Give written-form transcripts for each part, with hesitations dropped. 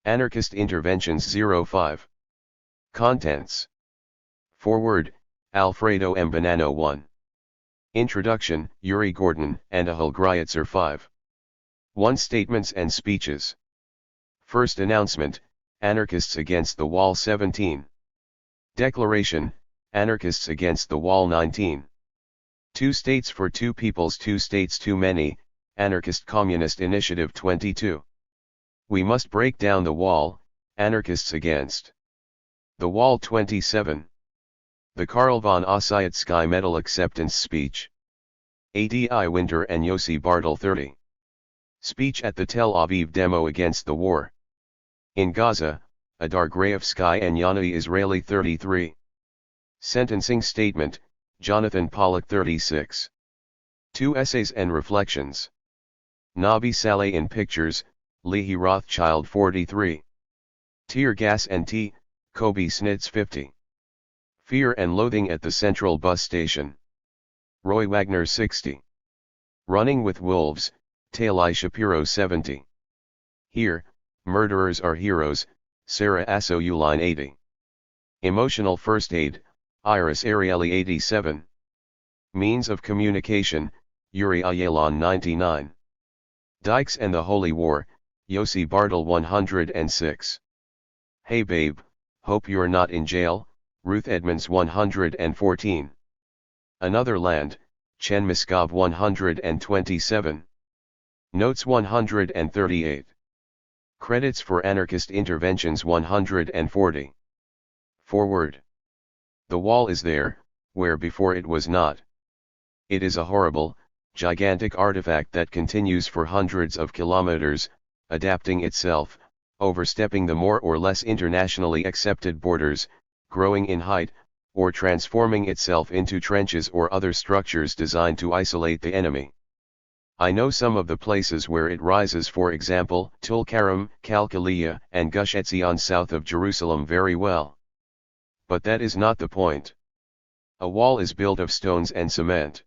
Anarchist Interventions 05. Contents. Foreword, Alfredo M. Bonanno 1. Introduction, Yuri Gordon and Ohal Grietze 5. 1 Statements and Speeches. First announcement, Anarchists Against the Wall 17. Declaration, Anarchists Against the Wall 19. 2 States for 2 Peoples 2 States Too Many, Anarchist Communist Initiative 22. We Must Break Down the Wall, Anarchists Against the Wall 27. The Karl von Ossietzky Medal Acceptance Speech. ADI Winter and Yossi Bartel 30. Speech at the Tel Aviv Demo Against the War. In Gaza, Adar Graevsky and Yana Israeli 33. Sentencing Statement, Jonathan Pollock 36. 2 Essays and Reflections. Nabi Saleh in Pictures, Lehi Rothschild 43. Tear Gas and Tea, Kobe Snitz 50. Fear and Loathing at the Central Bus Station. Roy Wagner 60. Running with Wolves, Talai Shapiro 70. Here, Murderers Are Heroes, Sarah Aso-Uline 80. Emotional First Aid, Iris Arieli 87. Means of Communication, Yuri Ayalon 99. Dykes and the Holy War, Yossi Bartel 106. Hey Babe, Hope You're Not in Jail, Ruth Edmonds 114. Another Land, Chen Miskov 127. Notes 138. Credits for Anarchist Interventions 140. Foreword. The wall is there, where before it was not. It is a horrible, gigantic artifact that continues for hundreds of kilometers, adapting itself, overstepping the more or less internationally accepted borders, growing in height, or transforming itself into trenches or other structures designed to isolate the enemy. I know some of the places where it rises, for example, Tulkarem, Kalkalia, and Gush Etzion south of Jerusalem very well. But that is not the point. A wall is built of stones and cement.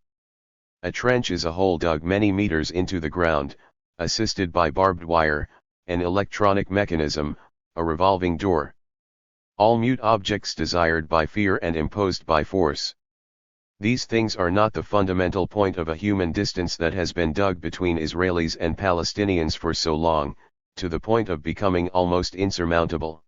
A trench is a hole dug many meters into the ground, assisted by barbed wire, an electronic mechanism, a revolving door. All mute objects desired by fear and imposed by force. These things are not the fundamental point of a human distance that has been dug between Israelis and Palestinians for so long, to the point of becoming almost insurmountable.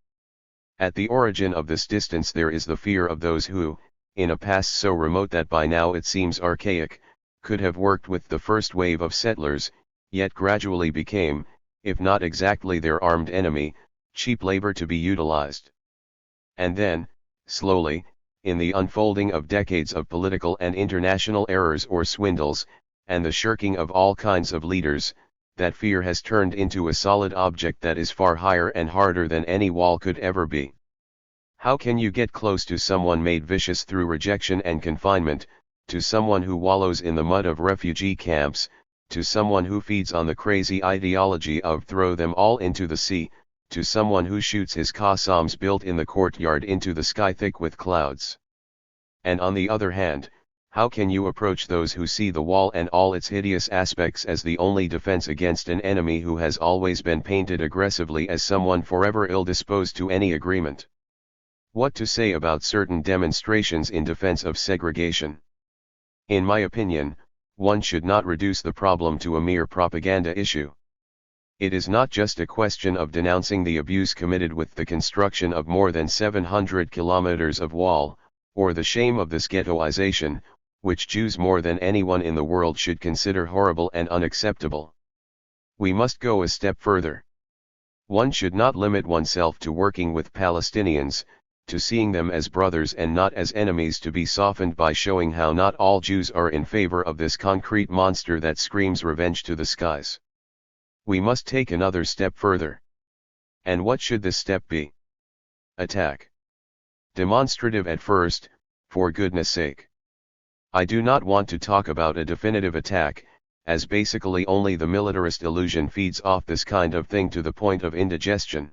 At the origin of this distance there is the fear of those who, in a past so remote that by now it seems archaic, could have worked with the first wave of settlers, yet gradually became, if not exactly their armed enemy, cheap labor to be utilized. And then, slowly, in the unfolding of decades of political and international errors or swindles, and the shirking of all kinds of leaders, that fear has turned into a solid object that is far higher and harder than any wall could ever be. How can you get close to someone made vicious through rejection and confinement, to someone who wallows in the mud of refugee camps, to someone who feeds on the crazy ideology of throw them all into the sea, to someone who shoots his Qassams built in the courtyard into the sky thick with clouds? And on the other hand, how can you approach those who see the wall and all its hideous aspects as the only defense against an enemy who has always been painted aggressively as someone forever ill-disposed to any agreement? What to say about certain demonstrations in defense of segregation? In my opinion, one should not reduce the problem to a mere propaganda issue. It is not just a question of denouncing the abuse committed with the construction of more than 700 kilometers of wall, or the shame of this ghettoization, which Jews more than anyone in the world should consider horrible and unacceptable. We must go a step further. One should not limit oneself to working with Palestinians, to seeing them as brothers and not as enemies, to be softened by showing how not all Jews are in favor of this concrete monster that screams revenge to the skies. We must take another step further. And what should this step be? Attack. Demonstrative at first, for goodness sake. I do not want to talk about a definitive attack, as basically only the militarist illusion feeds off this kind of thing to the point of indigestion.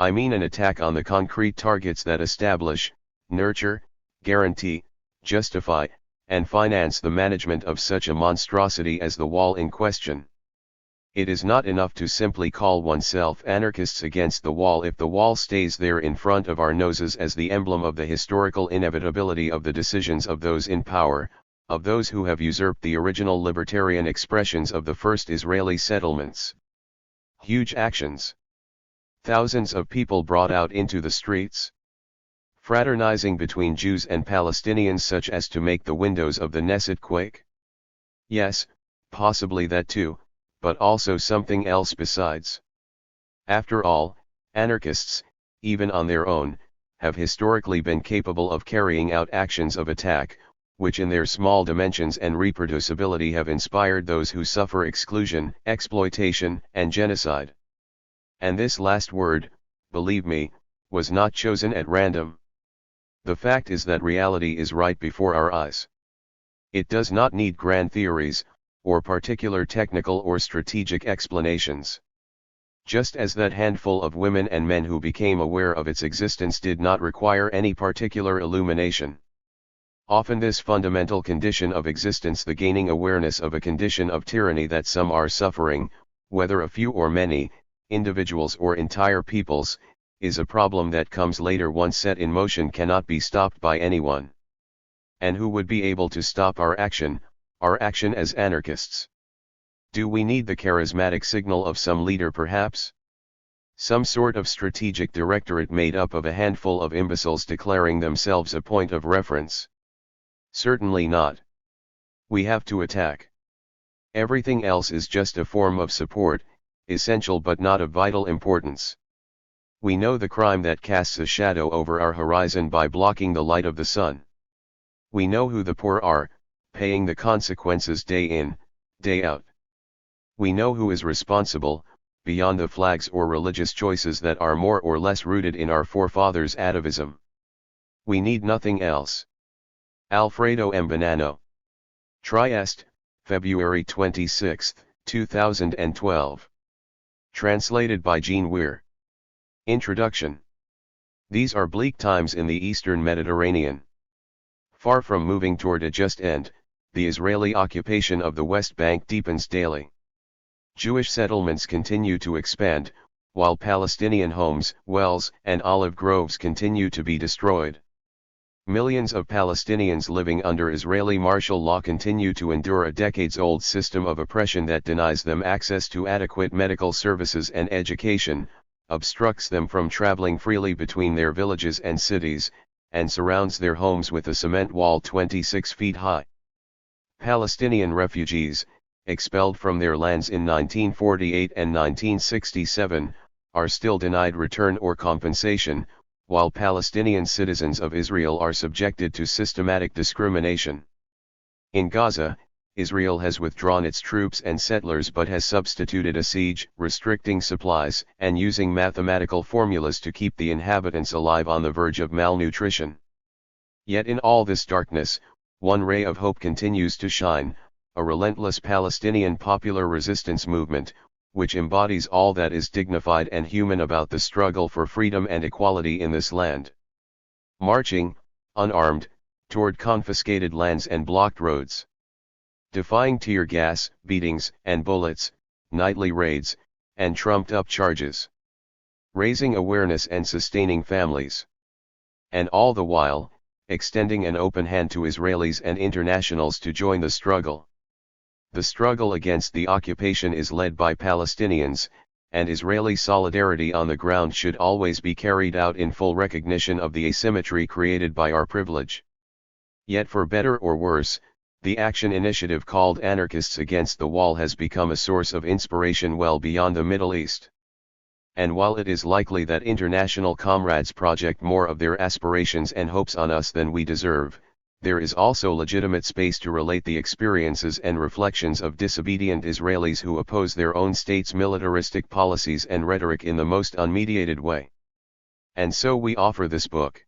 I mean an attack on the concrete targets that establish, nurture, guarantee, justify, and finance the management of such a monstrosity as the wall in question. It is not enough to simply call oneself anarchists against the wall if the wall stays there in front of our noses as the emblem of the historical inevitability of the decisions of those in power, of those who have usurped the original libertarian expressions of the first Israeli settlements. Huge actions. Thousands of people brought out into the streets, fraternizing between Jews and Palestinians such as to make the windows of the Knesset quake? Yes, possibly that too, but also something else besides. After all, anarchists, even on their own, have historically been capable of carrying out actions of attack, which in their small dimensions and reproducibility have inspired those who suffer exclusion, exploitation, and genocide. And this last word, believe me, was not chosen at random. The fact is that reality is right before our eyes. It does not need grand theories, or particular technical or strategic explanations. Just as that handful of women and men who became aware of its existence did not require any particular illumination. Often this fundamental condition of existence, the gaining awareness of a condition of tyranny that some are suffering, whether a few or many, individuals or entire peoples, is a problem that comes later. Once set in motion cannot be stopped by anyone. And who would be able to stop our action as anarchists? Do we need the charismatic signal of some leader perhaps? Some sort of strategic directorate made up of a handful of imbeciles declaring themselves a point of reference? Certainly not. We have to attack. Everything else is just a form of support, essential but not of vital importance. We know the crime that casts a shadow over our horizon by blocking the light of the sun. We know who the poor are, paying the consequences day in, day out. We know who is responsible, beyond the flags or religious choices that are more or less rooted in our forefathers' atavism. We need nothing else. Alfredo M. Bonanno. Trieste, February 26, 2012. Translated by Jean Weir. Introduction. These are bleak times in the Eastern Mediterranean. Far from moving toward a just end, the Israeli occupation of the West Bank deepens daily. Jewish settlements continue to expand, while Palestinian homes, wells, and olive groves continue to be destroyed. Millions of Palestinians living under Israeli martial law continue to endure a decades-old system of oppression that denies them access to adequate medical services and education, obstructs them from traveling freely between their villages and cities, and surrounds their homes with a cement wall 26 feet high. Palestinian refugees, expelled from their lands in 1948 and 1967, are still denied return or compensation, while Palestinian citizens of Israel are subjected to systematic discrimination. In Gaza, Israel has withdrawn its troops and settlers but has substituted a siege, restricting supplies and using mathematical formulas to keep the inhabitants alive on the verge of malnutrition. Yet in all this darkness, one ray of hope continues to shine, a relentless Palestinian popular resistance movement, which embodies all that is dignified and human about the struggle for freedom and equality in this land. Marching, unarmed, toward confiscated lands and blocked roads. Defying tear gas, beatings, and bullets, nightly raids, and trumped-up charges. Raising awareness and sustaining families. And all the while, extending an open hand to Israelis and internationals to join the struggle. The struggle against the occupation is led by Palestinians, and Israeli solidarity on the ground should always be carried out in full recognition of the asymmetry created by our privilege. Yet for better or worse, the action initiative called Anarchists Against the Wall has become a source of inspiration well beyond the Middle East. And while it is likely that international comrades project more of their aspirations and hopes on us than we deserve, there is also legitimate space to relate the experiences and reflections of disobedient Israelis who oppose their own state's militaristic policies and rhetoric in the most unmediated way. And so we offer this book.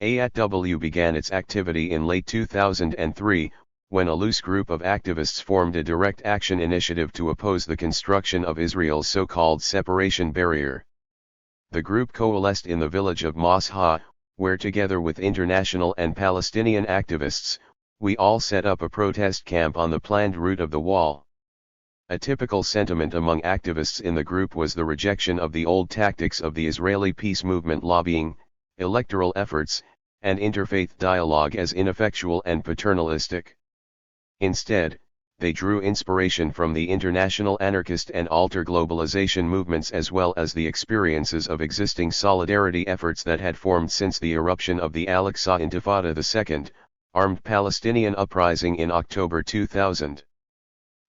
AATW began its activity in late 2003, when a loose group of activists formed a direct action initiative to oppose the construction of Israel's so-called separation barrier. The group coalesced in the village of Masha, where together with international and Palestinian activists, we all set up a protest camp on the planned route of the wall. A typical sentiment among activists in the group was the rejection of the old tactics of the Israeli peace movement lobbying, electoral efforts, and interfaith dialogue as ineffectual and paternalistic. Instead, they drew inspiration from the international anarchist and alter-globalization movements as well as the experiences of existing solidarity efforts that had formed since the eruption of the Al-Aqsa Intifada II, armed Palestinian uprising in October 2000.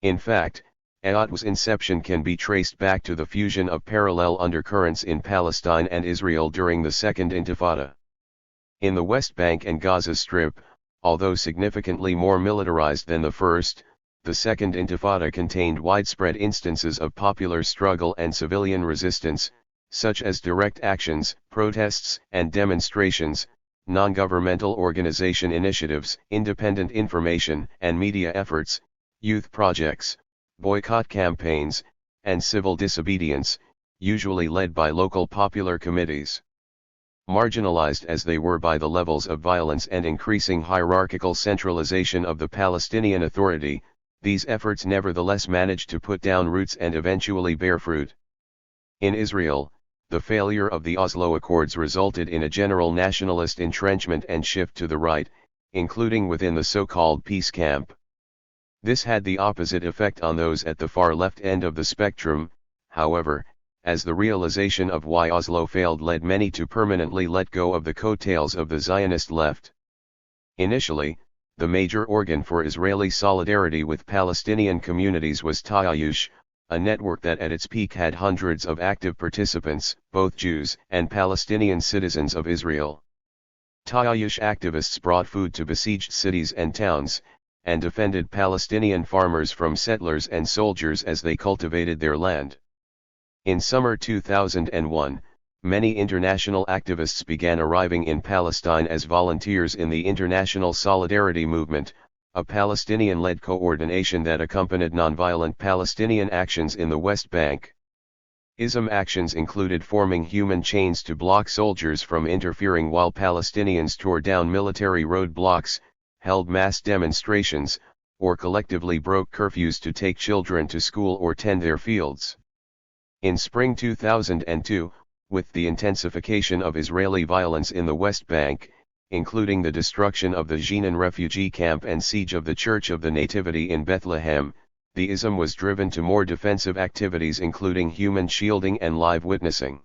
In fact, AATW's inception can be traced back to the fusion of parallel undercurrents in Palestine and Israel during the Second Intifada. In the West Bank and Gaza Strip, although significantly more militarized than the first, the Second Intifada contained widespread instances of popular struggle and civilian resistance, such as direct actions, protests and demonstrations, non-governmental organization initiatives, independent information and media efforts, youth projects, boycott campaigns, and civil disobedience, usually led by local popular committees. Marginalized as they were by the levels of violence and increasing hierarchical centralization of the Palestinian Authority, these efforts nevertheless managed to put down roots and eventually bear fruit. In Israel, the failure of the Oslo Accords resulted in a general nationalist entrenchment and shift to the right, including within the so-called peace camp. This had the opposite effect on those at the far left end of the spectrum, however, as the realization of why Oslo failed led many to permanently let go of the coattails of the Zionist left. Initially, the major organ for Israeli solidarity with Palestinian communities was THIRD, a network that at its peak had hundreds of active participants, both Jews and Palestinian citizens of Israel. THIRD activists brought food to besieged cities and towns, and defended Palestinian farmers from settlers and soldiers as they cultivated their land. In summer 2001, many international activists began arriving in Palestine as volunteers in the International Solidarity Movement, a Palestinian-led coordination that accompanied nonviolent Palestinian actions in the West Bank. ISM actions included forming human chains to block soldiers from interfering while Palestinians tore down military roadblocks, held mass demonstrations, or collectively broke curfews to take children to school or tend their fields. In spring 2002, with the intensification of Israeli violence in the West Bank, including the destruction of the Jenin refugee camp and siege of the Church of the Nativity in Bethlehem, the ISM was driven to more defensive activities including human shielding and live witnessing.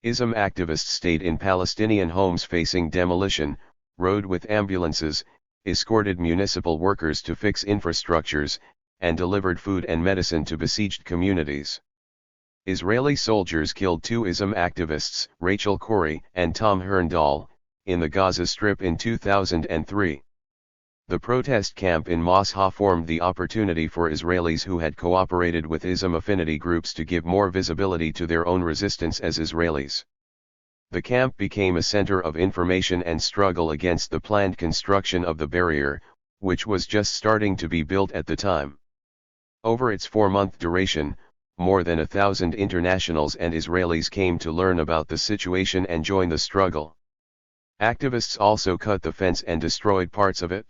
ISM activists stayed in Palestinian homes facing demolition, rode with ambulances, escorted municipal workers to fix infrastructures, and delivered food and medicine to besieged communities. Israeli soldiers killed two ISM activists, Rachel Corrie and Tom Herndal, in the Gaza Strip in 2003. The protest camp in Mosha formed the opportunity for Israelis who had cooperated with ISM affinity groups to give more visibility to their own resistance as Israelis. The camp became a center of information and struggle against the planned construction of the barrier, which was just starting to be built at the time. Over its 4-month duration, more than 1,000 internationals and Israelis came to learn about the situation and join the struggle. Activists also cut the fence and destroyed parts of it.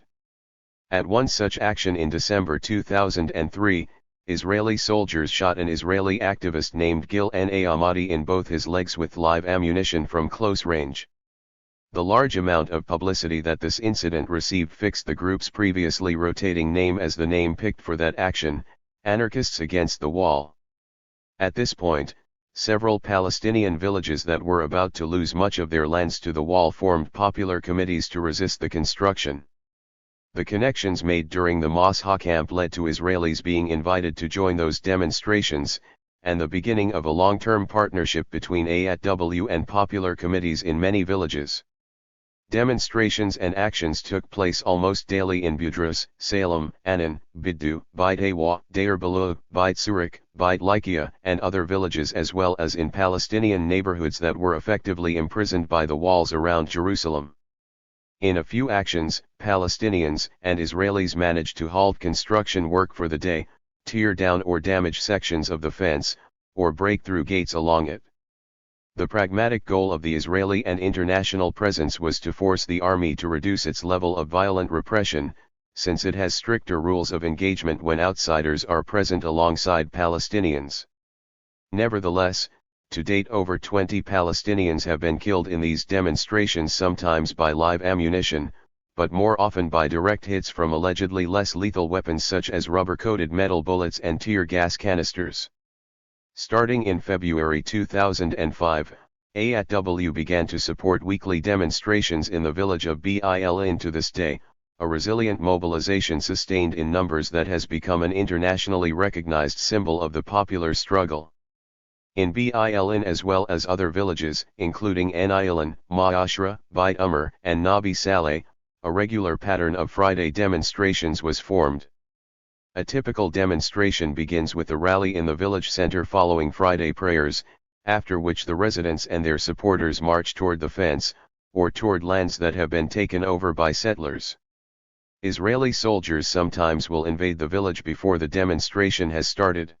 At one such action in December 2003, Israeli soldiers shot an Israeli activist named Gil Ahmadi in both his legs with live ammunition from close range. The large amount of publicity that this incident received fixed the group's previously rotating name as the name picked for that action, Anarchists Against the Wall. At this point, several Palestinian villages that were about to lose much of their lands to the wall formed popular committees to resist the construction. The connections made during the Mosha camp led to Israelis being invited to join those demonstrations, and the beginning of a long-term partnership between AATW and popular committees in many villages. Demonstrations and actions took place almost daily in Budrus, Salem, Anan, Biddu, Beit Awa, Deir Baluch, Beit Surik, Beit Likia, and other villages as well as in Palestinian neighborhoods that were effectively imprisoned by the walls around Jerusalem. In a few actions, Palestinians and Israelis managed to halt construction work for the day, tear down or damage sections of the fence, or break through gates along it. The pragmatic goal of the Israeli and international presence was to force the army to reduce its level of violent repression, since it has stricter rules of engagement when outsiders are present alongside Palestinians. Nevertheless, to date over 20 Palestinians have been killed in these demonstrations, sometimes by live ammunition, but more often by direct hits from allegedly less lethal weapons such as rubber-coated metal bullets and tear gas canisters. Starting in February 2005, AATW began to support weekly demonstrations in the village of Bil'in. To this day, a resilient mobilization sustained in numbers that has become an internationally recognized symbol of the popular struggle. In Bil'in as well as other villages, including Anailan, Ma'ashra, Beit Umar, and Nabi Saleh, a regular pattern of Friday demonstrations was formed. A typical demonstration begins with a rally in the village center following Friday prayers, after which the residents and their supporters march toward the fence, or toward lands that have been taken over by settlers. Israeli soldiers sometimes will invade the village before the demonstration has started.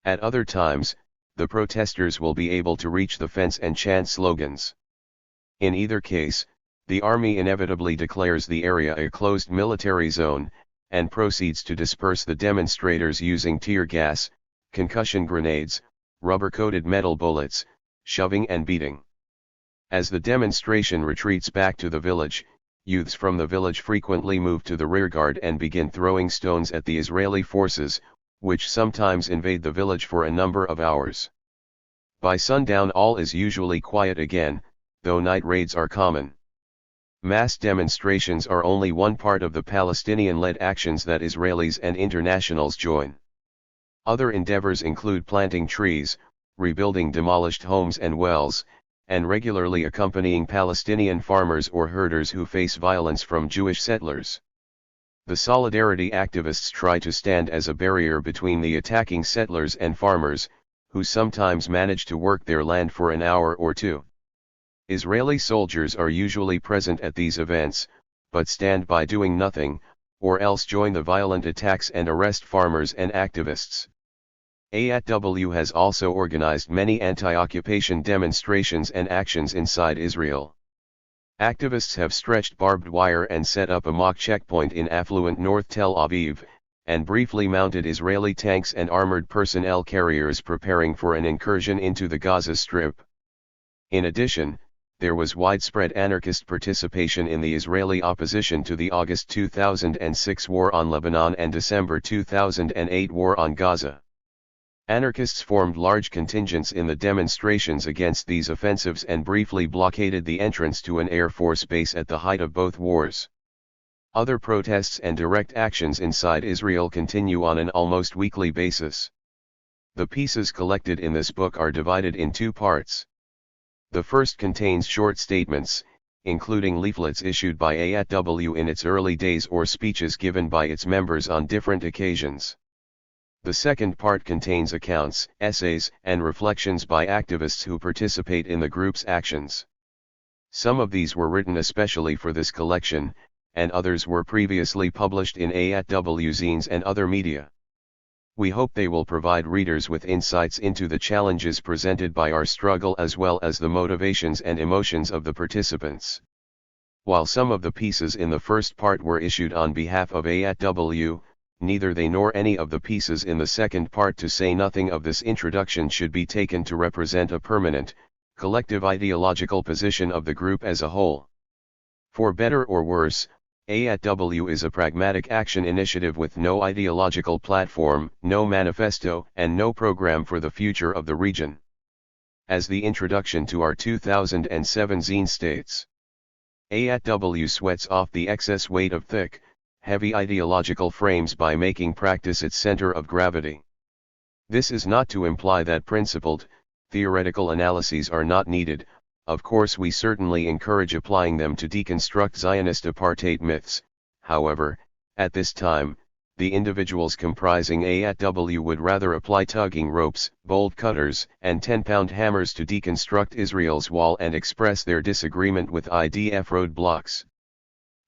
At other times, the protesters will be able to reach the fence and chant slogans. In either case, the army inevitably declares the area a closed military zone, and proceeds to disperse the demonstrators using tear gas, concussion grenades, rubber-coated metal bullets, shoving and beating. As the demonstration retreats back to the village, youths from the village frequently move to the rearguard and begin throwing stones at the Israeli forces, which sometimes invade the village for a number of hours. By sundown all is usually quiet again, though night raids are common. Mass demonstrations are only one part of the Palestinian-led actions that Israelis and internationals join. Other endeavors include planting trees, rebuilding demolished homes and wells, and regularly accompanying Palestinian farmers or herders who face violence from Jewish settlers. The solidarity activists try to stand as a barrier between the attacking settlers and farmers, who sometimes manage to work their land for an hour or two. Israeli soldiers are usually present at these events, but stand by doing nothing, or else join the violent attacks and arrest farmers and activists. AATW has also organized many anti-occupation demonstrations and actions inside Israel. Activists have stretched barbed wire and set up a mock checkpoint in affluent North Tel Aviv, and briefly mounted Israeli tanks and armored personnel carriers preparing for an incursion into the Gaza Strip. In addition, there was widespread anarchist participation in the Israeli opposition to the August 2006 war on Lebanon and December 2008 war on Gaza. Anarchists formed large contingents in the demonstrations against these offensives and briefly blockaded the entrance to an Air Force base at the height of both wars. Other protests and direct actions inside Israel continue on an almost weekly basis. The pieces collected in this book are divided in two parts. The first contains short statements, including leaflets issued by AATW in its early days or speeches given by its members on different occasions. The second part contains accounts, essays, and reflections by activists who participate in the group's actions. Some of these were written especially for this collection, and others were previously published in AATW zines and other media. We hope they will provide readers with insights into the challenges presented by our struggle as well as the motivations and emotions of the participants. While some of the pieces in the first part were issued on behalf of AATW, neither they nor any of the pieces in the second part, to say nothing of this introduction, should be taken to represent a permanent, collective ideological position of the group as a whole. For better or worse, AATW is a pragmatic action initiative with no ideological platform, no manifesto, and no program for the future of the region. As the introduction to our 2007 zine states, AATW sweats off the excess weight of thick, heavy ideological frames by making practice its center of gravity. This is not to imply that principled, theoretical analyses are not needed. Of course we certainly encourage applying them to deconstruct Zionist apartheid myths. However, at this time, the individuals comprising AATW would rather apply tugging ropes, bolt cutters, and 10-pound hammers to deconstruct Israel's wall and express their disagreement with IDF roadblocks.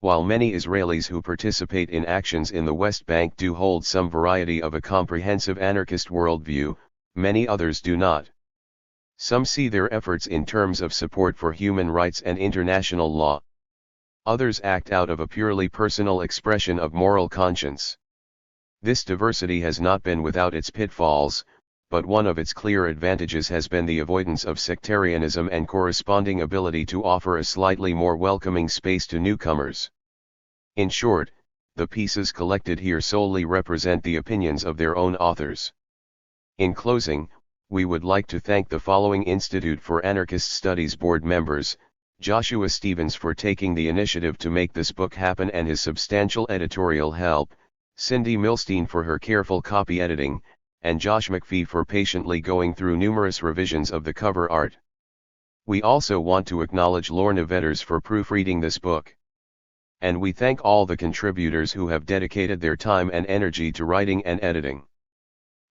While many Israelis who participate in actions in the West Bank do hold some variety of a comprehensive anarchist worldview, many others do not. Some see their efforts in terms of support for human rights and international law. Others act out of a purely personal expression of moral conscience. This diversity has not been without its pitfalls, but one of its clear advantages has been the avoidance of sectarianism and corresponding ability to offer a slightly more welcoming space to newcomers. In short, the pieces collected here solely represent the opinions of their own authors. In closing, we would like to thank the following Institute for Anarchist Studies board members: Joshua Stevens for taking the initiative to make this book happen and his substantial editorial help, Cindy Milstein for her careful copy editing, and Josh McPhee for patiently going through numerous revisions of the cover art. We also want to acknowledge Lorna Vetters for proofreading this book. And we thank all the contributors who have dedicated their time and energy to writing and editing.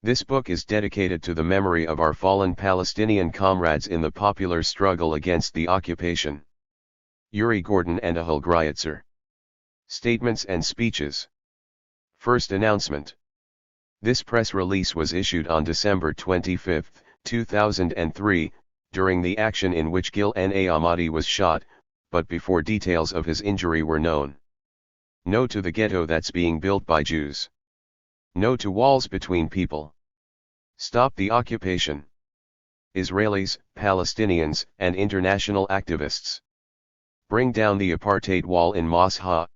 This book is dedicated to the memory of our fallen Palestinian comrades in the popular struggle against the occupation. Yuri Gordon and Ohal Grietze. Statements and speeches. First announcement. This press release was issued on December 25, 2003, during the action in which Gil N.A. Ahmadi was shot, but before details of his injury were known. No to the ghetto that's being built by Jews. No to walls between people. Stop the occupation. Israelis, Palestinians, and international activists. Bring down the apartheid wall in Masha.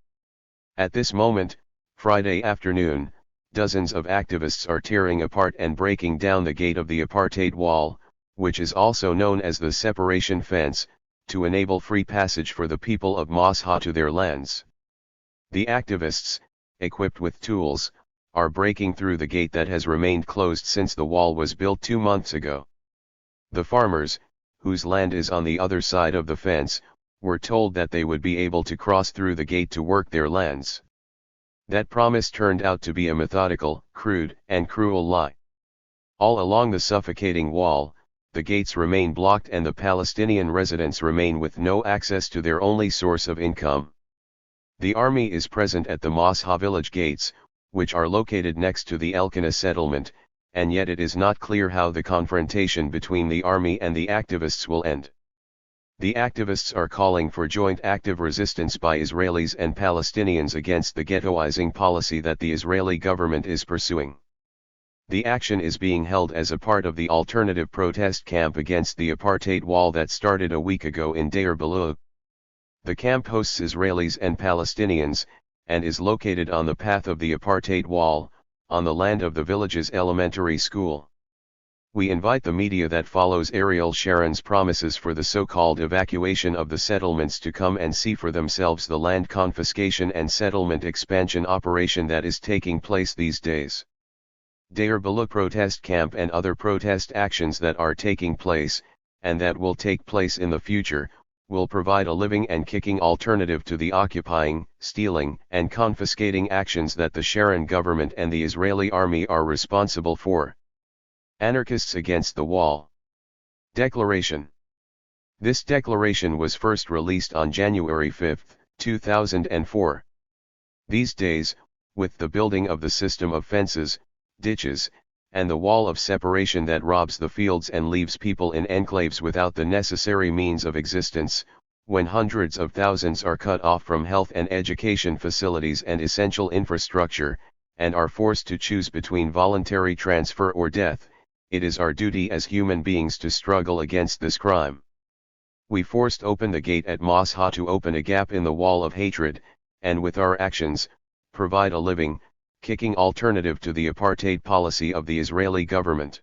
At this moment, Friday afternoon, dozens of activists are tearing apart and breaking down the gate of the apartheid wall, which is also known as the separation fence, to enable free passage for the people of Masha to their lands. The activists, equipped with tools, are breaking through the gate that has remained closed since the wall was built 2 months ago. The farmers, whose land is on the other side of the fence, were told that they would be able to cross through the gate to work their lands. That promise turned out to be a methodical, crude, and cruel lie. All along the suffocating wall, the gates remain blocked and the Palestinian residents remain with no access to their only source of income. The army is present at the Masha village gates, which are located next to the Elkanah settlement, and yet it is not clear how the confrontation between the army and the activists will end. The activists are calling for joint active resistance by Israelis and Palestinians against the ghettoizing policy that the Israeli government is pursuing. The action is being held as a part of the alternative protest camp against the apartheid wall that started a week ago in Deir Balah. The camp hosts Israelis and Palestinians, and is located on the path of the apartheid wall, on the land of the village's elementary school. We invite the media that follows Ariel Sharon's promises for the so-called evacuation of the settlements to come and see for themselves the land confiscation and settlement expansion operation that is taking place these days. Deir Balah protest camp and other protest actions that are taking place, and that will take place in the future, will provide a living and kicking alternative to the occupying, stealing, and confiscating actions that the Sharon government and the Israeli army are responsible for. Anarchists Against the Wall. Declaration. This declaration was first released on January 5, 2004. These days, with the building of the system of fences, ditches, and the wall of separation that robs the fields and leaves people in enclaves without the necessary means of existence, when hundreds of thousands are cut off from health and education facilities and essential infrastructure, and are forced to choose between voluntary transfer or death, it is our duty as human beings to struggle against this crime. We forced open the gate at Masha to open a gap in the wall of hatred, and with our actions, provide a living, kicking alternative to the apartheid policy of the Israeli government.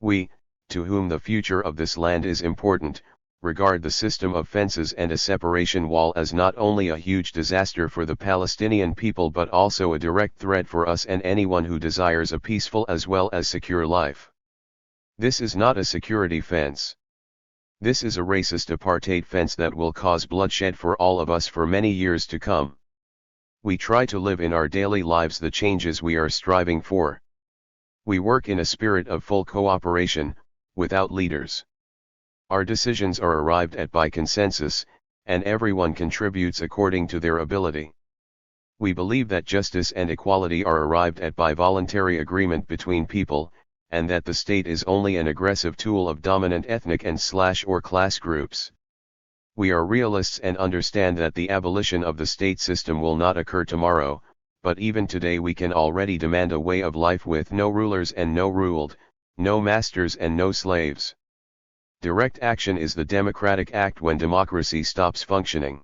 We, to whom the future of this land is important, regard the system of fences and a separation wall as not only a huge disaster for the Palestinian people but also a direct threat for us and anyone who desires a peaceful as well as secure life. This is not a security fence. This is a racist apartheid fence that will cause bloodshed for all of us for many years to come. We try to live in our daily lives the changes we are striving for. We work in a spirit of full cooperation, without leaders. Our decisions are arrived at by consensus, and everyone contributes according to their ability. We believe that justice and equality are arrived at by voluntary agreement between people, and that the state is only an aggressive tool of dominant ethnic and/or class groups. We are realists and understand that the abolition of the state system will not occur tomorrow, but even today we can already demand a way of life with no rulers and no ruled, no masters and no slaves. Direct action is the democratic act when democracy stops functioning.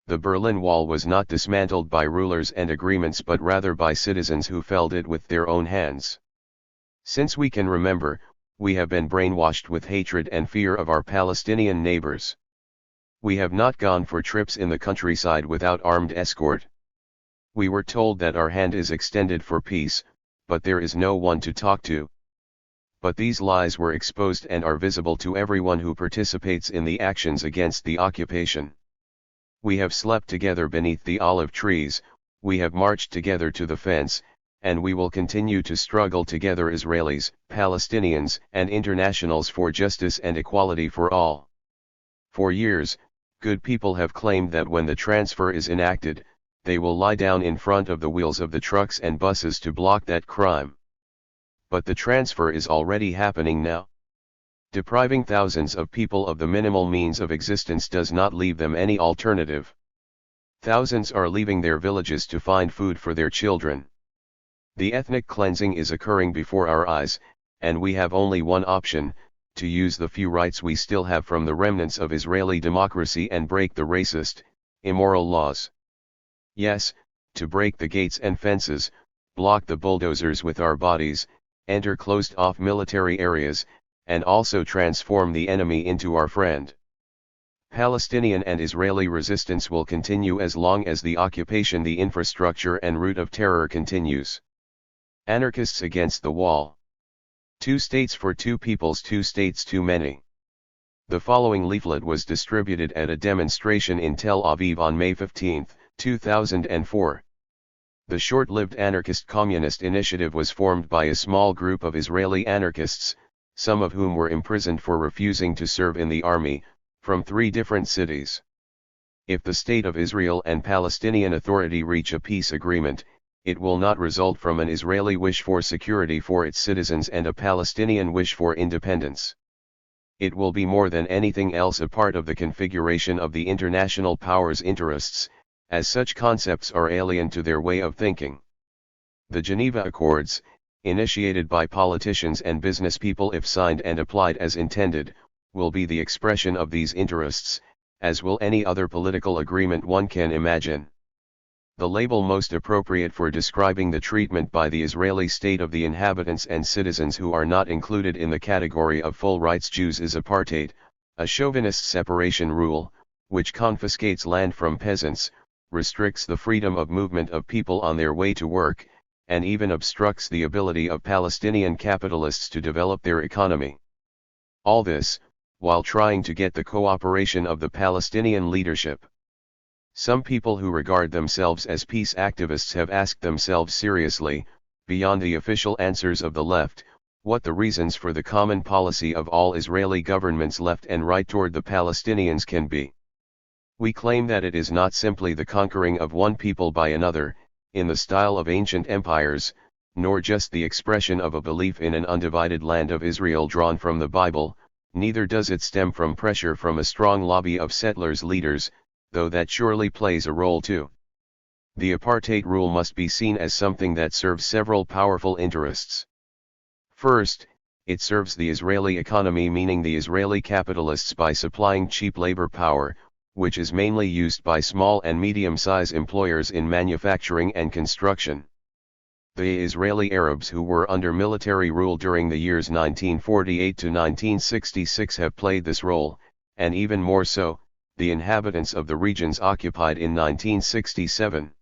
The Berlin Wall was not dismantled by rulers and agreements but rather by citizens who felled it with their own hands. Since we can remember, we have been brainwashed with hatred and fear of our Palestinian neighbors. We have not gone for trips in the countryside without armed escort. We were told that our hand is extended for peace, but there is no one to talk to. But these lies were exposed and are visible to everyone who participates in the actions against the occupation. We have slept together beneath the olive trees, we have marched together to the fence, and we will continue to struggle together, Israelis, Palestinians, and internationals, for justice and equality for all. For years, good people have claimed that when the transfer is enacted, they will lie down in front of the wheels of the trucks and buses to block that crime. But the transfer is already happening now. Depriving thousands of people of the minimal means of existence does not leave them any alternative. Thousands are leaving their villages to find food for their children. The ethnic cleansing is occurring before our eyes, and we have only one option: to use the few rights we still have from the remnants of Israeli democracy and break the racist, immoral laws. Yes, to break the gates and fences, block the bulldozers with our bodies, enter closed-off military areas, and also transform the enemy into our friend. Palestinian and Israeli resistance will continue as long as the occupation, the infrastructure and route of terror continues. Anarchists against the wall. 2 states for 2 peoples, 2 states too many. The following leaflet was distributed at a demonstration in Tel Aviv on May 15, 2004. The short-lived anarchist communist initiative was formed by a small group of Israeli anarchists, some of whom were imprisoned for refusing to serve in the army, from 3 different cities. If the State of Israel and Palestinian Authority reach a peace agreement, it will not result from an Israeli wish for security for its citizens and a Palestinian wish for independence. It will be more than anything else a part of the configuration of the international powers' interests, as such concepts are alien to their way of thinking. The Geneva Accords, initiated by politicians and business people, if signed and applied as intended, will be the expression of these interests, as will any other political agreement one can imagine. The label most appropriate for describing the treatment by the Israeli state of the inhabitants and citizens who are not included in the category of full rights Jews is apartheid, a chauvinist separation rule, which confiscates land from peasants, restricts the freedom of movement of people on their way to work, and even obstructs the ability of Palestinian capitalists to develop their economy. All this, while trying to get the cooperation of the Palestinian leadership. Some people who regard themselves as peace activists have asked themselves seriously, beyond the official answers of the left, what the reasons for the common policy of all Israeli governments, left and right, toward the Palestinians can be. We claim that it is not simply the conquering of one people by another, in the style of ancient empires, nor just the expression of a belief in an undivided land of Israel drawn from the Bible, neither does it stem from pressure from a strong lobby of settlers' leaders, though that surely plays a role too. The apartheid rule must be seen as something that serves several powerful interests. First, it serves the Israeli economy, meaning the Israeli capitalists, by supplying cheap labor power, which is mainly used by small and medium-sized employers in manufacturing and construction. The Israeli Arabs who were under military rule during the years 1948 to 1966 have played this role, and even more so, the inhabitants of the regions occupied in 1967.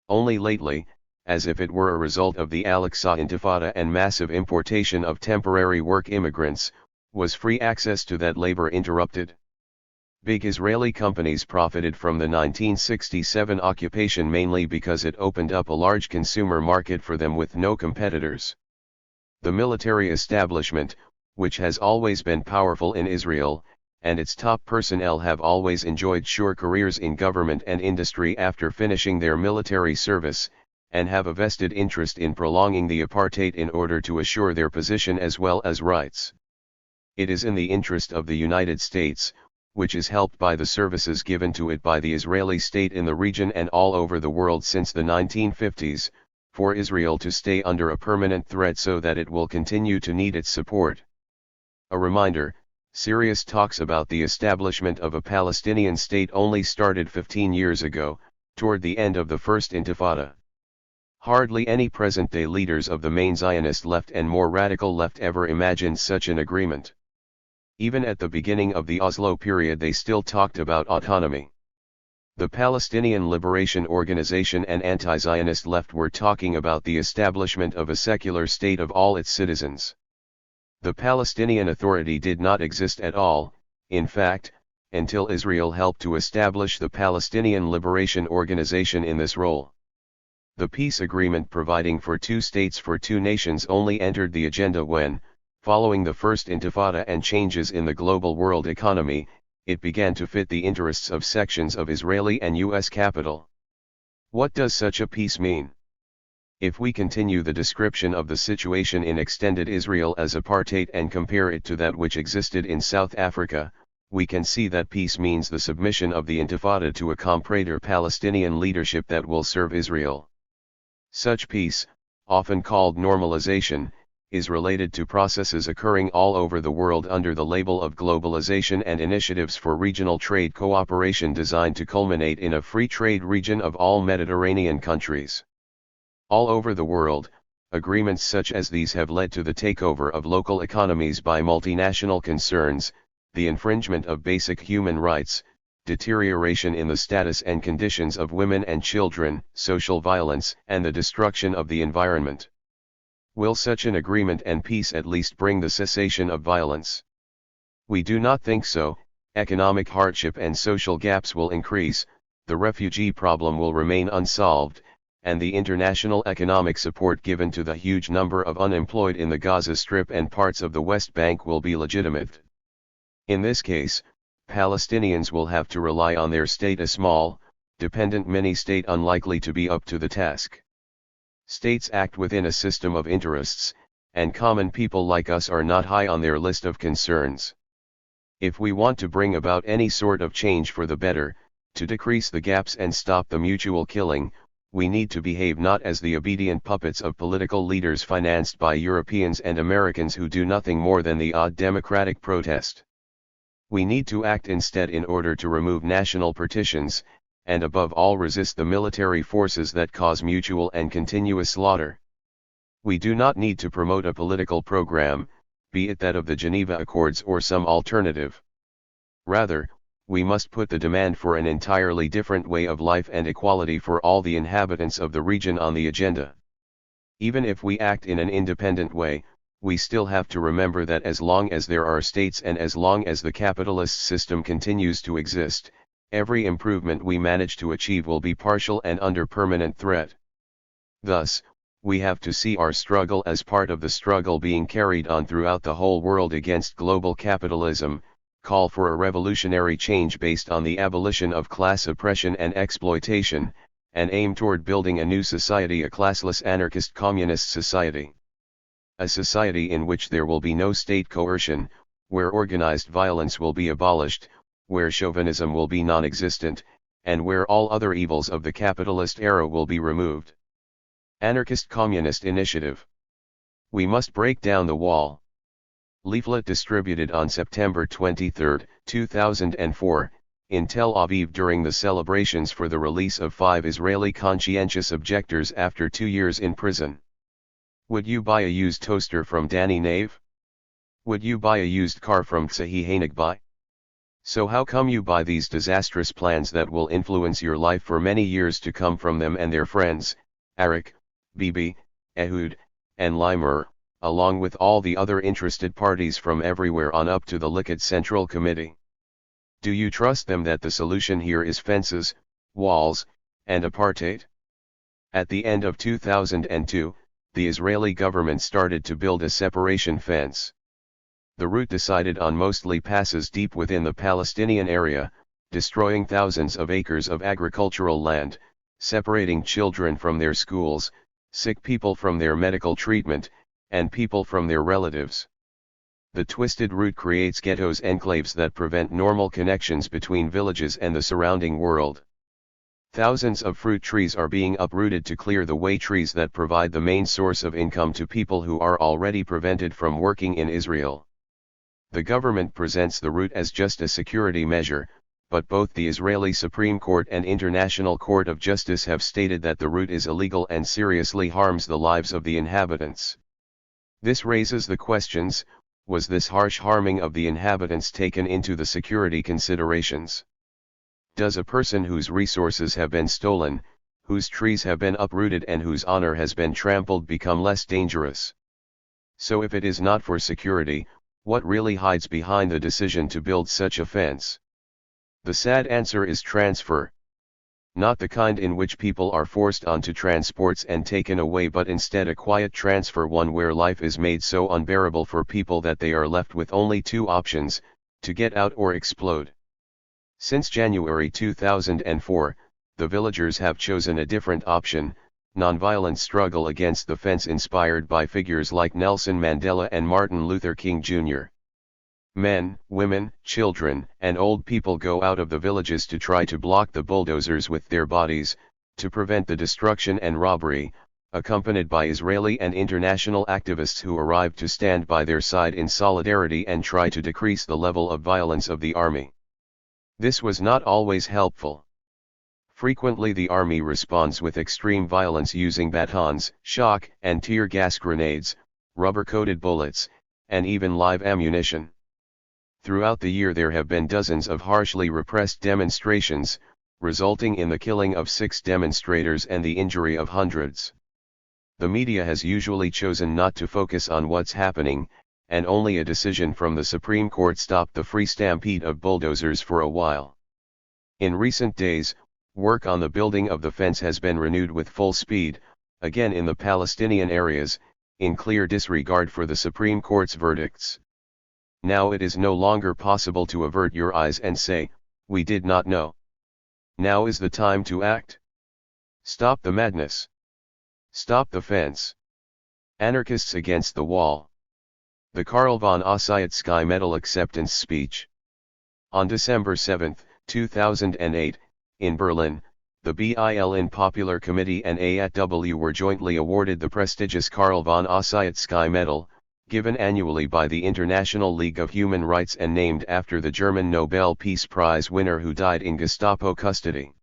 Only lately, as if it were a result of the Al-Aqsa Intifada and massive importation of temporary work immigrants, was free access to that labor interrupted. Big Israeli companies profited from the 1967 occupation mainly because it opened up a large consumer market for them with no competitors. The military establishment, which has always been powerful in Israel, and its top personnel have always enjoyed sure careers in government and industry after finishing their military service, and have a vested interest in prolonging the apartheid in order to assure their position as well as rights. It is in the interest of the United States, which is helped by the services given to it by the Israeli state in the region and all over the world since the 1950s, for Israel to stay under a permanent threat so that it will continue to need its support. A reminder, serious talks about the establishment of a Palestinian state only started 15 years ago, toward the end of the First Intifada. Hardly any present-day leaders of the main Zionist left and more radical left ever imagined such an agreement. Even at the beginning of the Oslo period they still talked about autonomy. The Palestinian Liberation Organization and anti-Zionist left were talking about the establishment of a secular state of all its citizens. The Palestinian Authority did not exist at all, in fact, until Israel helped to establish the Palestinian Liberation Organization in this role. The peace agreement providing for two states for two nations only entered the agenda when, following the First Intifada and changes in the global world economy, it began to fit the interests of sections of Israeli and U.S. capital. What does such a peace mean? If we continue the description of the situation in extended Israel as apartheid and compare it to that which existed in South Africa, we can see that peace means the submission of the Intifada to a comprador Palestinian leadership that will serve Israel. Such peace, often called normalization, is related to processes occurring all over the world under the label of globalization and initiatives for regional trade cooperation designed to culminate in a free trade region of all Mediterranean countries. All over the world, agreements such as these have led to the takeover of local economies by multinational concerns, the infringement of basic human rights, deterioration in the status and conditions of women and children, social violence, and the destruction of the environment. Will such an agreement and peace at least bring the cessation of violence? We do not think so. Economic hardship and social gaps will increase, the refugee problem will remain unsolved, and the international economic support given to the huge number of unemployed in the Gaza Strip and parts of the West Bank will be legitimate. In this case, Palestinians will have to rely on their state, a small, dependent mini-state unlikely to be up to the task. States act within a system of interests, and common people like us are not high on their list of concerns. If we want to bring about any sort of change for the better, to decrease the gaps and stop the mutual killing, we need to behave not as the obedient puppets of political leaders financed by Europeans and Americans who do nothing more than the odd democratic protest. We need to act instead in order to remove national partitions, and above all resist the military forces that cause mutual and continuous slaughter. We do not need to promote a political program, be it that of the Geneva Accords or some alternative. Rather, we must put the demand for an entirely different way of life and equality for all the inhabitants of the region on the agenda. Even if we act in an independent way, we still have to remember that as long as there are states and as long as the capitalist system continues to exist, every improvement we manage to achieve will be partial and under permanent threat. Thus, we have to see our struggle as part of the struggle being carried on throughout the whole world against global capitalism, call for a revolutionary change based on the abolition of class oppression and exploitation, and aim toward building a new society, a classless anarchist communist society. A society in which there will be no state coercion, where organized violence will be abolished, where chauvinism will be non-existent, and where all other evils of the capitalist era will be removed. Anarchist Communist Initiative. We must break down the wall. Leaflet distributed on September 23, 2004, in Tel Aviv during the celebrations for the release of 5 Israeli conscientious objectors after 2 years in prison. Would you buy a used toaster from Danny Nave? Would you buy a used car from Tsahi Hanigbai? So how come you buy these disastrous plans that will influence your life for many years to come from them and their friends, Arik, Bibi, Ehud, and Limur, along with all the other interested parties from everywhere on up to the Likud Central Committee? Do you trust them that the solution here is fences, walls, and apartheid? At the end of 2002, the Israeli government started to build a separation fence. The route decided on mostly passes deep within the Palestinian area, destroying thousands of acres of agricultural land, separating children from their schools, sick people from their medical treatment, and people from their relatives. The twisted route creates ghettos, enclaves that prevent normal connections between villages and the surrounding world. Thousands of fruit trees are being uprooted to clear the way, trees that provide the main source of income to people who are already prevented from working in Israel. The government presents the route as just a security measure, but both the Israeli Supreme Court and International Court of Justice have stated that the route is illegal and seriously harms the lives of the inhabitants. This raises the questions: was this harsh harming of the inhabitants taken into the security considerations? Does a person whose resources have been stolen, whose trees have been uprooted and whose honor has been trampled become less dangerous? So if it is not for security, what really hides behind the decision to build such a fence? The sad answer is transfer. Not the kind in which people are forced onto transports and taken away, but instead a quiet transfer, one where life is made so unbearable for people that they are left with only two options: to get out or explode. Since January 2004, the villagers have chosen a different option: nonviolent struggle against the fence, inspired by figures like Nelson Mandela and Martin Luther King Jr. Men, women, children, and old people go out of the villages to try to block the bulldozers with their bodies, to prevent the destruction and robbery, accompanied by Israeli and international activists who arrive to stand by their side in solidarity and try to decrease the level of violence of the army. This was not always helpful. Frequently the army responds with extreme violence, using batons, shock and tear gas grenades, rubber-coated bullets, and even live ammunition. Throughout the year there have been dozens of harshly repressed demonstrations, resulting in the killing of 6 demonstrators and the injury of hundreds. The media has usually chosen not to focus on what's happening, and only a decision from the Supreme Court stopped the free stampede of bulldozers for a while. In recent days, work on the building of the fence has been renewed with full speed, again in the Palestinian areas, in clear disregard for the Supreme Court's verdicts. Now it is no longer possible to avert your eyes and say, "We did not know." Now is the time to act. Stop the madness. Stop the fence. Anarchists against the wall. The Karl von Ossiedt Sky Medal acceptance speech. On December 7, 2008, in Berlin, the BILN Popular Committee and AATW were jointly awarded the prestigious Karl von Ossiedt Sky Medal, given annually by the International League of Human Rights and named after the German Nobel Peace Prize winner who died in Gestapo custody.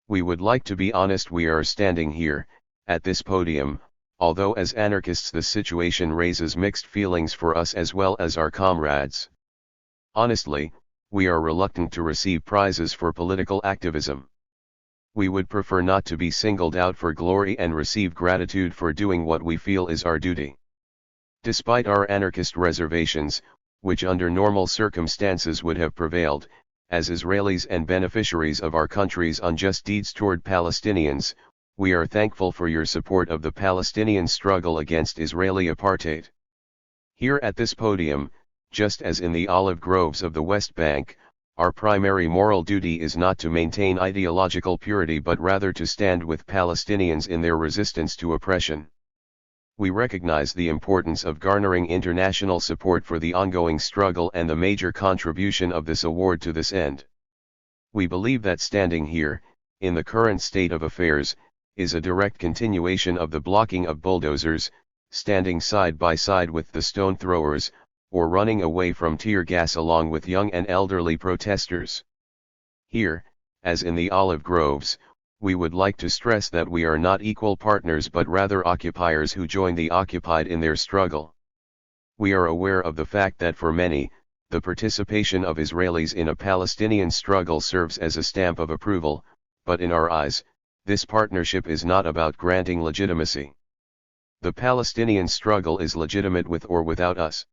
We would like to be honest: we are standing here, at this podium, although as anarchists the situation raises mixed feelings for us as well as our comrades. Honestly, we are reluctant to receive prizes for political activism. We would prefer not to be singled out for glory and receive gratitude for doing what we feel is our duty. Despite our anarchist reservations, which under normal circumstances would have prevailed, as Israelis and beneficiaries of our country's unjust deeds toward Palestinians, we are thankful for your support of the Palestinian struggle against Israeli apartheid. Here at this podium, just as in the olive groves of the West Bank, our primary moral duty is not to maintain ideological purity but rather to stand with Palestinians in their resistance to oppression. We recognize the importance of garnering international support for the ongoing struggle and the major contribution of this award to this end. We believe that standing here, in the current state of affairs, is a direct continuation of the blocking of bulldozers, standing side by side with the stone throwers, or running away from tear gas along with young and elderly protesters. Here, as in the olive groves, we would like to stress that we are not equal partners but rather occupiers who join the occupied in their struggle. We are aware of the fact that for many, the participation of Israelis in a Palestinian struggle serves as a stamp of approval, but in our eyes, this partnership is not about granting legitimacy. The Palestinian struggle is legitimate with or without us.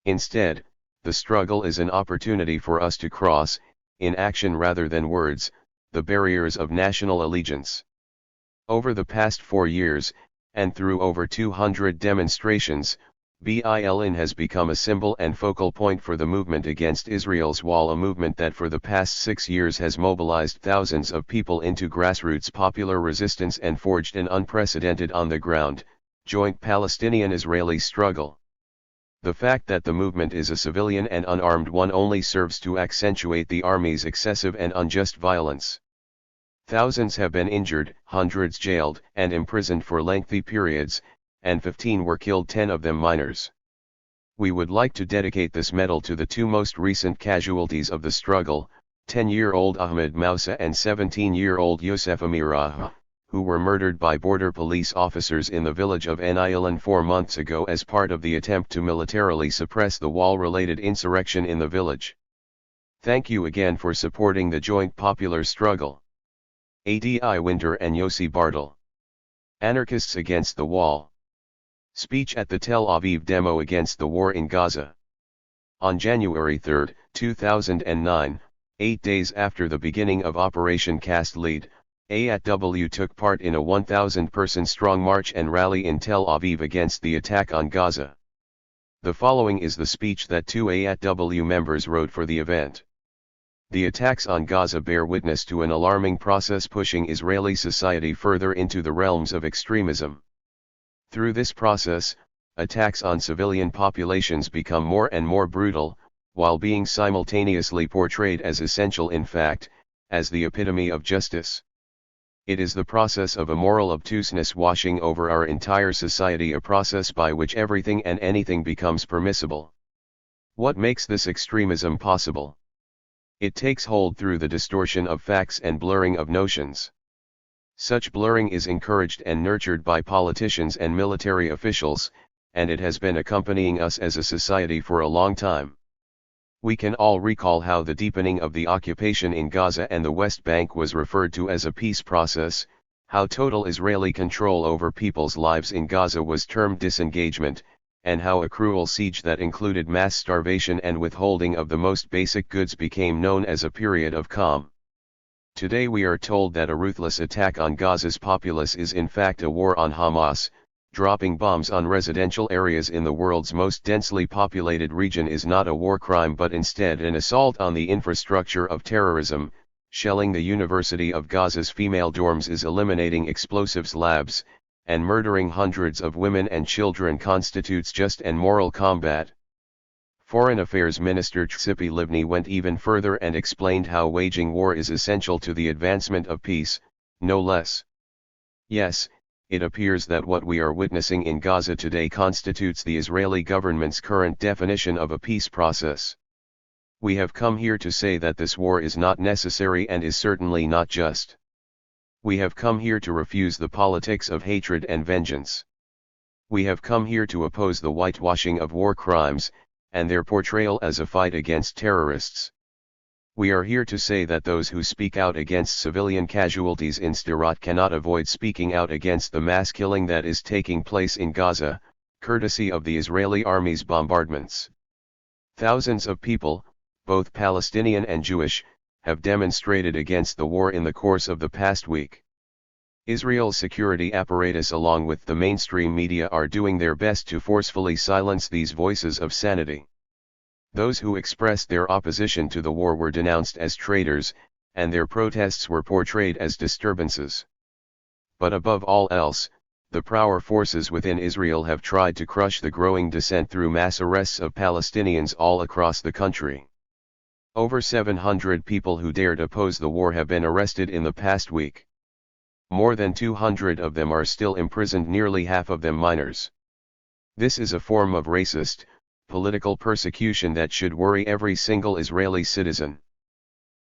Instead, the struggle is an opportunity for us to cross, in action rather than words, the barriers of national allegiance. Over the past 4 years, and through over 200 demonstrations, BILN has become a symbol and focal point for the movement against Israel's wall, a movement that for the past 6 years has mobilized thousands of people into grassroots popular resistance and forged an unprecedented on-the-ground, joint Palestinian-Israeli struggle. The fact that the movement is a civilian and unarmed one only serves to accentuate the army's excessive and unjust violence. Thousands have been injured, hundreds jailed and imprisoned for lengthy periods, and 15 were killed, 10 of them minors. We would like to dedicate this medal to the two most recent casualties of the struggle, 10-year-old Ahmed Mousa and 17-year-old Youssef Amirah, who were murdered by border police officers in the village of Enilan 4 months ago as part of the attempt to militarily suppress the wall-related insurrection in the village. Thank you again for supporting the joint popular struggle. Adi Winter and Yossi Bartel. Anarchists against the wall. Speech at the Tel Aviv demo against the war in Gaza. On January 3, 2009, 8 days after the beginning of Operation Cast Lead, AATW took part in a 1,000-person strong march and rally in Tel Aviv against the attack on Gaza. The following is the speech that two AATW members wrote for the event. The attacks on Gaza bear witness to an alarming process pushing Israeli society further into the realms of extremism. Through this process, attacks on civilian populations become more and more brutal, while being simultaneously portrayed as essential, in fact, as the epitome of justice. It is the process of a moral obtuseness washing over our entire society, a process by which everything and anything becomes permissible. What makes this extremism possible? It takes hold through the distortion of facts and blurring of notions. Such blurring is encouraged and nurtured by politicians and military officials, and it has been accompanying us as a society for a long time. We can all recall how the deepening of the occupation in Gaza and the West Bank was referred to as a peace process, how total Israeli control over people's lives in Gaza was termed disengagement, and how a cruel siege that included mass starvation and withholding of the most basic goods became known as a period of calm. Today we are told that a ruthless attack on Gaza's populace is in fact a war on Hamas. Dropping bombs on residential areas in the world's most densely populated region is not a war crime but instead an assault on the infrastructure of terrorism. Shelling the University of Gaza's female dorms is eliminating explosives labs, and murdering hundreds of women and children constitutes just and moral combat. Foreign Affairs Minister Tzipi Livni went even further and explained how waging war is essential to the advancement of peace, no less. Yes, it appears that what we are witnessing in Gaza today constitutes the Israeli government's current definition of a peace process. We have come here to say that this war is not necessary and is certainly not just. We have come here to refuse the politics of hatred and vengeance. We have come here to oppose the whitewashing of war crimes, and their portrayal as a fight against terrorists. We are here to say that those who speak out against civilian casualties in Sderot cannot avoid speaking out against the mass killing that is taking place in Gaza, courtesy of the Israeli army's bombardments. Thousands of people, both Palestinian and Jewish, have demonstrated against the war in the course of the past week. Israel's security apparatus along with the mainstream media are doing their best to forcefully silence these voices of sanity. Those who expressed their opposition to the war were denounced as traitors, and their protests were portrayed as disturbances. But above all else, the power forces within Israel have tried to crush the growing dissent through mass arrests of Palestinians all across the country. Over 700 people who dared oppose the war have been arrested in the past week. More than 200 of them are still imprisoned, nearly half of them minors. This is a form of racist, political persecution that should worry every single Israeli citizen.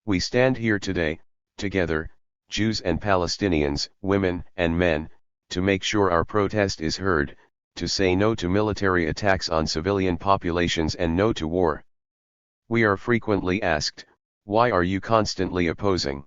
We stand here today, together, Jews and Palestinians, women and men, to make sure our protest is heard, to say no to military attacks on civilian populations and no to war. We are frequently asked, why are you constantly opposing?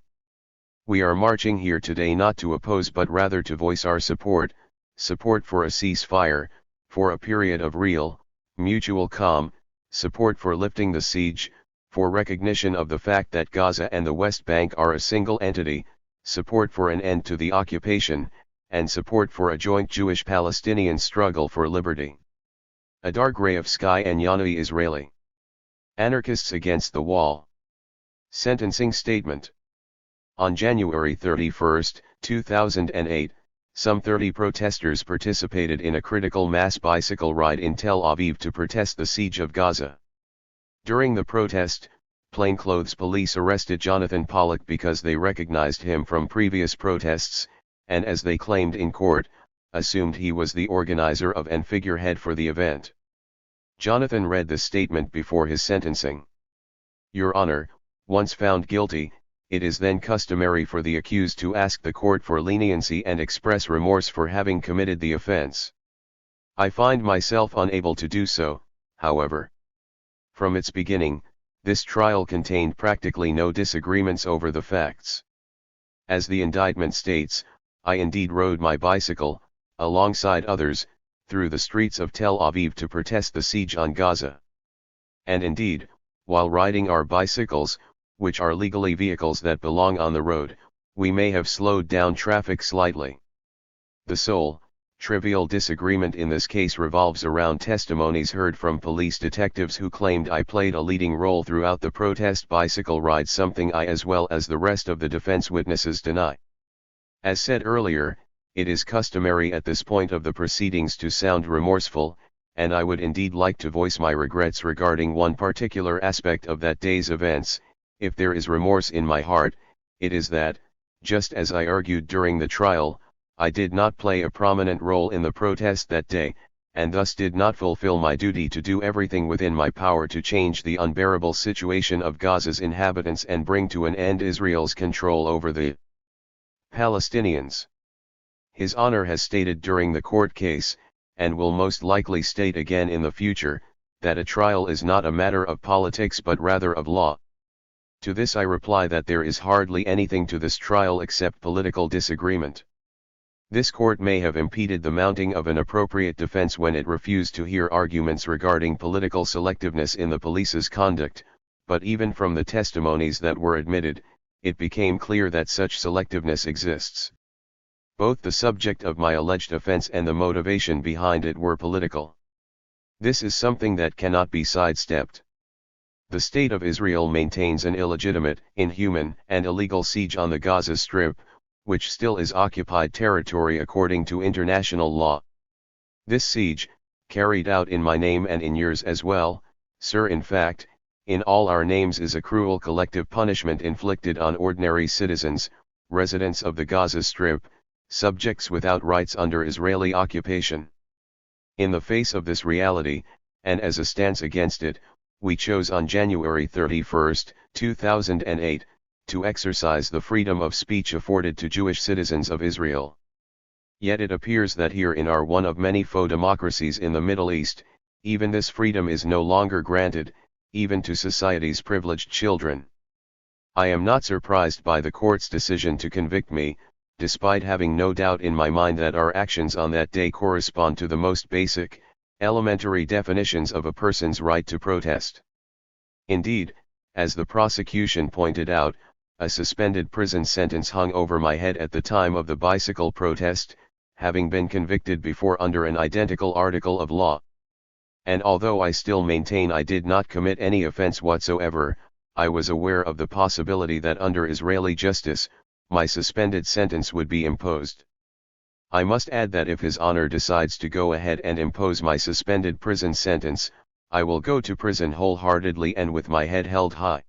We are marching here today not to oppose but rather to voice our support for a ceasefire, for a period of real, mutual calm, support for lifting the siege, for recognition of the fact that Gaza and the West Bank are a single entity, support for an end to the occupation, and support for a joint Jewish-Palestinian struggle for liberty. Adar Graevsky and Yanai Israeli. Anarchists against the wall. Sentencing statement. On January 31, 2008, some 30 protesters participated in a critical mass bicycle ride in Tel Aviv to protest the siege of Gaza. During the protest, plainclothes police arrested Jonathan Pollock because they recognized him from previous protests, and as they claimed in court, assumed he was the organizer of and figurehead for the event. Jonathan read the statement before his sentencing. Your Honor, once found guilty, it is then customary for the accused to ask the court for leniency and express remorse for having committed the offense. I find myself unable to do so, however. From its beginning, this trial contained practically no disagreements over the facts. As the indictment states, I indeed rode my bicycle, alongside others, through the streets of Tel Aviv to protest the siege on Gaza. And indeed, while riding our bicycles, which are legally vehicles that belong on the road, we may have slowed down traffic slightly. The sole, trivial disagreement in this case revolves around testimonies heard from police detectives who claimed I played a leading role throughout the protest bicycle ride, something I as well as the rest of the defense witnesses deny. As said earlier, it is customary at this point of the proceedings to sound remorseful, and I would indeed like to voice my regrets regarding one particular aspect of that day's events. If there is remorse in my heart, it is that, just as I argued during the trial, I did not play a prominent role in the protest that day, and thus did not fulfill my duty to do everything within my power to change the unbearable situation of Gaza's inhabitants and bring to an end Israel's control over the Palestinians. His Honor has stated during the court case, and will most likely state again in the future, that a trial is not a matter of politics but rather of law. To this I reply that there is hardly anything to this trial except political disagreement. This court may have impeded the mounting of an appropriate defense when it refused to hear arguments regarding political selectiveness in the police's conduct, but even from the testimonies that were admitted, it became clear that such selectiveness exists. Both the subject of my alleged offense and the motivation behind it were political. This is something that cannot be sidestepped. The State of Israel maintains an illegitimate, inhuman, and illegal siege on the Gaza Strip, which still is occupied territory according to international law. This siege, carried out in my name and in yours as well, sir, in fact, in all our names, is a cruel collective punishment inflicted on ordinary citizens, residents of the Gaza Strip, subjects without rights under Israeli occupation. In the face of this reality, and as a stance against it, we chose on January 31, 2008, to exercise the freedom of speech afforded to Jewish citizens of Israel. Yet it appears that here in our one of many faux democracies in the Middle East, even this freedom is no longer granted, even to society's privileged children. I am not surprised by the court's decision to convict me, despite having no doubt in my mind that our actions on that day correspond to the most basic, elementary definitions of a person's right to protest. Indeed, as the prosecution pointed out, a suspended prison sentence hung over my head at the time of the bicycle protest, having been convicted before under an identical article of law. And although I still maintain I did not commit any offense whatsoever, I was aware of the possibility that under Israeli justice, my suspended sentence would be imposed. I must add that if His Honor decides to go ahead and impose my suspended prison sentence, I will go to prison wholeheartedly and with my head held high.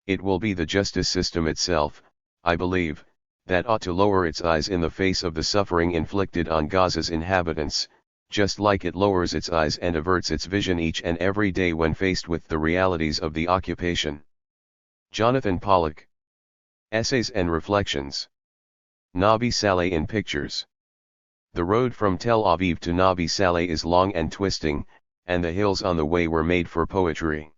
It will be the justice system itself, I believe, that ought to lower its eyes in the face of the suffering inflicted on Gaza's inhabitants, just like it lowers its eyes and averts its vision each and every day when faced with the realities of the occupation. Jonathan Pollock. Essays and Reflections. Nabi Saleh in Pictures. The road from Tel Aviv to Nabi Saleh is long and twisting, and the hills on the way were made for poetry.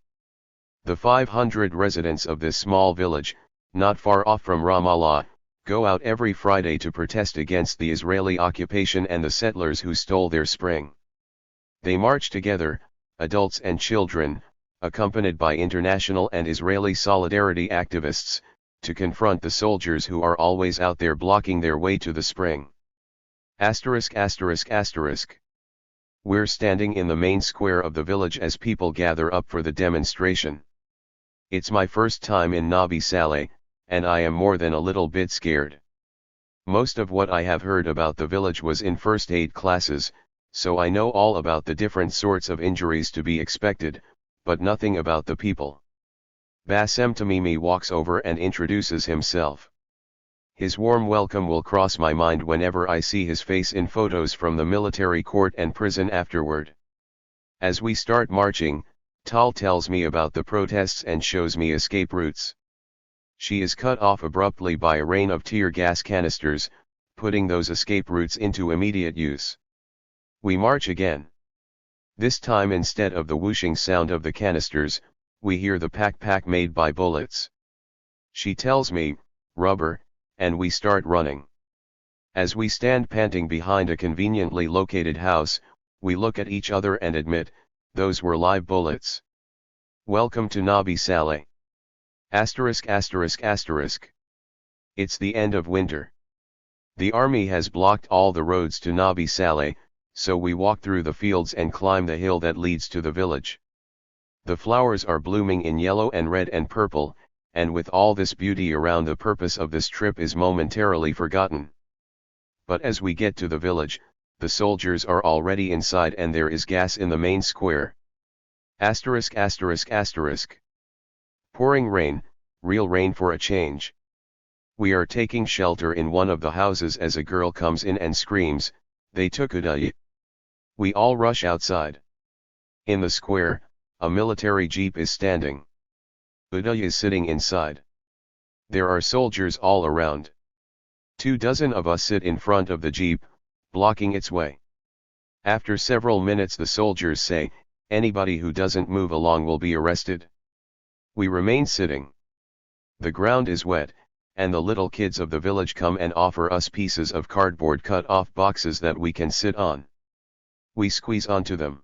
The 500 residents of this small village, not far off from Ramallah, go out every Friday to protest against the Israeli occupation and the settlers who stole their spring. They march together, adults and children, accompanied by international and Israeli solidarity activists, to confront the soldiers who are always out there blocking their way to the spring. We're standing in the main square of the village as people gather up for the demonstration. It's my first time in Nabi Saleh, and I am more than a little bit scared. Most of what I have heard about the village was in first aid classes, so I know all about the different sorts of injuries to be expected, but nothing about the people. Bassem Tamimi walks over and introduces himself. His warm welcome will cross my mind whenever I see his face in photos from the military court and prison afterward. As we start marching, Tal tells me about the protests and shows me escape routes. She is cut off abruptly by a rain of tear gas canisters, putting those escape routes into immediate use. We march again. This time, instead of the whooshing sound of the canisters, we hear the pack made by bullets. She tells me, rubber, and we start running. As we stand panting behind a conveniently located house, we look at each other and admit, those were live bullets. Welcome to Nabi Saleh. ******. It's the end of winter. The army has blocked all the roads to Nabi Saleh, so we walk through the fields and climb the hill that leads to the village. The flowers are blooming in yellow and red and purple, and with all this beauty around, the purpose of this trip is momentarily forgotten. But as we get to the village, the soldiers are already inside and there is gas in the main square. *****. Pouring rain, real rain for a change. We are taking shelter in one of the houses as a girl comes in and screams, "They took Uday." We all rush outside. In the square, a military jeep is standing. Uday is sitting inside. There are soldiers all around. 24 of us sit in front of the jeep, blocking its way. After several minutes the soldiers say, "Anybody who doesn't move along will be arrested." We remain sitting. The ground is wet, and the little kids of the village come and offer us pieces of cardboard cut off boxes that we can sit on. We squeeze onto them.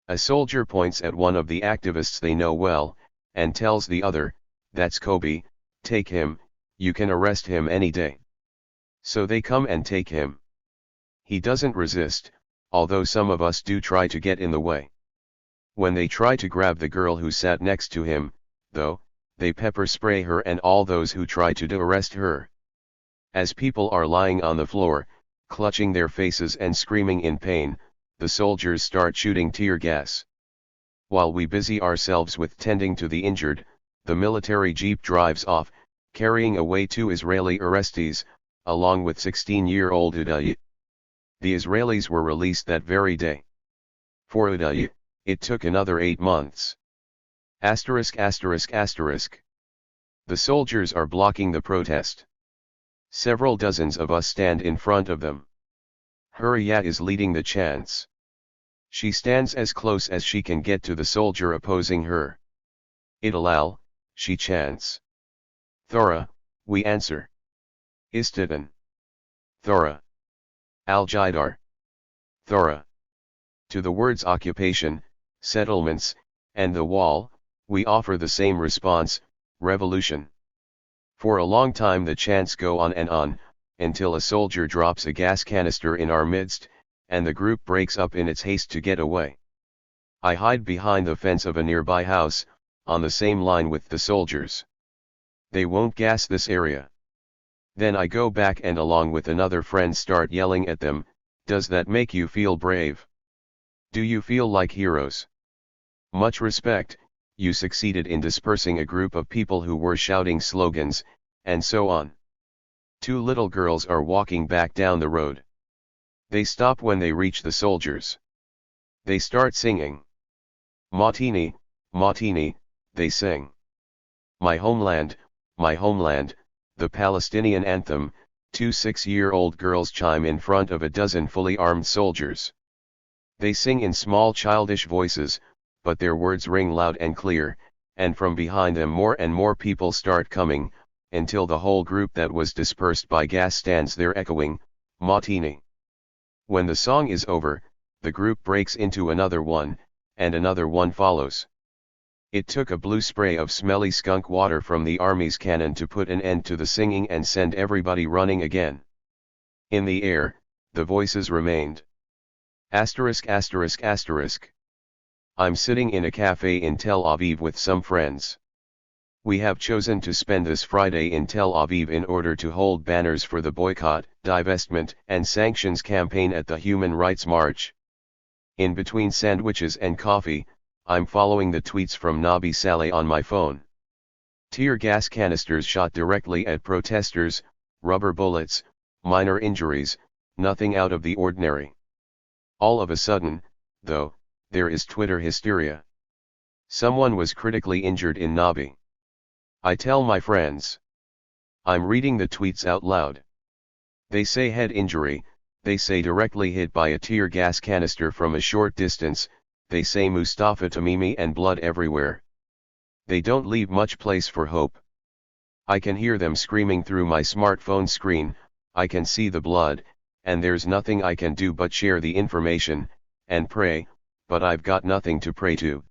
A soldier points at one of the activists they know well, and tells the other, "That's Kobe, take him, you can arrest him any day." So they come and take him. He doesn't resist, although some of us do try to get in the way. When they try to grab the girl who sat next to him, though, they pepper spray her and all those who try to arrest her. As people are lying on the floor, clutching their faces and screaming in pain, the soldiers start shooting tear gas. While we busy ourselves with tending to the injured, the military jeep drives off, carrying away 2 Israeli arrestees, along with 16-year-old Uday. The Israelis were released that very day. For Uday, it took another 8 months. *****. The soldiers are blocking the protest. Several dozens of us stand in front of them. Hurriyat is leading the chants. She stands as close as she can get to the soldier opposing her. "Italal," she chants. "Thora," we answer. "Istidan." "Thora." "Al-Jidar." "Thora." To the words occupation, settlements, and the wall, we offer the same response, revolution. For a long time the chants go on and on, until a soldier drops a gas canister in our midst, and the group breaks up in its haste to get away. I hide behind the fence of a nearby house, on the same line with the soldiers. They won't gas this area. Then I go back and along with another friend start yelling at them, "Does that make you feel brave? Do you feel like heroes? Much respect, you succeeded in dispersing a group of people who were shouting slogans," and so on. 2 little girls are walking back down the road. They stop when they reach the soldiers. They start singing. "Matini, Matini," they sing. My homeland, the Palestinian anthem, 2 6-year-old girls chime in front of a dozen fully armed soldiers. They sing in small childish voices, but their words ring loud and clear, and from behind them more and more people start coming, until the whole group that was dispersed by gas stands there echoing, "Matini." When the song is over, the group breaks into another one, and another one follows. It took a blue spray of smelly skunk water from the army's cannon to put an end to the singing and send everybody running again. In the air, the voices remained. *****. I'm sitting in a cafe in Tel Aviv with some friends. We have chosen to spend this Friday in Tel Aviv in order to hold banners for the boycott, divestment, and sanctions campaign at the Human Rights March. In between sandwiches and coffee, I'm following the tweets from Nabi Saleh on my phone. Tear gas canisters shot directly at protesters, rubber bullets, minor injuries, nothing out of the ordinary. All of a sudden, though, there is Twitter hysteria. Someone was critically injured in Nabi. I tell my friends. I'm reading the tweets out loud. They say head injury, they say directly hit by a tear gas canister from a short distance, they say Mustafa Tamimi and blood everywhere. They don't leave much place for hope. I can hear them screaming through my smartphone screen, I can see the blood, and there's nothing I can do but share the information, and pray, but I've got nothing to pray to.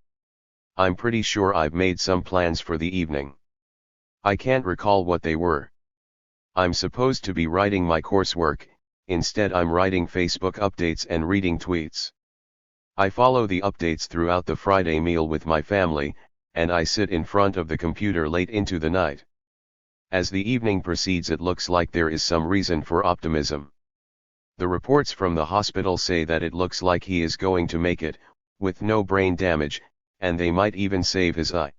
I'm pretty sure I've made some plans for the evening. I can't recall what they were. I'm supposed to be writing my coursework, instead I'm writing Facebook updates and reading tweets. I follow the updates throughout the Friday meal with my family, and I sit in front of the computer late into the night. As the evening proceeds, it looks like there is some reason for optimism. The reports from the hospital say that it looks like he is going to make it, with no brain damage, and they might even save his eye.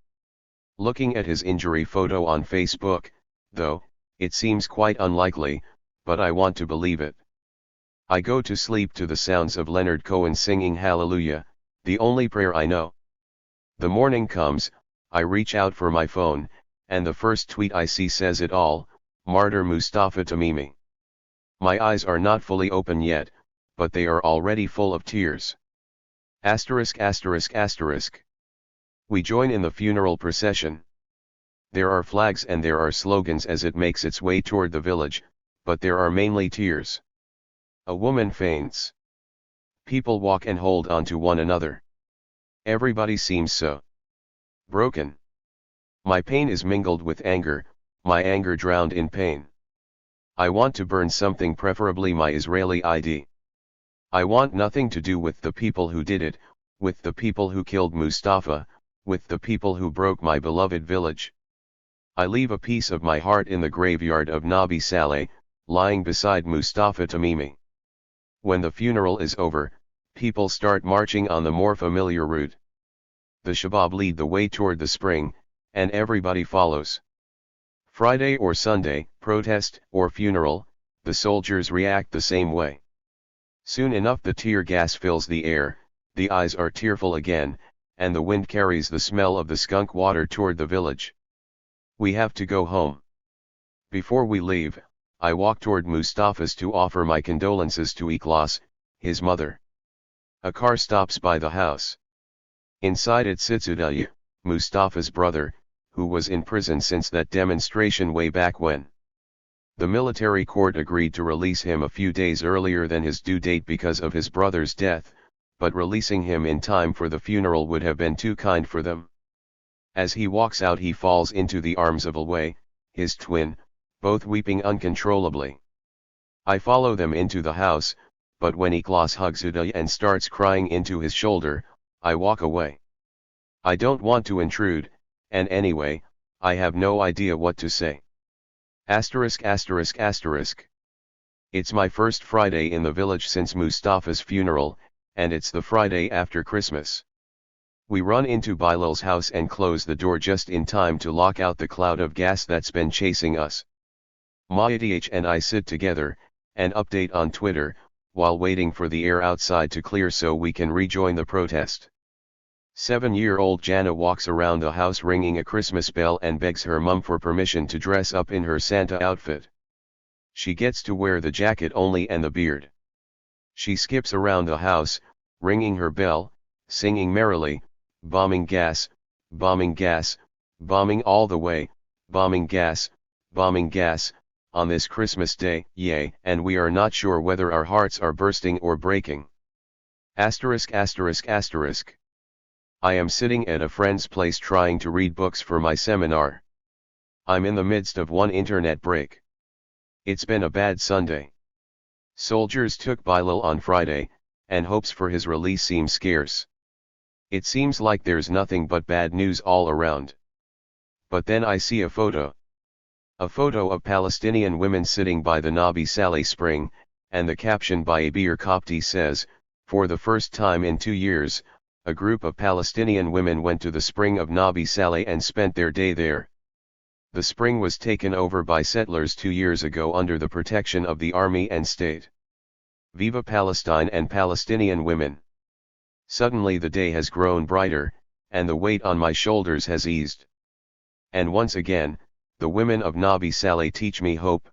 Looking at his injury photo on Facebook, though, it seems quite unlikely, but I want to believe it. I go to sleep to the sounds of Leonard Cohen singing Hallelujah, the only prayer I know. The morning comes, I reach out for my phone, and the first tweet I see says it all, Martyr Mustafa Tamimi. My eyes are not fully open yet, but they are already full of tears. Asterisk asterisk asterisk. We join in the funeral procession. There are flags and there are slogans as it makes its way toward the village, but there are mainly tears. A woman faints. People walk and hold on to one another. Everybody seems so broken. My pain is mingled with anger, my anger drowned in pain. I want to burn something, preferably my Israeli ID. I want nothing to do with the people who did it, with the people who killed Mustafa, with the people who broke my beloved village. I leave a piece of my heart in the graveyard of Nabi Saleh, lying beside Mustafa Tamimi. When the funeral is over, people start marching on the more familiar route. The Shabab lead the way toward the spring, and everybody follows. Friday or Sunday, protest or funeral, the soldiers react the same way. Soon enough the tear gas fills the air, the eyes are tearful again, and the wind carries the smell of the skunk water toward the village. We have to go home. Before we leave, I walk toward Mustafa's to offer my condolences to Ikhlas, his mother. A car stops by the house. Inside it sits Uday, Mustafa's brother, who was in prison since that demonstration way back when. The military court agreed to release him a few days earlier than his due date because of his brother's death, but releasing him in time for the funeral would have been too kind for them. As he walks out he falls into the arms of Alway, his twin, both weeping uncontrollably. I follow them into the house, but when Ikhlas hugs Uday and starts crying into his shoulder, I walk away. I don't want to intrude, and anyway, I have no idea what to say. Asterisk asterisk asterisk. It's my first Friday in the village since Mustafa's funeral, and it's the Friday after Christmas. We run into Bilal's house and close the door just in time to lock out the cloud of gas that's been chasing us. Maidh and I sit together, and update on Twitter, while waiting for the air outside to clear so we can rejoin the protest. 7-year-old Jana walks around the house ringing a Christmas bell and begs her mum for permission to dress up in her Santa outfit. She gets to wear the jacket only and the beard. She skips around the house, ringing her bell, singing merrily, bombing gas, bombing gas, bombing all the way, bombing gas, on this Christmas day, yay, and we are not sure whether our hearts are bursting or breaking. Asterisk asterisk asterisk. I am sitting at a friend's place trying to read books for my seminar. I'm in the midst of one internet break. It's been a bad Sunday. Soldiers took Bilal on Friday, and hopes for his release seem scarce. It seems like there's nothing but bad news all around. But then I see a photo. A photo of Palestinian women sitting by the Nabi Saleh spring, and the caption by Abir Kopti says, "For the first time in 2 years, a group of Palestinian women went to the spring of Nabi Saleh and spent their day there." The spring was taken over by settlers 2 years ago under the protection of the army and state. Viva Palestine and Palestinian women! Suddenly the day has grown brighter, and the weight on my shoulders has eased. And once again, the women of Nabi Saleh teach me hope.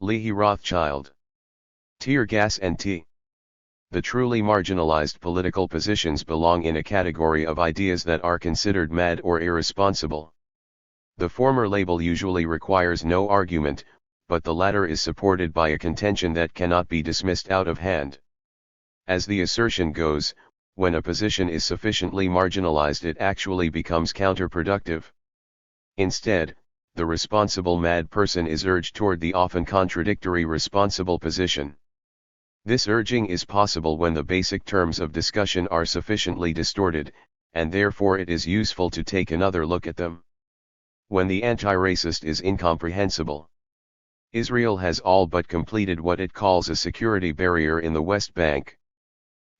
Lehi Rothschild. Tear gas and tea. The truly marginalized political positions belong in a category of ideas that are considered mad or irresponsible. The former label usually requires no argument, but the latter is supported by a contention that cannot be dismissed out of hand. As the assertion goes, when a position is sufficiently marginalized, it actually becomes counterproductive. Instead, the responsible mad person is urged toward the often contradictory responsible position. This urging is possible when the basic terms of discussion are sufficiently distorted, and therefore it is useful to take another look at them. When the anti-racist is incomprehensible. Israel has all but completed what it calls a security barrier in the West Bank.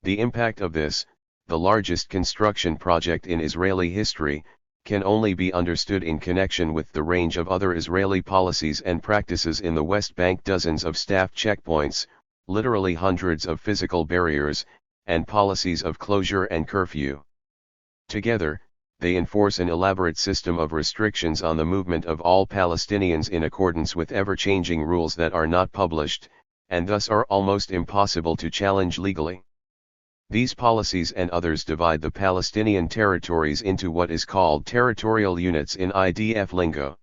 The impact of this, the largest construction project in Israeli history, can only be understood in connection with the range of other Israeli policies and practices in the West Bank: dozens of staff checkpoints, literally hundreds of physical barriers, and policies of closure and curfew. Together, they enforce an elaborate system of restrictions on the movement of all Palestinians in accordance with ever-changing rules that are not published, and thus are almost impossible to challenge legally. These policies and others divide the Palestinian territories into what is called territorial units in IDF lingo.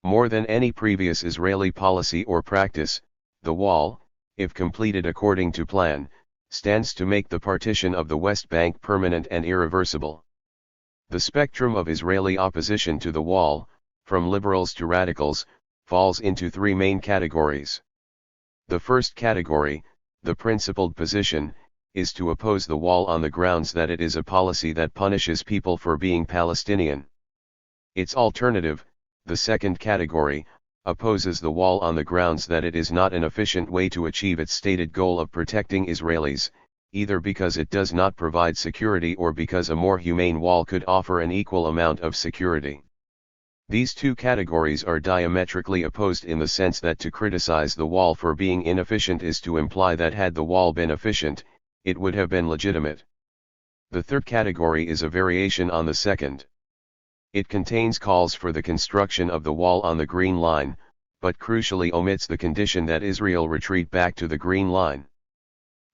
More than any previous Israeli policy or practice, the wall, if completed according to plan, stands to make the partition of the West Bank permanent and irreversible. The spectrum of Israeli opposition to the wall, from liberals to radicals, falls into 3 main categories. The first category, the principled position, is to oppose the wall on the grounds that it is a policy that punishes people for being Palestinian. Its alternative, the second category, opposes the wall on the grounds that it is not an efficient way to achieve its stated goal of protecting Israelis, either because it does not provide security or because a more humane wall could offer an equal amount of security. These 2 categories are diametrically opposed in the sense that to criticize the wall for being inefficient is to imply that had the wall been efficient, it would have been legitimate. The third category is a variation on the second. It contains calls for the construction of the wall on the Green Line, but crucially omits the condition that Israel retreat back to the Green Line.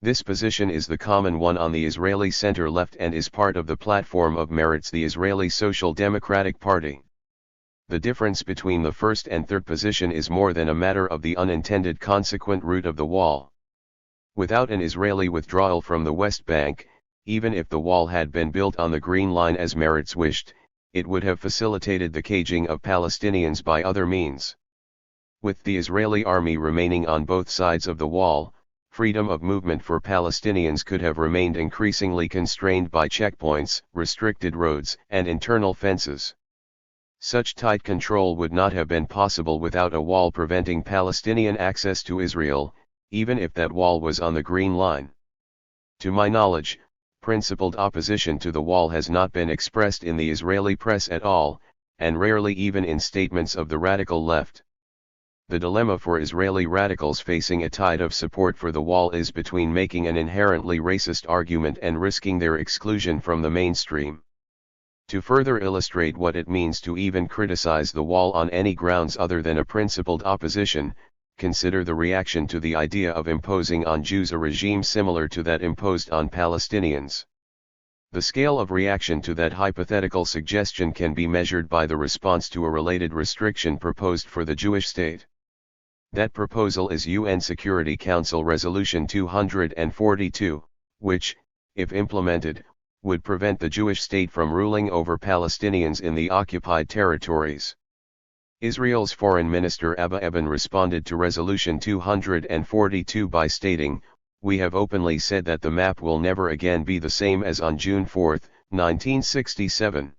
This position is the common one on the Israeli center-left and is part of the platform of Meretz, the Israeli Social Democratic Party. The difference between the first and third position is more than a matter of the unintended consequent route of the wall. Without an Israeli withdrawal from the West Bank, even if the wall had been built on the Green Line as Meretz wished, it would have facilitated the caging of Palestinians by other means. With the Israeli army remaining on both sides of the wall, freedom of movement for Palestinians could have remained increasingly constrained by checkpoints, restricted roads, and internal fences. Such tight control would not have been possible without a wall preventing Palestinian access to Israel, even if that wall was on the Green Line. To my knowledge, principled opposition to the wall has not been expressed in the Israeli press at all, and rarely even in statements of the radical left. The dilemma for Israeli radicals facing a tide of support for the wall is between making an inherently racist argument and risking their exclusion from the mainstream. To further illustrate what it means to even criticize the wall on any grounds other than a principled opposition, consider the reaction to the idea of imposing on Jews a regime similar to that imposed on Palestinians. The scale of reaction to that hypothetical suggestion can be measured by the response to a related restriction proposed for the Jewish state. That proposal is UN Security Council Resolution 242, which, if implemented, would prevent the Jewish state from ruling over Palestinians in the occupied territories. Israel's Foreign Minister Abba Eban responded to Resolution 242 by stating, "We have openly said that the map will never again be the same as on June 4, 1967.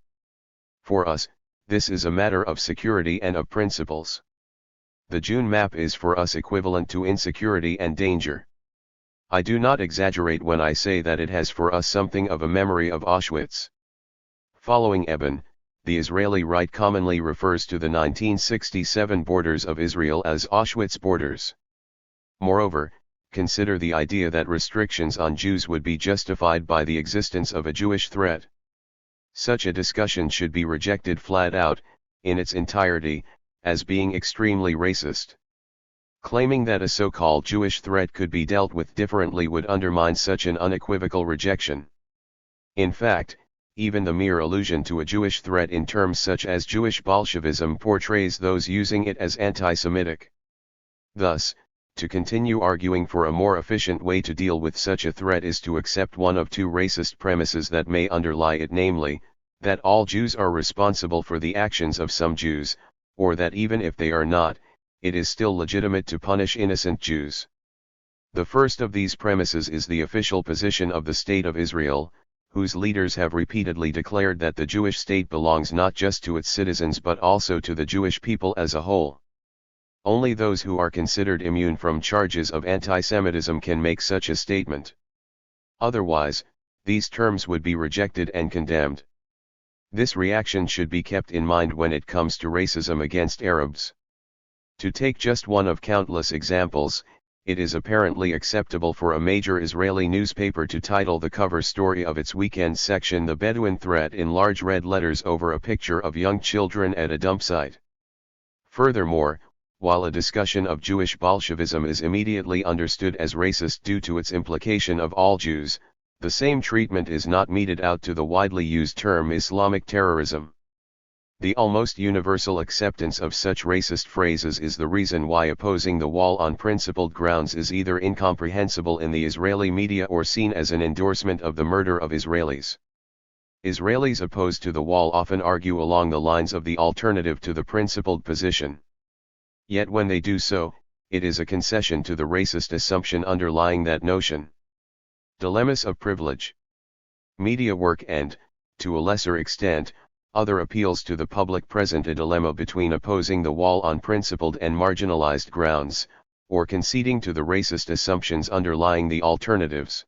For us, This is a matter of security and of principles. The June map is for us equivalent to insecurity and danger. I do not exaggerate when I say that it has for us something of a memory of Auschwitz. Following Eben, the Israeli right commonly refers to the 1967 borders of Israel as Auschwitz borders. Moreover, consider the idea that restrictions on Jews would be justified by the existence of a Jewish threat. Such a discussion should be rejected flat out, in its entirety, as being extremely racist. Claiming that a so-called Jewish threat could be dealt with differently would undermine such an unequivocal rejection. In fact, even the mere allusion to a Jewish threat in terms such as Jewish Bolshevism portrays those using it as anti-Semitic. Thus, to continue arguing for a more efficient way to deal with such a threat is to accept one of two racist premises that may underlie it, namely, that all Jews are responsible for the actions of some Jews, or that even if they are not, it is still legitimate to punish innocent Jews. The first of these premises is the official position of the State of Israel, whose leaders have repeatedly declared that the Jewish state belongs not just to its citizens but also to the Jewish people as a whole. Only those who are considered immune from charges of anti-Semitism can make such a statement. Otherwise, these terms would be rejected and condemned. This reaction should be kept in mind when it comes to racism against Arabs. To take just one of countless examples, it is apparently acceptable for a major Israeli newspaper to title the cover story of its weekend section "The Bedouin Threat" in large red letters over a picture of young children at a dump site. Furthermore, while a discussion of Jewish Bolshevism is immediately understood as racist due to its implication of all Jews, the same treatment is not meted out to the widely used term Islamic terrorism. The almost universal acceptance of such racist phrases is the reason why opposing the wall on principled grounds is either incomprehensible in the Israeli media or seen as an endorsement of the murder of Israelis. Israelis opposed to the wall often argue along the lines of the alternative to the principled position. Yet when they do so, it is a concession to the racist assumption underlying that notion. Dilemmas of privilege. Media work and, to a lesser extent, other appeals to the public present a dilemma between opposing the wall on principled and marginalized grounds, or conceding to the racist assumptions underlying the alternatives.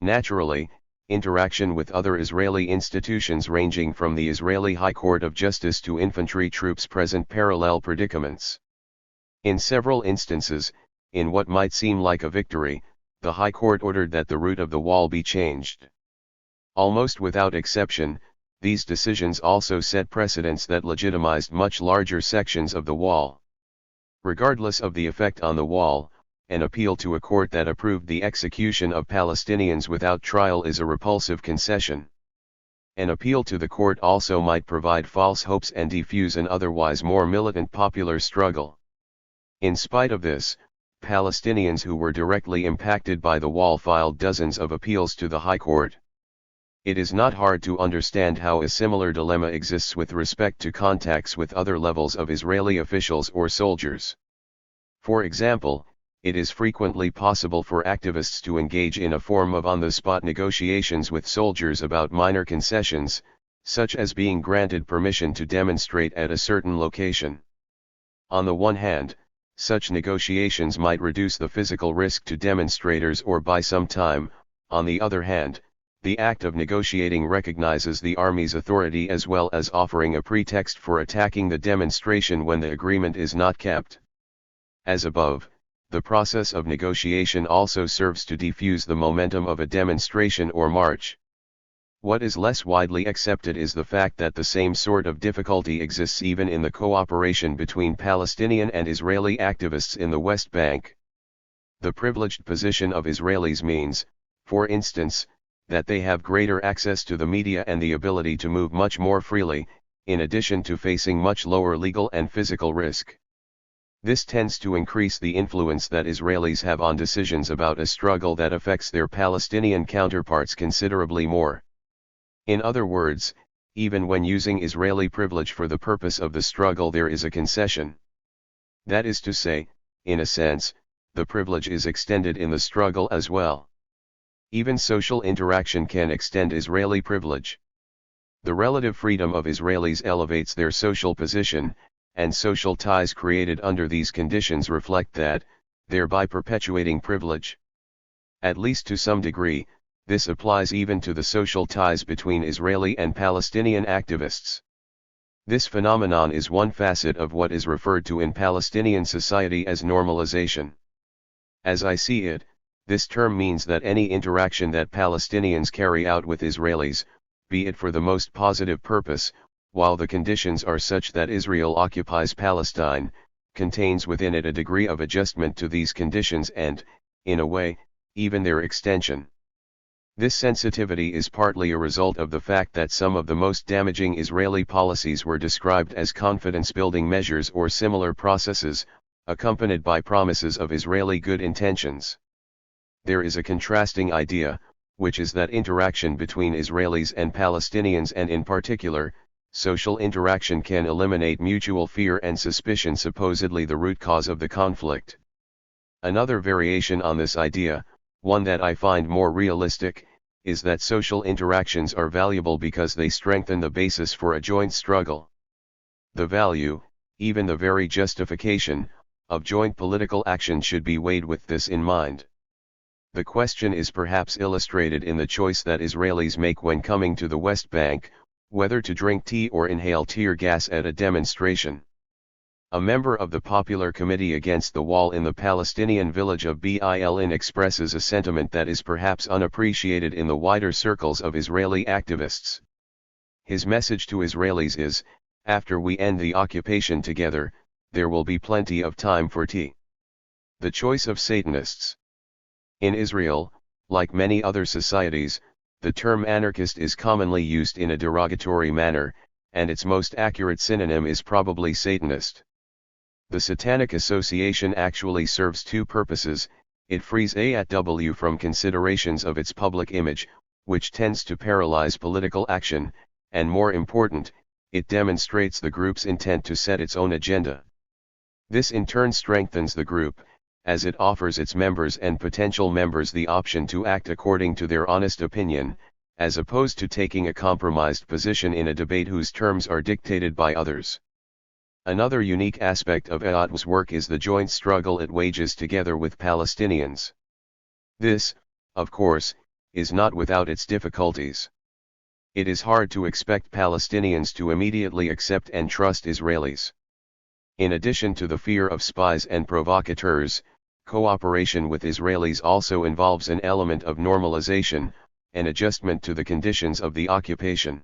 Naturally, interaction with other Israeli institutions ranging from the Israeli High Court of Justice to infantry troops present parallel predicaments. In several instances, in what might seem like a victory, the High Court ordered that the route of the wall be changed. Almost without exception, these decisions also set precedents that legitimized much larger sections of the wall. Regardless of the effect on the wall, an appeal to a court that approved the execution of Palestinians without trial is a repulsive concession. An appeal to the court also might provide false hopes and defuse an otherwise more militant popular struggle. In spite of this, Palestinians who were directly impacted by the wall filed dozens of appeals to the High Court. It is not hard to understand how a similar dilemma exists with respect to contacts with other levels of Israeli officials or soldiers. For example, it is frequently possible for activists to engage in a form of on-the-spot negotiations with soldiers about minor concessions, such as being granted permission to demonstrate at a certain location. On the one hand, such negotiations might reduce the physical risk to demonstrators or buy some time. On the other hand, the act of negotiating recognizes the army's authority as well as offering a pretext for attacking the demonstration when the agreement is not kept. As above, the process of negotiation also serves to defuse the momentum of a demonstration or march. What is less widely accepted is the fact that the same sort of difficulty exists even in the cooperation between Palestinian and Israeli activists in the West Bank. The privileged position of Israelis means, for instance, that they have greater access to the media and the ability to move much more freely, in addition to facing much lower legal and physical risk. This tends to increase the influence that Israelis have on decisions about a struggle that affects their Palestinian counterparts considerably more. In other words, even when using Israeli privilege for the purpose of the struggle, there is a concession. That is to say, in a sense, the privilege is extended in the struggle as well. Even social interaction can extend Israeli privilege. The relative freedom of Israelis elevates their social position, and social ties created under these conditions reflect that, thereby perpetuating privilege. At least to some degree, this applies even to the social ties between Israeli and Palestinian activists. This phenomenon is one facet of what is referred to in Palestinian society as normalization. As I see it, this term means that any interaction that Palestinians carry out with Israelis, be it for the most positive purpose, while the conditions are such that Israel occupies Palestine, contains within it a degree of adjustment to these conditions and, in a way, even their extension. This sensitivity is partly a result of the fact that some of the most damaging Israeli policies were described as confidence-building measures or similar processes, accompanied by promises of Israeli good intentions. There is a contrasting idea, which is that interaction between Israelis and Palestinians, and in particular, social interaction, can eliminate mutual fear and suspicion, supposedly the root cause of the conflict. Another variation on this idea, one that I find more realistic, is that social interactions are valuable because they strengthen the basis for a joint struggle. The value, even the very justification, of joint political action should be weighed with this in mind. The question is perhaps illustrated in the choice that Israelis make when coming to the West Bank, whether to drink tea or inhale tear gas at a demonstration. A member of the Popular Committee Against the Wall in the Palestinian village of Bil'in expresses a sentiment that is perhaps unappreciated in the wider circles of Israeli activists. His message to Israelis is, after we end the occupation together, there will be plenty of time for tea. The choice of Satanists. In Israel, like many other societies, the term anarchist is commonly used in a derogatory manner, and its most accurate synonym is probably Satanist. The Satanic Association actually serves two purposes: it frees AAW from considerations of its public image, which tends to paralyze political action, and more important, it demonstrates the group's intent to set its own agenda. This in turn strengthens the group, as it offers its members and potential members the option to act according to their honest opinion, as opposed to taking a compromised position in a debate whose terms are dictated by others. Another unique aspect of AAW's work is the joint struggle it wages together with Palestinians. This, of course, is not without its difficulties. It is hard to expect Palestinians to immediately accept and trust Israelis. In addition to the fear of spies and provocateurs, cooperation with Israelis also involves an element of normalization, an adjustment to the conditions of the occupation.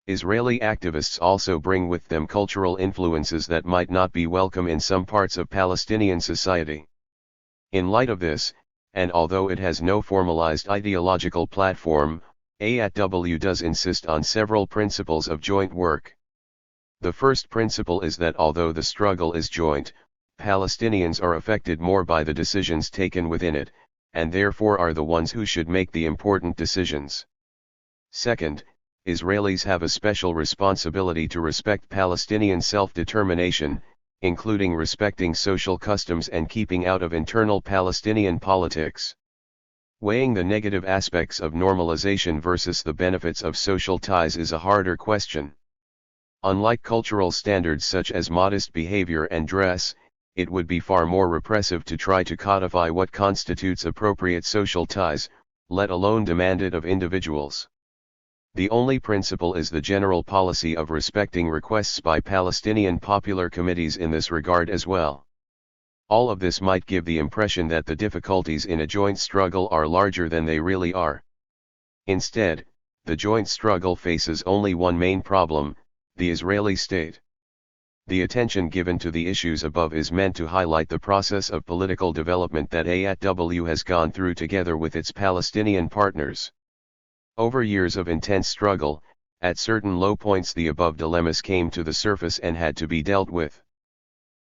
Israeli activists also bring with them cultural influences that might not be welcome in some parts of Palestinian society. In light of this, and although it has no formalized ideological platform, AAW does insist on several principles of joint work. The first principle is that although the struggle is joint, Palestinians are affected more by the decisions taken within it, and therefore are the ones who should make the important decisions. Second, Israelis have a special responsibility to respect Palestinian self-determination, including respecting social customs and keeping out of internal Palestinian politics. Weighing the negative aspects of normalization versus the benefits of social ties is a harder question. Unlike cultural standards such as modest behavior and dress, it would be far more repressive to try to codify what constitutes appropriate social ties, let alone demand it of individuals. The only principle is the general policy of respecting requests by Palestinian popular committees in this regard as well. All of this might give the impression that the difficulties in a joint struggle are larger than they really are. Instead, the joint struggle faces only one main problem: the Israeli state. The attention given to the issues above is meant to highlight the process of political development that AAW has gone through together with its Palestinian partners. Over years of intense struggle, at certain low points the above dilemmas came to the surface and had to be dealt with.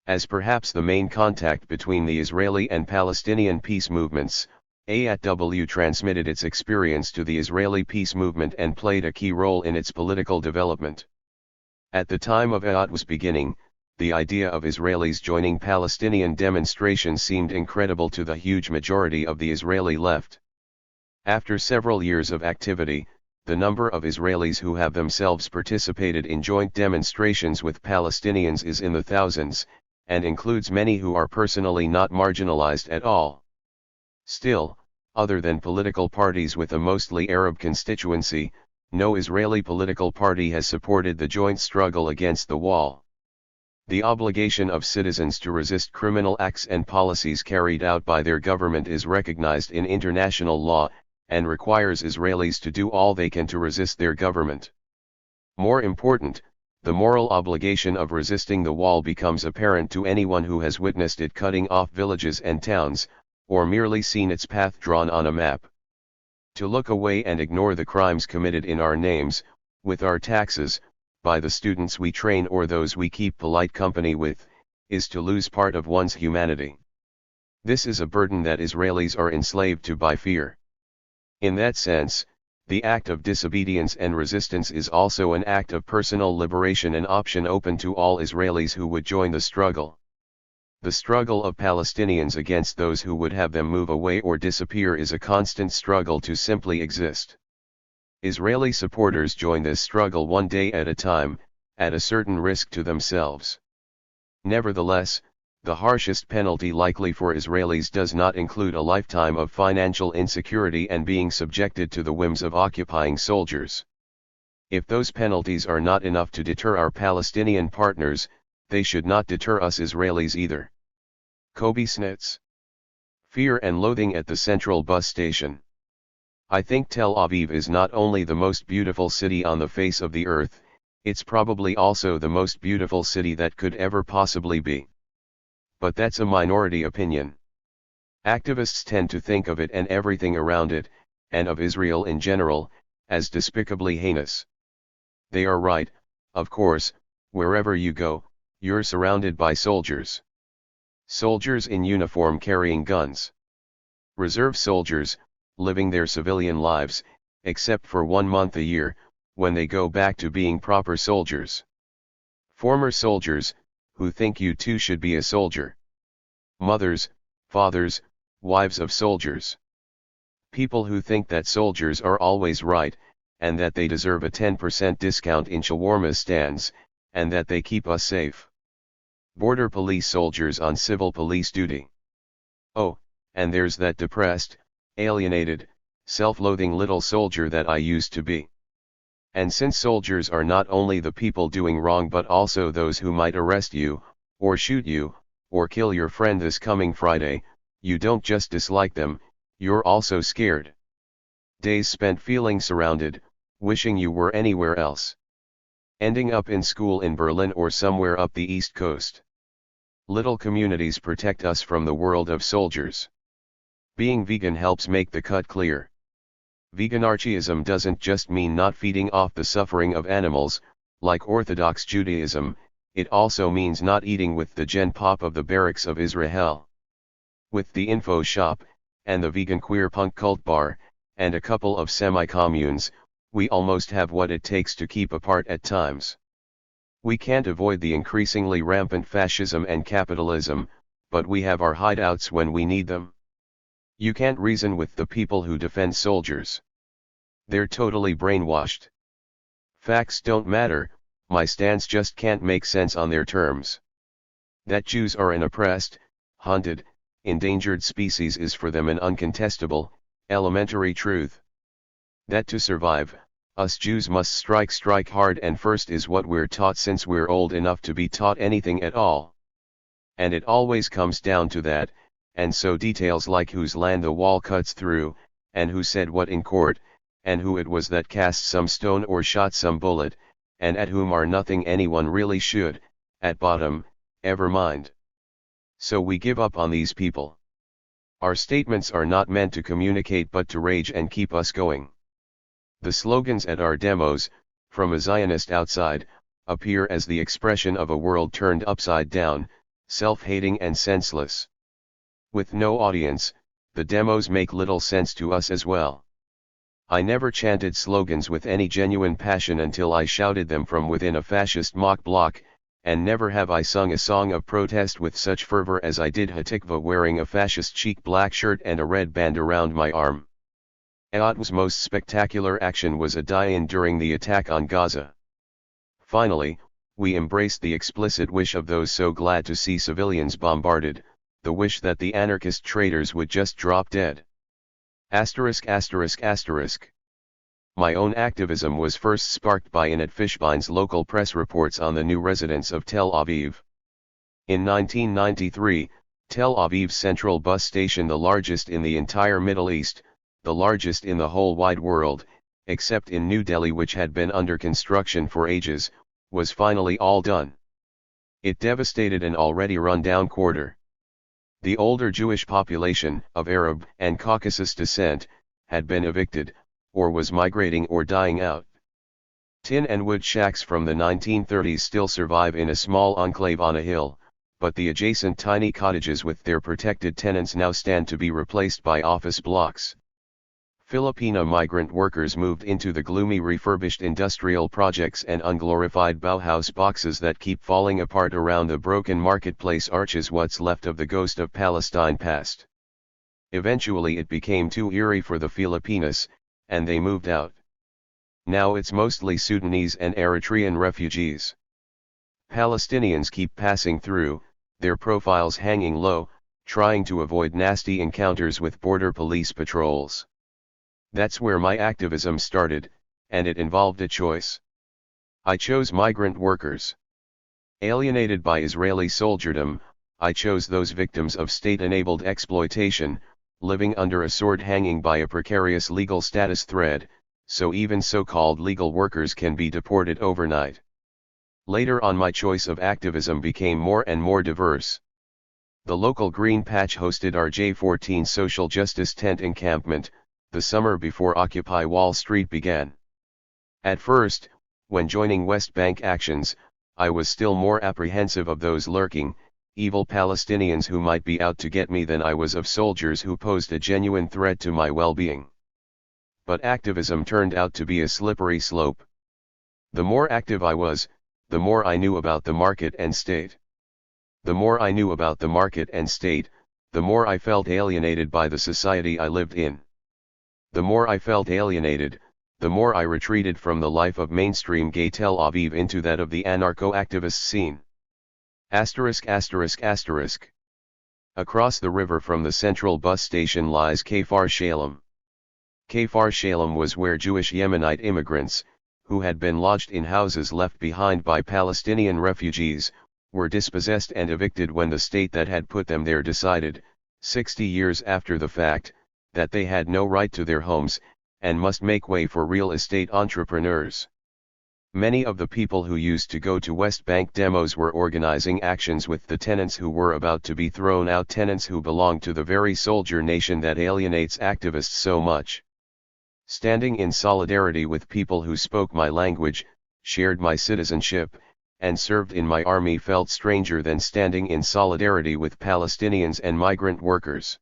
As perhaps the main contact between the Israeli and Palestinian peace movements, AAW transmitted its experience to the Israeli peace movement and played a key role in its political development. At the time of AAW's beginning, the idea of Israelis joining Palestinian demonstrations seemed incredible to the huge majority of the Israeli left. After several years of activity, the number of Israelis who have themselves participated in joint demonstrations with Palestinians is in the thousands, and includes many who are personally not marginalized at all. Still, other than political parties with a mostly Arab constituency, no Israeli political party has supported the joint struggle against the wall. The obligation of citizens to resist criminal acts and policies carried out by their government is recognized in international law, and requires Israelis to do all they can to resist their government. More important, the moral obligation of resisting the wall becomes apparent to anyone who has witnessed it cutting off villages and towns, or merely seen its path drawn on a map. To look away and ignore the crimes committed in our names, with our taxes, by the students we train or those we keep polite company with, is to lose part of one's humanity. This is a burden that Israelis are enslaved to by fear. In that sense, the act of disobedience and resistance is also an act of personal liberation, an option open to all Israelis who would join the struggle. The struggle of Palestinians against those who would have them move away or disappear is a constant struggle to simply exist. Israeli supporters join this struggle one day at a time, at a certain risk to themselves. Nevertheless, the harshest penalty likely for Israelis does not include a lifetime of financial insecurity and being subjected to the whims of occupying soldiers. If those penalties are not enough to deter our Palestinian partners, they should not deter us Israelis either. Kobe Snitz. Fear and loathing at the central bus station. I think Tel Aviv is not only the most beautiful city on the face of the earth, it's probably also the most beautiful city that could ever possibly be. But that's a minority opinion. Activists tend to think of it and everything around it, and of Israel in general, as despicably heinous. They are right, of course. Wherever you go, you're surrounded by soldiers. Soldiers in uniform carrying guns. Reserve soldiers, living their civilian lives, except for 1 month a year, when they go back to being proper soldiers. Former soldiers, who think you too should be a soldier. Mothers, fathers, wives of soldiers. People who think that soldiers are always right, and that they deserve a 10% discount in shawarma stands, and that they keep us safe. Border police soldiers on civil police duty. Oh, and there's that depressed, alienated, self-loathing little soldier that I used to be. And since soldiers are not only the people doing wrong but also those who might arrest you, or shoot you, or kill your friend this coming Friday, you don't just dislike them, you're also scared. Days spent feeling surrounded, wishing you were anywhere else. Ending up in school in Berlin or somewhere up the East Coast. Little communities protect us from the world of soldiers. Being vegan helps make the cut clear. Veganarchism doesn't just mean not feeding off the suffering of animals, like Orthodox Judaism, it also means not eating with the gen pop of the barracks of Israel. With the info shop, and the vegan queer punk cult bar, and a couple of semi-communes, we almost have what it takes to keep apart at times. We can't avoid the increasingly rampant fascism and capitalism, but we have our hideouts when we need them. You can't reason with the people who defend soldiers. They're totally brainwashed. Facts don't matter, my stance just can't make sense on their terms. That Jews are an oppressed, hunted, endangered species is for them an uncontestable, elementary truth. That to survive, us Jews must strike hard and first is what we're taught since we're old enough to be taught anything at all. And it always comes down to that, and so details like whose land the wall cuts through, and who said what in court, and who it was that cast some stone or shot some bullet, and at whom are nothing anyone really should, at bottom, ever mind. So we give up on these people. Our statements are not meant to communicate but to rage and keep us going. The slogans at our demos, from a Zionist outside, appear as the expression of a world turned upside down, self-hating and senseless. With no audience, the demos make little sense to us as well. I never chanted slogans with any genuine passion until I shouted them from within a fascist mock block, and never have I sung a song of protest with such fervor as I did Hatikva wearing a fascist chic black shirt and a red band around my arm. Aat's most spectacular action was a die-in during the attack on Gaza. Finally, we embraced the explicit wish of those so glad to see civilians bombarded, the wish that the anarchist traitors would just drop dead. My own activism was first sparked by Annette Fishbein's local press reports on the new residents of Tel Aviv. In 1993, Tel Aviv's central bus station, the largest in the entire Middle East, the largest in the whole wide world, except in New Delhi, which had been under construction for ages, was finally all done. It devastated an already run-down quarter. The older Jewish population, of Arab and Caucasus descent, had been evicted, or was migrating or dying out. Tin and wood shacks from the 1930s still survive in a small enclave on a hill, but the adjacent tiny cottages with their protected tenants now stand to be replaced by office blocks. Filipino migrant workers moved into the gloomy refurbished industrial projects and unglorified Bauhaus boxes that keep falling apart around the broken marketplace arches, what's left of the ghost of Palestine past. Eventually it became too eerie for the Filipinos, and they moved out. Now it's mostly Sudanese and Eritrean refugees. Palestinians keep passing through, their profiles hanging low, trying to avoid nasty encounters with border police patrols. That's where my activism started, and it involved a choice. I chose migrant workers. Alienated by Israeli soldierdom, I chose those victims of state-enabled exploitation, living under a sword hanging by a precarious legal status thread, so even so-called legal workers can be deported overnight. Later on, my choice of activism became more and more diverse. The local Green Patch hosted our J14 social justice tent encampment, the summer before Occupy Wall Street began. At first, when joining West Bank actions, I was still more apprehensive of those lurking, evil Palestinians who might be out to get me than I was of soldiers who posed a genuine threat to my well-being. But activism turned out to be a slippery slope. The more active I was, the more I knew about the market and state. The more I knew about the market and state, the more I felt alienated by the society I lived in. The more I felt alienated, the more I retreated from the life of mainstream gay Tel Aviv into that of the anarcho-activist scene. Across the river from the central bus station lies Kfar Shalem. Kfar Shalem was where Jewish Yemenite immigrants, who had been lodged in houses left behind by Palestinian refugees, were dispossessed and evicted when the state that had put them there decided, 60 years after the fact, that they had no right to their homes, and must make way for real estate entrepreneurs. Many of the people who used to go to West Bank demos were organizing actions with the tenants who were about to be thrown out, tenants who belonged to the very soldier nation that alienates activists so much. Standing in solidarity with people who spoke my language, shared my citizenship, and served in my army felt stranger than standing in solidarity with Palestinians and migrant workers.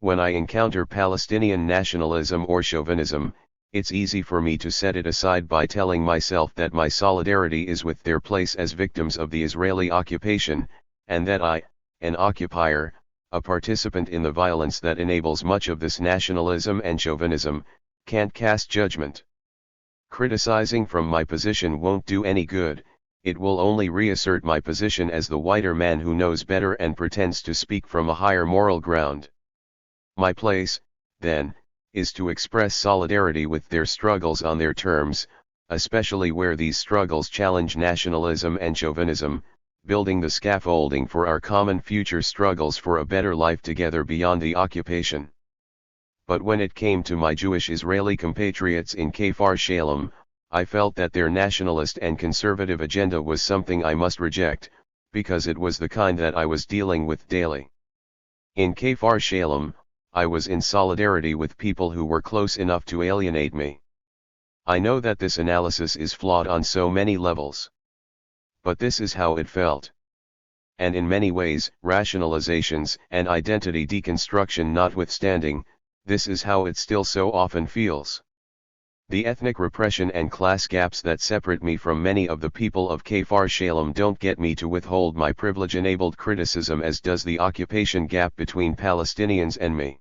When I encounter Palestinian nationalism or chauvinism, it's easy for me to set it aside by telling myself that my solidarity is with their place as victims of the Israeli occupation, and that I, an occupier, a participant in the violence that enables much of this nationalism and chauvinism, can't cast judgment. Criticizing from my position won't do any good, it will only reassert my position as the whiter man who knows better and pretends to speak from a higher moral ground. My place, then, is to express solidarity with their struggles on their terms, especially where these struggles challenge nationalism and chauvinism, building the scaffolding for our common future struggles for a better life together beyond the occupation. But when it came to my Jewish Israeli compatriots in Kfar Shalem, I felt that their nationalist and conservative agenda was something I must reject, because it was the kind that I was dealing with daily. In Kfar Shalem, I was in solidarity with people who were close enough to alienate me. I know that this analysis is flawed on so many levels. But this is how it felt. And in many ways, rationalizations and identity deconstruction notwithstanding, this is how it still so often feels. The ethnic repression and class gaps that separate me from many of the people of Kfar Shalem don't get me to withhold my privilege-enabled criticism as does the occupation gap between Palestinians and me.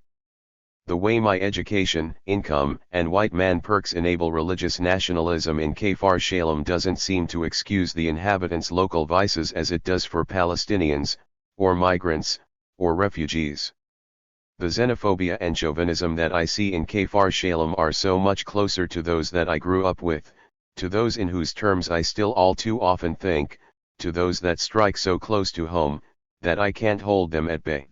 The way my education, income, and white man perks enable religious nationalism in Kfar Shalem doesn't seem to excuse the inhabitants' local vices as it does for Palestinians, or migrants, or refugees. The xenophobia and chauvinism that I see in Kfar Shalem are so much closer to those that I grew up with, to those in whose terms I still all too often think, to those that strike so close to home, that I can't hold them at bay.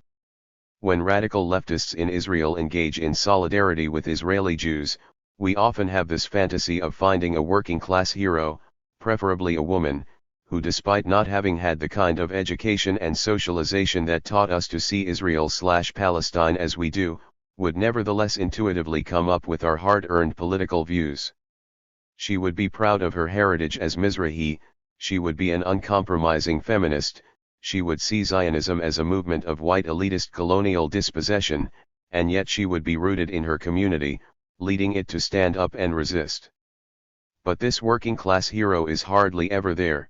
When radical leftists in Israel engage in solidarity with Israeli Jews, we often have this fantasy of finding a working-class hero, preferably a woman, who despite not having had the kind of education and socialization that taught us to see Israel/Palestine as we do, would nevertheless intuitively come up with our hard-earned political views. She would be proud of her heritage as Mizrahi, she would be an uncompromising feminist, she would see Zionism as a movement of white elitist colonial dispossession, and yet she would be rooted in her community, leading it to stand up and resist. But this working-class hero is hardly ever there.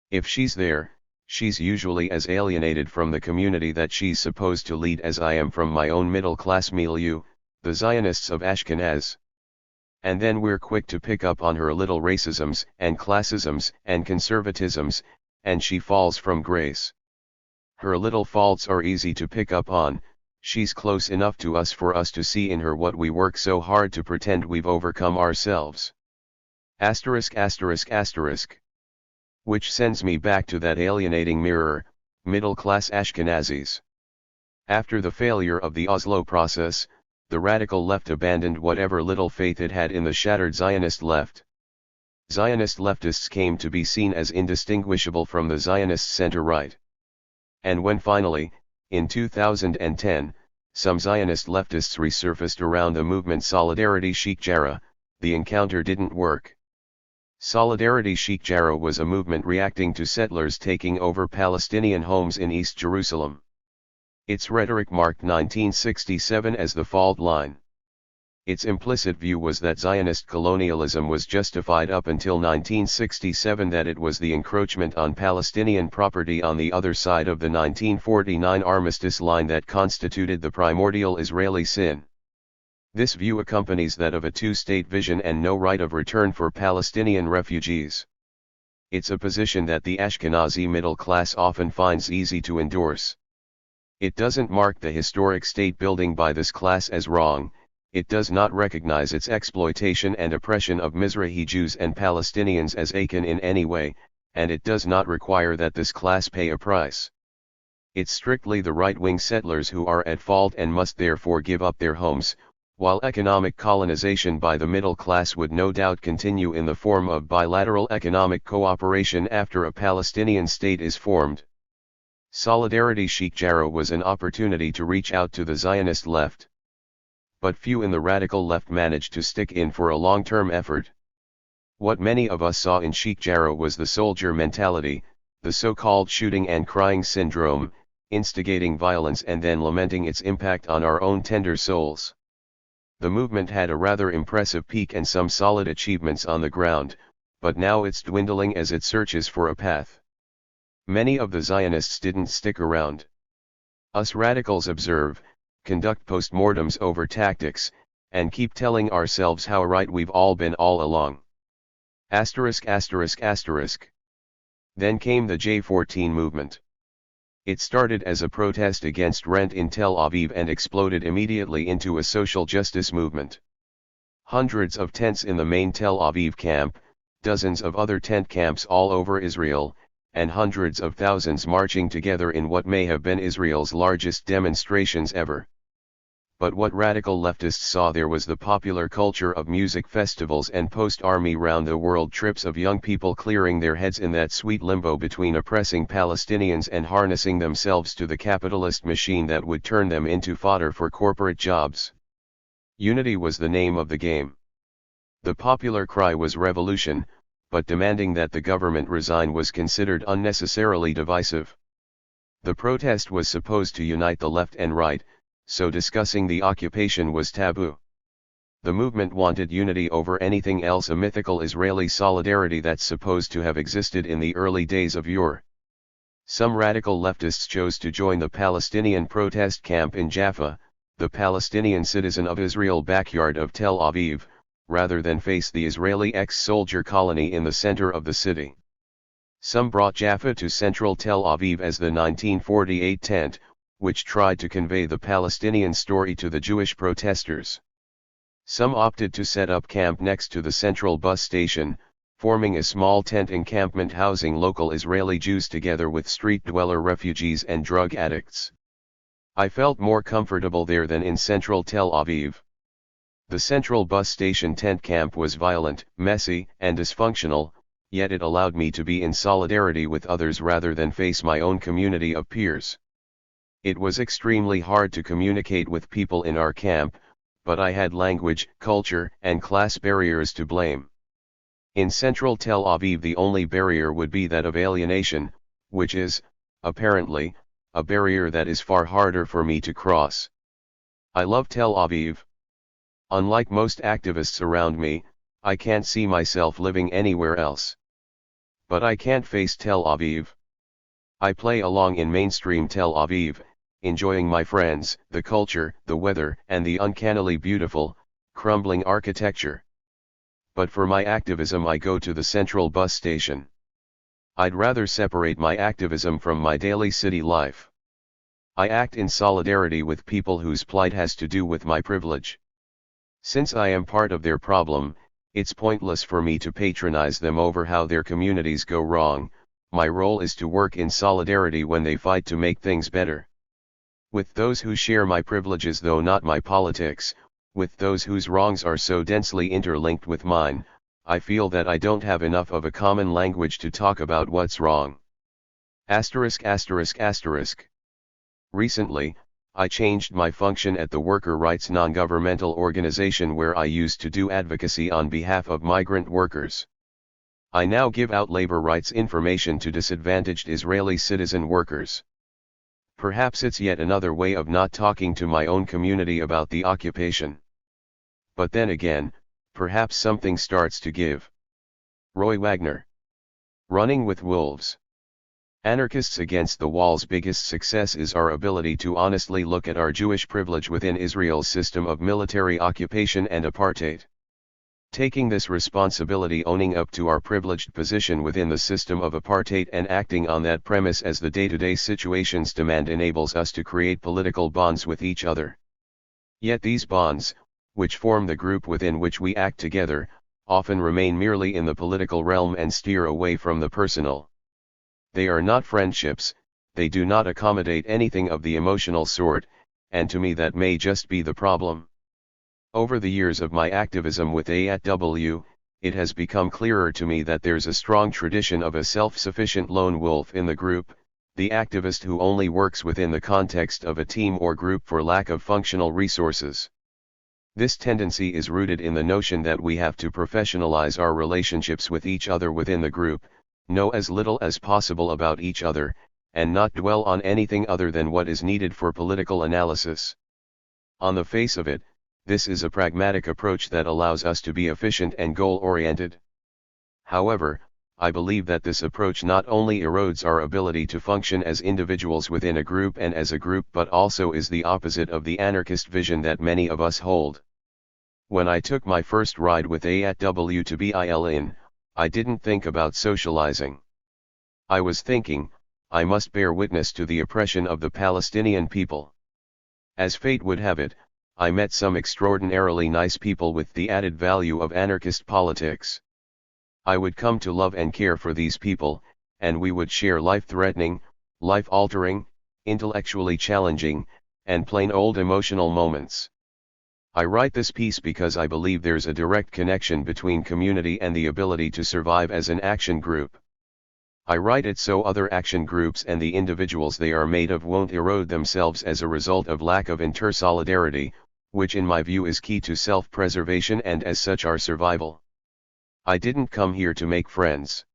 If she's there, she's usually as alienated from the community that she's supposed to lead as I am from my own middle-class milieu, the Zionists of Ashkenaz. And then we're quick to pick up on her little racisms and classisms and conservatisms, and she falls from grace. Her little faults are easy to pick up on, she's close enough to us for us to see in her what we work so hard to pretend we've overcome ourselves. ******. Which sends me back to that alienating mirror, middle-class Ashkenazis. After the failure of the Oslo process, the radical left abandoned whatever little faith it had in the shattered Zionist left. Zionist leftists came to be seen as indistinguishable from the Zionist center-right. And when finally, in 2010, some Zionist leftists resurfaced around the movement Solidarity Sheikh Jarrah, the encounter didn't work. Solidarity Sheikh Jarrah was a movement reacting to settlers taking over Palestinian homes in East Jerusalem. Its rhetoric marked 1967 as the fault line. Its implicit view was that Zionist colonialism was justified up until 1967, that it was the encroachment on Palestinian property on the other side of the 1949 armistice line that constituted the primordial Israeli sin. This view accompanies that of a two-state vision and no right of return for Palestinian refugees. It's a position that the Ashkenazi middle class often finds easy to endorse. It doesn't mark the historic state building by this class as wrong, it does not recognize its exploitation and oppression of Mizrahi Jews and Palestinians as akin in any way, and it does not require that this class pay a price. It's strictly the right-wing settlers who are at fault and must therefore give up their homes, while economic colonization by the middle class would no doubt continue in the form of bilateral economic cooperation after a Palestinian state is formed. Solidarity Sheikh Jarrah was an opportunity to reach out to the Zionist left. But few in the radical left managed to stick in for a long-term effort. What many of us saw in Sheikh Jarrah was the soldier mentality, the so-called shooting and crying syndrome, instigating violence and then lamenting its impact on our own tender souls. The movement had a rather impressive peak and some solid achievements on the ground, but now it's dwindling as it searches for a path. Many of the Zionists didn't stick around. Us radicals observe, conduct postmortems over tactics, and keep telling ourselves how right we've all been all along. *****. Then came the J14 movement. It started as a protest against rent in Tel Aviv and exploded immediately into a social justice movement. Hundreds of tents in the main Tel Aviv camp, dozens of other tent camps all over Israel, and hundreds of thousands marching together in what may have been Israel's largest demonstrations ever. But what radical leftists saw there was the popular culture of music festivals and post-army round-the-world trips of young people clearing their heads in that sweet limbo between oppressing Palestinians and harnessing themselves to the capitalist machine that would turn them into fodder for corporate jobs. Unity was the name of the game. The popular cry was revolution, but demanding that the government resign was considered unnecessarily divisive. The protest was supposed to unite the left and right, so discussing the occupation was taboo. The movement wanted unity over anything else, a mythical Israeli solidarity that's supposed to have existed in the early days of yore. Some radical leftists chose to join the Palestinian protest camp in Jaffa, the Palestinian citizen of Israel backyard of Tel Aviv, rather than face the Israeli ex-soldier colony in the center of the city. Some brought Jaffa to central Tel Aviv as the 1948 tent, which tried to convey the Palestinian story to the Jewish protesters. Some opted to set up camp next to the central bus station, forming a small tent encampment housing local Israeli Jews together with street dweller refugees and drug addicts. I felt more comfortable there than in central Tel Aviv. The central bus station tent camp was violent, messy, and dysfunctional, yet it allowed me to be in solidarity with others rather than face my own community of peers. It was extremely hard to communicate with people in our camp, but I had language, culture, and class barriers to blame. In central Tel Aviv the only barrier would be that of alienation, which is, apparently, a barrier that is far harder for me to cross. I love Tel Aviv. Unlike most activists around me, I can't see myself living anywhere else. But I can't face Tel Aviv. I play along in mainstream Tel Aviv, enjoying my friends, the culture, the weather, and the uncannily beautiful, crumbling architecture. But for my activism I go to the central bus station. I'd rather separate my activism from my daily city life. I act in solidarity with people whose plight has to do with my privilege. Since I am part of their problem, it's pointless for me to patronize them over how their communities go wrong. My role is to work in solidarity when they fight to make things better. With those who share my privileges though not my politics, with those whose wrongs are so densely interlinked with mine, I feel that I don't have enough of a common language to talk about what's wrong. Recently, I changed my function at the worker rights non-governmental organization where I used to do advocacy on behalf of migrant workers. I now give out labor rights information to disadvantaged Israeli citizen workers. Perhaps it's yet another way of not talking to my own community about the occupation. But then again, perhaps something starts to give. Roy Wagner. Running with Wolves. Anarchists Against the Wall's biggest success is our ability to honestly look at our Jewish privilege within Israel's system of military occupation and apartheid. Taking this responsibility, owning up to our privileged position within the system of apartheid and acting on that premise as the day-to-day situations demand enables us to create political bonds with each other. Yet these bonds, which form the group within which we act together, often remain merely in the political realm and steer away from the personal. They are not friendships, they do not accommodate anything of the emotional sort, and to me that may just be the problem. Over the years of my activism with THIRD-WORLDISM, it has become clearer to me that there's a strong tradition of a self-sufficient lone wolf in the group, the activist who only works within the context of a team or group for lack of functional resources. This tendency is rooted in the notion that we have to professionalize our relationships with each other within the group, know as little as possible about each other, and not dwell on anything other than what is needed for political analysis. On the face of it, this is a pragmatic approach that allows us to be efficient and goal-oriented. However, I believe that this approach not only erodes our ability to function as individuals within a group and as a group but also is the opposite of the anarchist vision that many of us hold. When I took my first ride with THIRD to Berlin, I didn't think about socializing. I was thinking, I must bear witness to the oppression of the Palestinian people. As fate would have it, I met some extraordinarily nice people with the added value of anarchist politics. I would come to love and care for these people, and we would share life-threatening, life-altering, intellectually challenging, and plain old emotional moments. I write this piece because I believe there's a direct connection between community and the ability to survive as an action group. I write it so other action groups and the individuals they are made of won't erode themselves as a result of lack of inter-solidarity, which in my view is key to self-preservation and as such our survival. I didn't come here to make friends.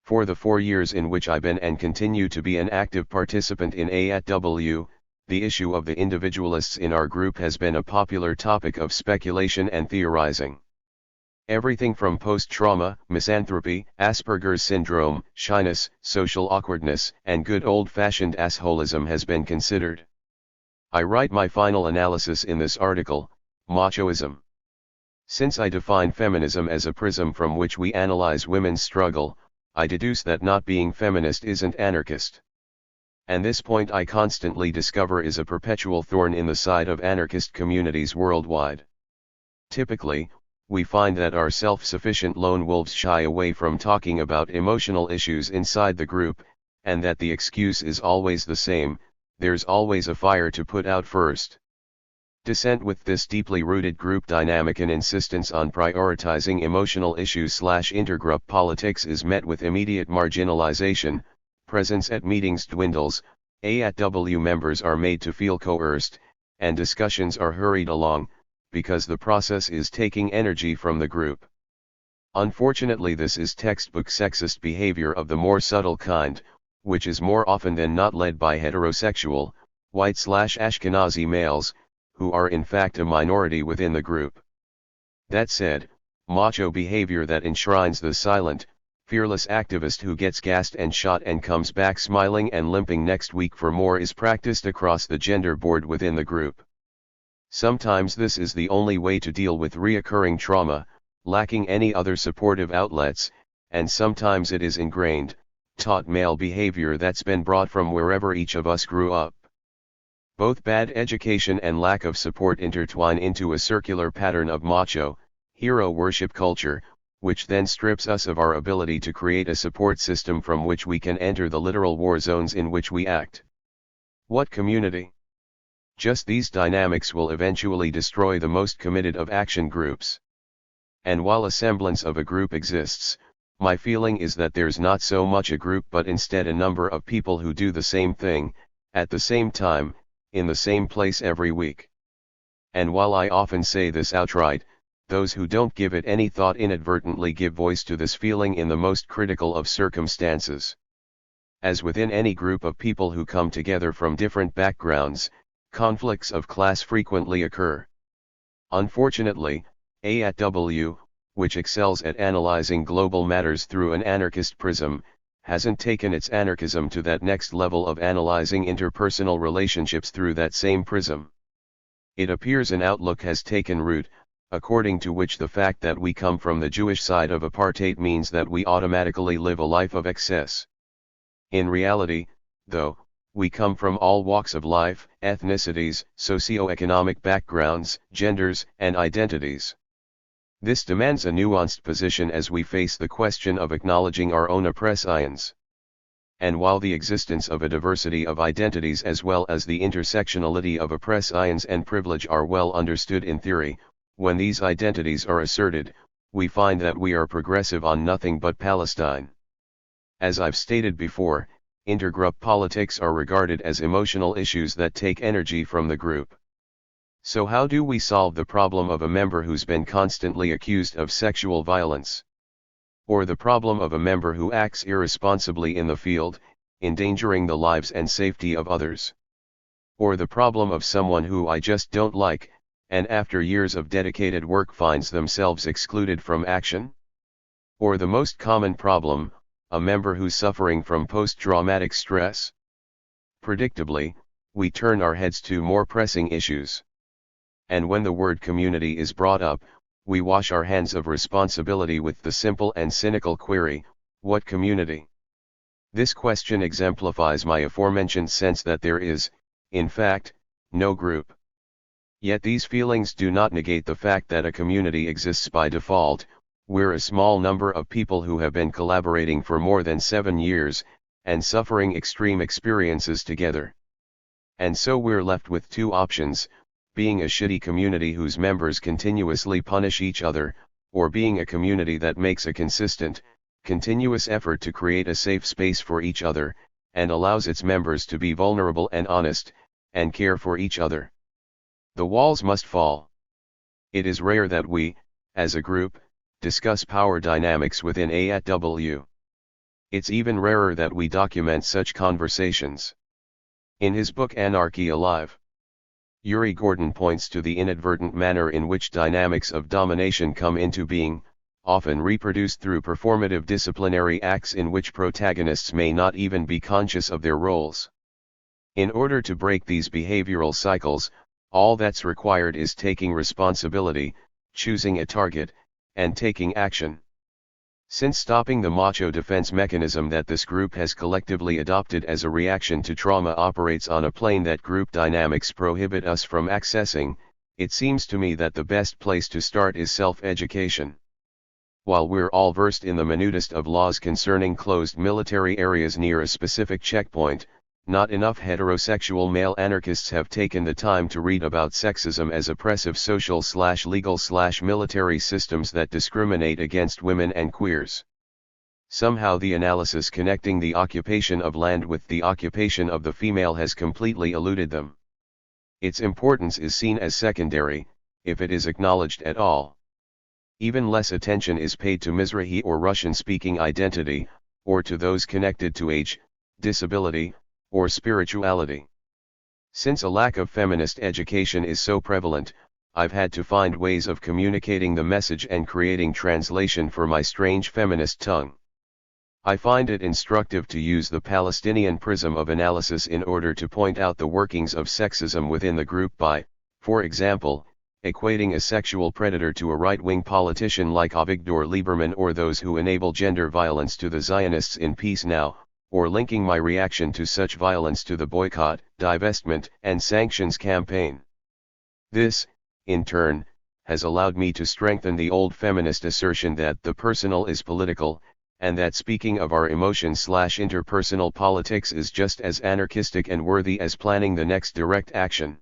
For the 4 years in which I've been and continue to be an active participant in THIRD-WORLDISM, the issue of the individualists in our group has been a popular topic of speculation and theorizing. Everything from post-trauma, misanthropy, Asperger's syndrome, shyness, social awkwardness, and good old-fashioned assholism has been considered. I write my final analysis in this article, Machoism. Since I define feminism as a prism from which we analyze women's struggle, I deduce that not being feminist isn't anarchist. And this point I constantly discover is a perpetual thorn in the side of anarchist communities worldwide. Typically, we find that our self-sufficient lone wolves shy away from talking about emotional issues inside the group, and that the excuse is always the same: there's always a fire to put out first. Dissent with this deeply rooted group dynamic and insistence on prioritizing emotional issues/intergroup politics is met with immediate marginalization. Presence at meetings dwindles, AATW members are made to feel coerced, and discussions are hurried along, because the process is taking energy from the group. Unfortunately, this is textbook sexist behavior of the more subtle kind, which is more often than not led by heterosexual, white/Ashkenazi males, who are in fact a minority within the group. That said, macho behavior that enshrines the silent, fearless activist who gets gassed and shot and comes back smiling and limping next week for more is practiced across the gender board within the group. Sometimes this is the only way to deal with reoccurring trauma, lacking any other supportive outlets, and sometimes it is ingrained, taught male behavior that's been brought from wherever each of us grew up. Both bad education and lack of support intertwine into a circular pattern of macho, hero worship culture, which then strips us of our ability to create a support system from which we can enter the literal war zones in which we act. What community? Just these dynamics will eventually destroy the most committed of action groups. And while a semblance of a group exists, my feeling is that there's not so much a group but instead a number of people who do the same thing, at the same time, in the same place every week. And while I often say this outright, those who don't give it any thought inadvertently give voice to this feeling in the most critical of circumstances. As within any group of people who come together from different backgrounds, conflicts of class frequently occur. Unfortunately, AATW, which excels at analyzing global matters through an anarchist prism, hasn't taken its anarchism to that next level of analyzing interpersonal relationships through that same prism. It appears an outlook has taken root, according to which the fact that we come from the Jewish side of apartheid means that we automatically live a life of excess. In reality, though, we come from all walks of life, ethnicities, socio-economic backgrounds, genders, and identities. This demands a nuanced position as we face the question of acknowledging our own oppressions. And while the existence of a diversity of identities as well as the intersectionality of oppressions and privilege are well understood in theory, when these identities are asserted, we find that we are progressive on nothing but Palestine. As I've stated before, intergroup politics are regarded as emotional issues that take energy from the group. So how do we solve the problem of a member who's been constantly accused of sexual violence? Or the problem of a member who acts irresponsibly in the field, endangering the lives and safety of others? Or the problem of someone who I just don't like, and after years of dedicated work finds themselves excluded from action? Or the most common problem, a member who's suffering from post-traumatic stress? Predictably, we turn our heads to more pressing issues. And when the word community is brought up, we wash our hands of responsibility with the simple and cynical query, what community? This question exemplifies my aforementioned sense that there is, in fact, no group. Yet these feelings do not negate the fact that a community exists by default. We're a small number of people who have been collaborating for more than 7 years, and suffering extreme experiences together. And so we're left with two options: being a shitty community whose members continuously punish each other, or being a community that makes a consistent, continuous effort to create a safe space for each other, and allows its members to be vulnerable and honest, and care for each other. The walls must fall. It is rare that we, as a group, discuss power dynamics within AATW. It's even rarer that we document such conversations. In his book Anarchy Alive, Uri Gordon points to the inadvertent manner in which dynamics of domination come into being, often reproduced through performative disciplinary acts in which protagonists may not even be conscious of their roles. In order to break these behavioral cycles, all that's required is taking responsibility, choosing a target, and taking action. Since stopping the macho defense mechanism that this group has collectively adopted as a reaction to trauma operates on a plane that group dynamics prohibit us from accessing, it seems to me that the best place to start is self-education. While we're all versed in the minutest of laws concerning closed military areas near a specific checkpoint, not enough heterosexual male anarchists have taken the time to read about sexism as oppressive social/legal/military systems that discriminate against women and queers. Somehow the analysis connecting the occupation of land with the occupation of the female has completely eluded them. Its importance is seen as secondary, if it is acknowledged at all. Even less attention is paid to Mizrahi or Russian-speaking identity, or to those connected to age, disability, or spirituality. Since a lack of feminist education is so prevalent, I've had to find ways of communicating the message and creating translation for my strange feminist tongue. I find it instructive to use the Palestinian prism of analysis in order to point out the workings of sexism within the group by, for example, equating a sexual predator to a right-wing politician like Avigdor Lieberman or those who enable gender violence to the Zionists in Peace Now, or linking my reaction to such violence to the boycott, divestment, and sanctions campaign. This, in turn, has allowed me to strengthen the old feminist assertion that the personal is political, and that speaking of our emotions/interpersonal politics is just as anarchistic and worthy as planning the next direct action.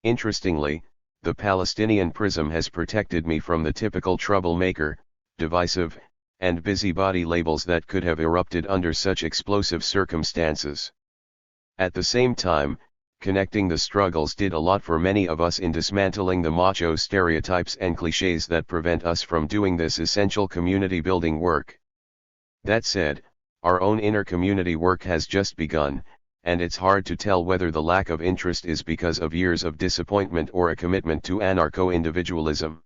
Interestingly, the Palestinian prism has protected me from the typical troublemaker, divisive, and busybody labels that could have erupted under such explosive circumstances. At the same time, connecting the struggles did a lot for many of us in dismantling the macho stereotypes and cliches that prevent us from doing this essential community building work. That said, our own inner community work has just begun, and it's hard to tell whether the lack of interest is because of years of disappointment or a commitment to anarcho-individualism.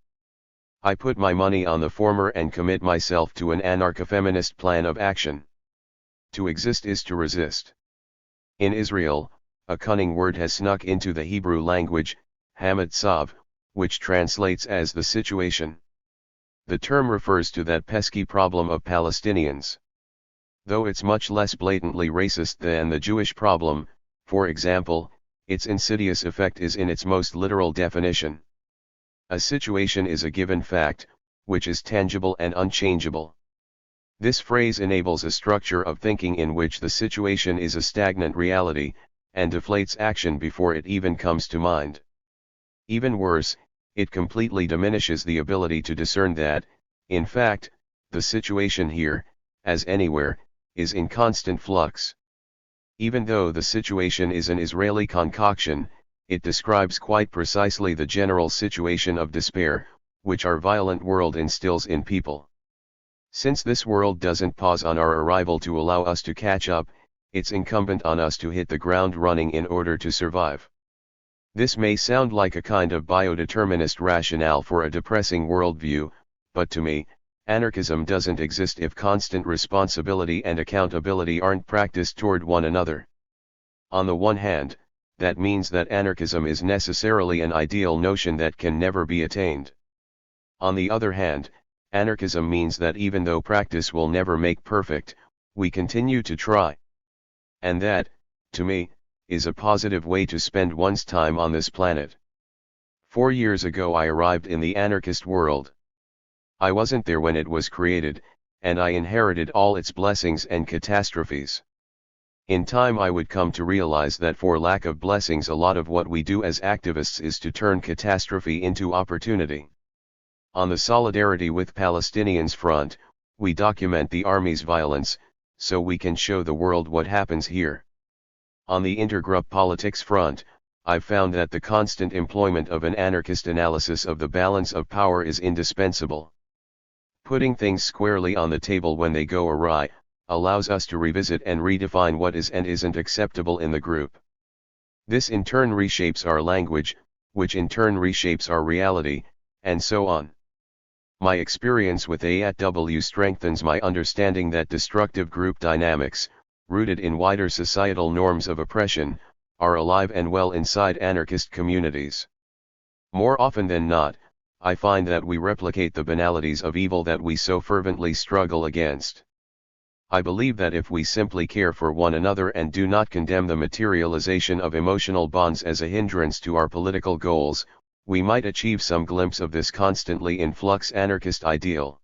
I put my money on the former and commit myself to an anarcho-feminist plan of action. To exist is to resist. In Israel, a cunning word has snuck into the Hebrew language, hamatzav, which translates as the situation. The term refers to that pesky problem of Palestinians. Though it's much less blatantly racist than the Jewish problem, for example, its insidious effect is in its most literal definition. A situation is a given fact, which is tangible and unchangeable. This phrase enables a structure of thinking in which the situation is a stagnant reality, and deflates action before it even comes to mind. Even worse, it completely diminishes the ability to discern that, in fact, the situation here, as anywhere, is in constant flux. Even though the situation is an Israeli concoction, it describes quite precisely the general situation of despair, which our violent world instills in people. Since this world doesn't pause on our arrival to allow us to catch up, it's incumbent on us to hit the ground running in order to survive. This may sound like a kind of biodeterminist rationale for a depressing worldview, but to me, anarchism doesn't exist if constant responsibility and accountability aren't practiced toward one another. On the one hand, that means that anarchism is necessarily an ideal notion that can never be attained. On the other hand, anarchism means that even though practice will never make perfect, we continue to try. And that, to me, is a positive way to spend one's time on this planet. 4 years ago I arrived in the anarchist world. I wasn't there when it was created, and I inherited all its blessings and catastrophes. In time I would come to realize that for lack of blessings a lot of what we do as activists is to turn catastrophe into opportunity. On the solidarity with Palestinians front, we document the army's violence, so we can show the world what happens here. On the intergroup politics front, I've found that the constant employment of an anarchist analysis of the balance of power is indispensable. Putting things squarely on the table when they go awry, allows us to revisit and redefine what is and isn't acceptable in the group. This in turn reshapes our language, which in turn reshapes our reality, and so on. My experience with AATW strengthens my understanding that destructive group dynamics, rooted in wider societal norms of oppression, are alive and well inside anarchist communities. More often than not, I find that we replicate the banalities of evil that we so fervently struggle against. I believe that if we simply care for one another and do not condemn the materialization of emotional bonds as a hindrance to our political goals, we might achieve some glimpse of this constantly in flux anarchist ideal.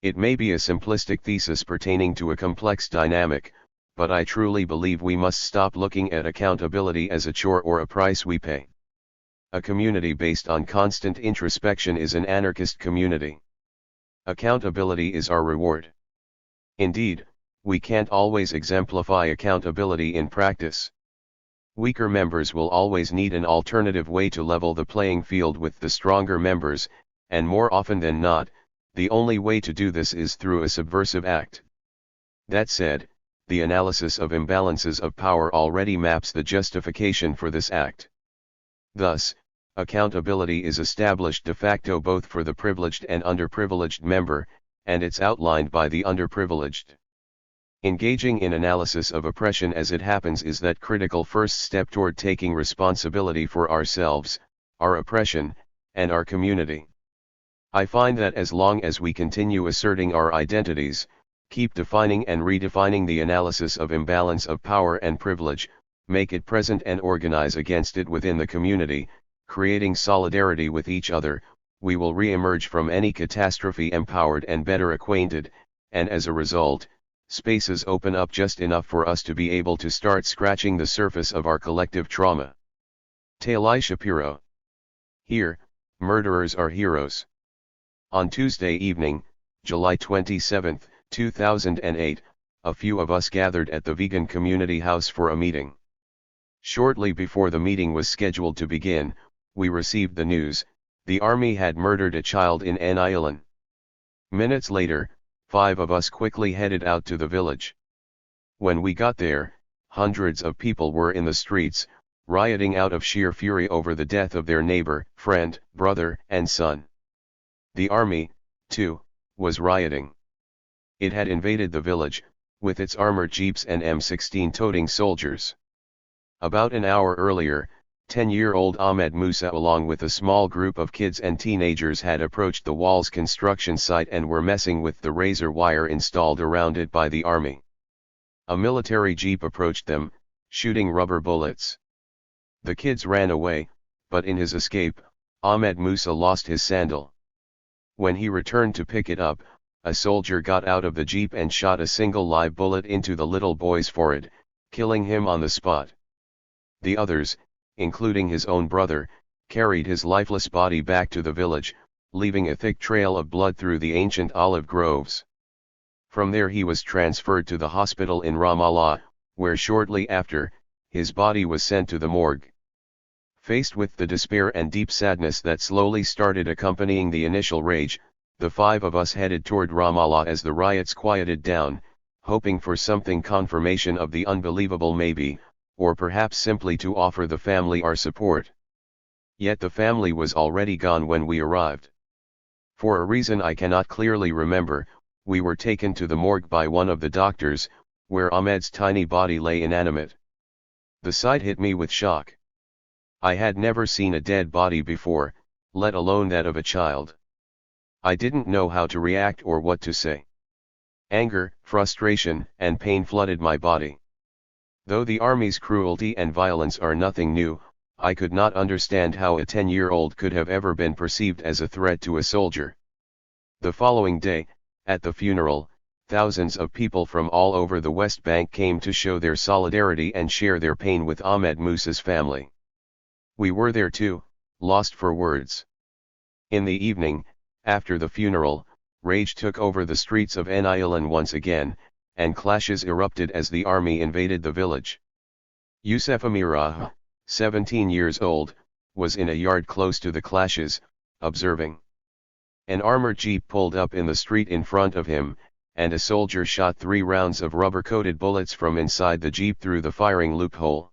It may be a simplistic thesis pertaining to a complex dynamic, but I truly believe we must stop looking at accountability as a chore or a price we pay. A community based on constant introspection is an anarchist community. Accountability is our reward. Indeed, we can't always exemplify accountability in practice. Weaker members will always need an alternative way to level the playing field with the stronger members, and more often than not, the only way to do this is through a subversive act. That said, the analysis of imbalances of power already maps the justification for this act. Thus, accountability is established de facto both for the privileged and underprivileged member, and it's outlined by the underprivileged. Engaging in analysis of oppression as it happens is that critical first step toward taking responsibility for ourselves, our oppression, and our community. I find that as long as we continue asserting our identities, keep defining and redefining the analysis of imbalance of power and privilege, make it present and organize against it within the community, creating solidarity with each other, we will re-emerge from any catastrophe empowered and better acquainted, and as a result, spaces open up just enough for us to be able to start scratching the surface of our collective trauma. Talai Shapiro. Here, murderers are heroes. On Tuesday evening, July 27, 2008, a few of us gathered at the Vegan Community House for a meeting. Shortly before the meeting was scheduled to begin, we received the news: the army had murdered a child in Anarchists. Minutes later, 5 of us quickly headed out to the village. When we got there, hundreds of people were in the streets, rioting out of sheer fury over the death of their neighbor, friend, brother, and son. The army, too, was rioting. It had invaded the village, with its armored jeeps and M16 toting soldiers. About an hour earlier, 10-year-old Ahmed Musa along with a small group of kids and teenagers had approached the wall's construction site and were messing with the razor wire installed around it by the army. A military jeep approached them, shooting rubber bullets. The kids ran away, but in his escape, Ahmed Musa lost his sandal. When he returned to pick it up, a soldier got out of the jeep and shot a single live bullet into the little boy's forehead, killing him on the spot. The others, including his own brother, carried his lifeless body back to the village, leaving a thick trail of blood through the ancient olive groves. From there he was transferred to the hospital in Ramallah, where shortly after, his body was sent to the morgue. Faced with the despair and deep sadness that slowly started accompanying the initial rage, the 5 of us headed toward Ramallah as the riots quieted down, hoping for something confirmation of the unbelievable maybe, or perhaps simply to offer the family our support. Yet the family was already gone when we arrived. For a reason I cannot clearly remember, we were taken to the morgue by one of the doctors, where Ahmed's tiny body lay inanimate. The sight hit me with shock. I had never seen a dead body before, let alone that of a child. I didn't know how to react or what to say. Anger, frustration, and pain flooded my body. Though the army's cruelty and violence are nothing new, I could not understand how a 10-year-old could have ever been perceived as a threat to a soldier. The following day, at the funeral, thousands of people from all over the West Bank came to show their solidarity and share their pain with Ahmed Musa's family. We were there too, lost for words. In the evening, after the funeral, rage took over the streets of Anarchists once again, and clashes erupted as the army invaded the village. Youssef Amirah, 17 years old, was in a yard close to the clashes, observing. An armored jeep pulled up in the street in front of him, and a soldier shot 3 rounds of rubber-coated bullets from inside the jeep through the firing loophole.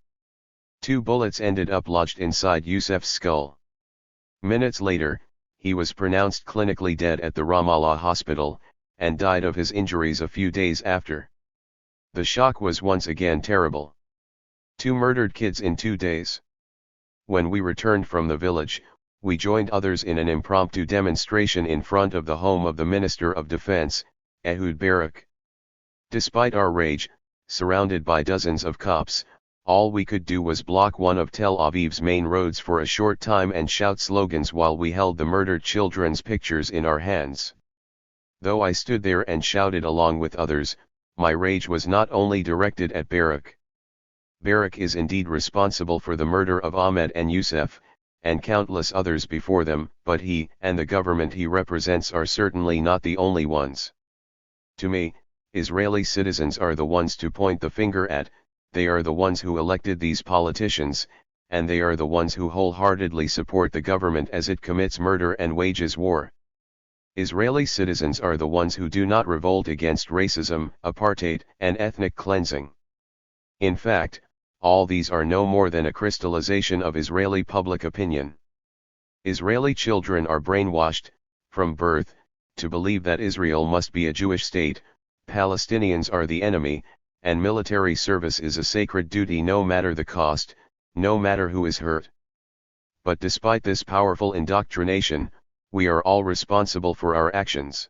2 bullets ended up lodged inside Youssef's skull. Minutes later, he was pronounced clinically dead at the Ramallah hospital, and died of his injuries a few days after. The shock was once again terrible. 2 murdered kids in 2 days. When we returned from the village, we joined others in an impromptu demonstration in front of the home of the Minister of Defense, Ehud Barak. Despite our rage, surrounded by dozens of cops, all we could do was block one of Tel Aviv's main roads for a short time and shout slogans while we held the murdered children's pictures in our hands. Though I stood there and shouted along with others, my rage was not only directed at Barak. Barak is indeed responsible for the murder of Ahmed and Youssef, and countless others before them, but he and the government he represents are certainly not the only ones. To me, Israeli citizens are the ones to point the finger at. They are the ones who elected these politicians, and they are the ones who wholeheartedly support the government as it commits murder and wages war. Israeli citizens are the ones who do not revolt against racism, apartheid, and ethnic cleansing. In fact, all these are no more than a crystallization of Israeli public opinion. Israeli children are brainwashed, from birth, to believe that Israel must be a Jewish state, Palestinians are the enemy, and military service is a sacred duty no matter the cost, no matter who is hurt. But despite this powerful indoctrination, we are all responsible for our actions.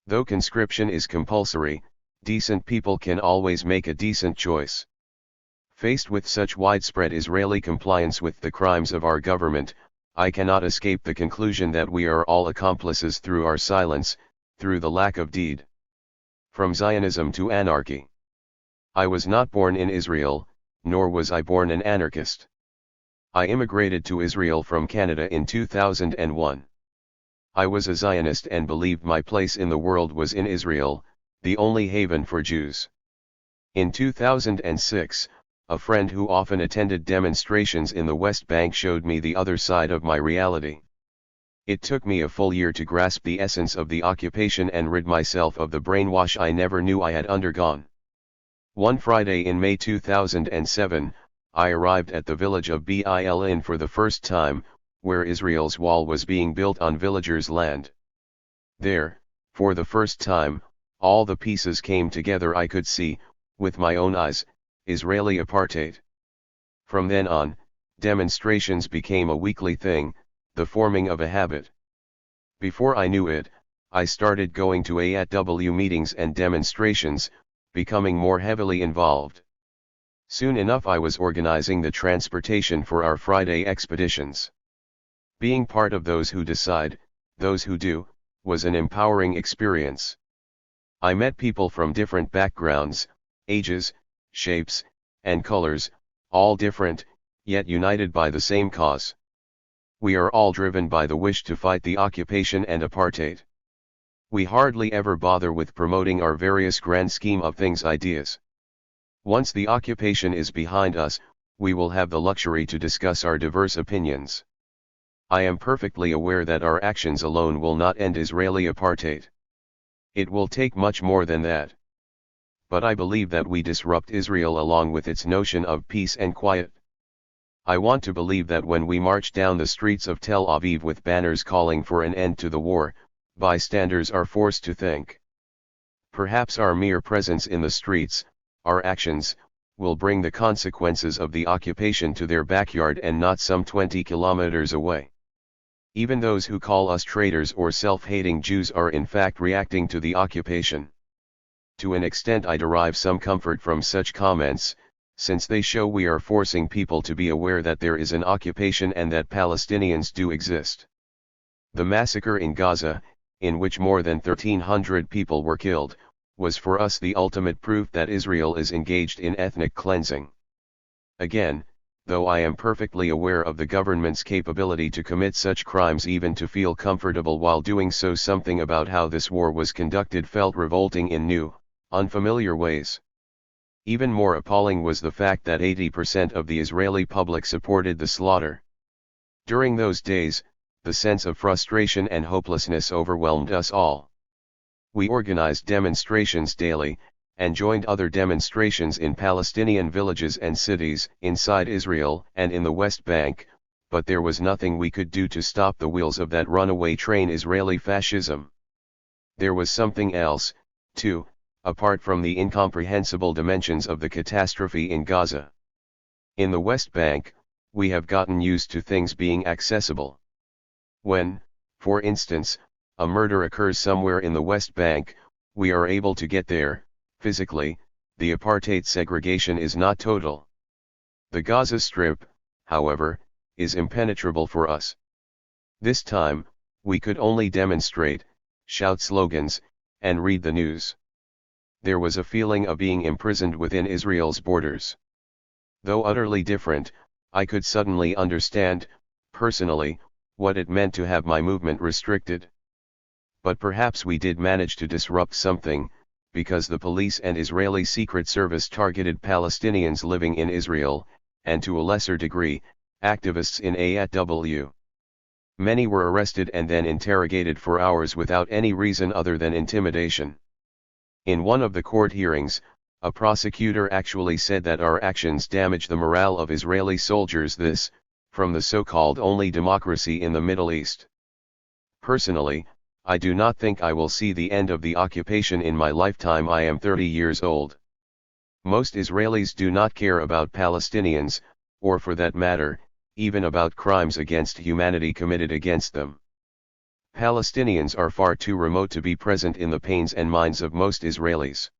Though conscription is compulsory, decent people can always make a decent choice. Faced with such widespread Israeli compliance with the crimes of our government, I cannot escape the conclusion that we are all accomplices through our silence, through the lack of deed. From Zionism to anarchy. I was not born in Israel, nor was I born an anarchist. I immigrated to Israel from Canada in 2001. I was a Zionist and believed my place in the world was in Israel, the only haven for Jews. In 2006, a friend who often attended demonstrations in the West Bank showed me the other side of my reality. It took me a full year to grasp the essence of the occupation and rid myself of the brainwash I never knew I had undergone. One Friday in May 2007, I arrived at the village of Bil'in for the first time, where Israel's wall was being built on villagers' land. There, for the first time, all the pieces came together. I could see, with my own eyes, Israeli apartheid. From then on, demonstrations became a weekly thing, the forming of a habit. Before I knew it, I started going to AAW meetings and demonstrations, becoming more heavily involved. Soon enough I was organizing the transportation for our Friday expeditions. Being part of those who decide, those who do, was an empowering experience. I met people from different backgrounds, ages, shapes, and colors, all different, yet united by the same cause. We are all driven by the wish to fight the occupation and apartheid. We hardly ever bother with promoting our various grand scheme of things ideas. Once the occupation is behind us, we will have the luxury to discuss our diverse opinions. I am perfectly aware that our actions alone will not end Israeli apartheid. It will take much more than that. But I believe that we disrupt Israel along with its notion of peace and quiet. I want to believe that when we march down the streets of Tel Aviv with banners calling for an end to the war, bystanders are forced to think. Perhaps our mere presence in the streets, our actions, will bring the consequences of the occupation to their backyard and not some 20 kilometers away. Even those who call us traitors or self-hating Jews are in fact reacting to the occupation. To an extent I derive some comfort from such comments, since they show we are forcing people to be aware that there is an occupation and that Palestinians do exist. The massacre in Gaza, in which more than 1,300 people were killed, was for us the ultimate proof that Israel is engaged in ethnic cleansing. Again, though I am perfectly aware of the government's capability to commit such crimes, even to feel comfortable while doing so, something about how this war was conducted felt revolting in new, unfamiliar ways. Even more appalling was the fact that 80% of the Israeli public supported the slaughter. During those days, the sense of frustration and hopelessness overwhelmed us all. We organized demonstrations daily, and joined other demonstrations in Palestinian villages and cities, inside Israel and in the West Bank, but there was nothing we could do to stop the wheels of that runaway train, Israeli fascism. There was something else, too, apart from the incomprehensible dimensions of the catastrophe in Gaza. In the West Bank, we have gotten used to things being accessible. When, for instance, a murder occurs somewhere in the West Bank, we are able to get there. Physically, the apartheid segregation is not total. The Gaza Strip, however, is impenetrable for us. This time, we could only demonstrate, shout slogans, and read the news. There was a feeling of being imprisoned within Israel's borders. Though utterly different, I could suddenly understand, personally, what it meant to have my movement restricted. But perhaps we did manage to disrupt something, because the police and Israeli Secret Service targeted Palestinians living in Israel, and to a lesser degree, activists in AAW. Many were arrested and then interrogated for hours without any reason other than intimidation. In one of the court hearings, a prosecutor actually said that our actions damage the morale of Israeli soldiers, this, from the so-called only democracy in the Middle East. Personally, I do not think I will see the end of the occupation in my lifetime. I am 30 years old. Most Israelis do not care about Palestinians, or for that matter, even about crimes against humanity committed against them. Palestinians are far too remote to be present in the pains and minds of most Israelis.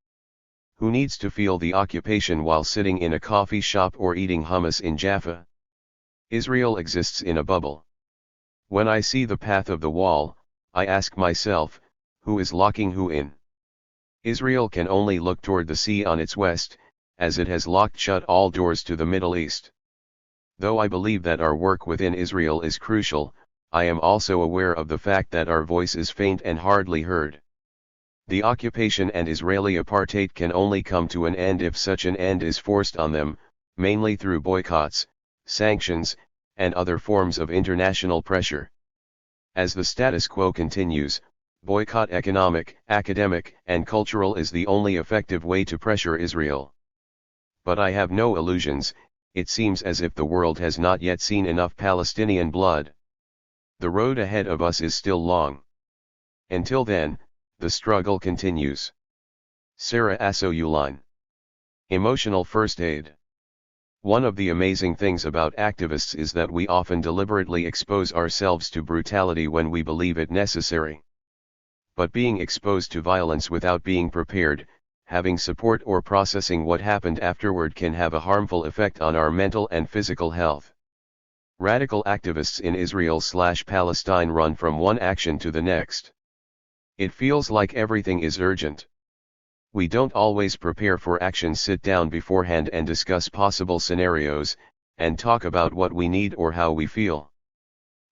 Who needs to feel the occupation while sitting in a coffee shop or eating hummus in Jaffa? Israel exists in a bubble. When I see the path of the wall, I ask myself, who is locking who in? Israel can only look toward the sea on its west, as it has locked shut all doors to the Middle East. Though I believe that our work within Israel is crucial, I am also aware of the fact that our voice is faint and hardly heard. The occupation and Israeli apartheid can only come to an end if such an end is forced on them, mainly through boycotts, sanctions, and other forms of international pressure. As the status quo continues, boycott economic, academic, and cultural is the only effective way to pressure Israel. But I have no illusions. It seems as if the world has not yet seen enough Palestinian blood. The road ahead of us is still long. Until then, the struggle continues. Sarah Asoyuline. Emotional first aid. One of the amazing things about activists is that we often deliberately expose ourselves to brutality when we believe it necessary. But being exposed to violence without being prepared, having support or processing what happened afterward can have a harmful effect on our mental and physical health. Radical activists in Israel/Palestine run from one action to the next. It feels like everything is urgent. We don't always prepare for action, sit down beforehand and discuss possible scenarios, and talk about what we need or how we feel.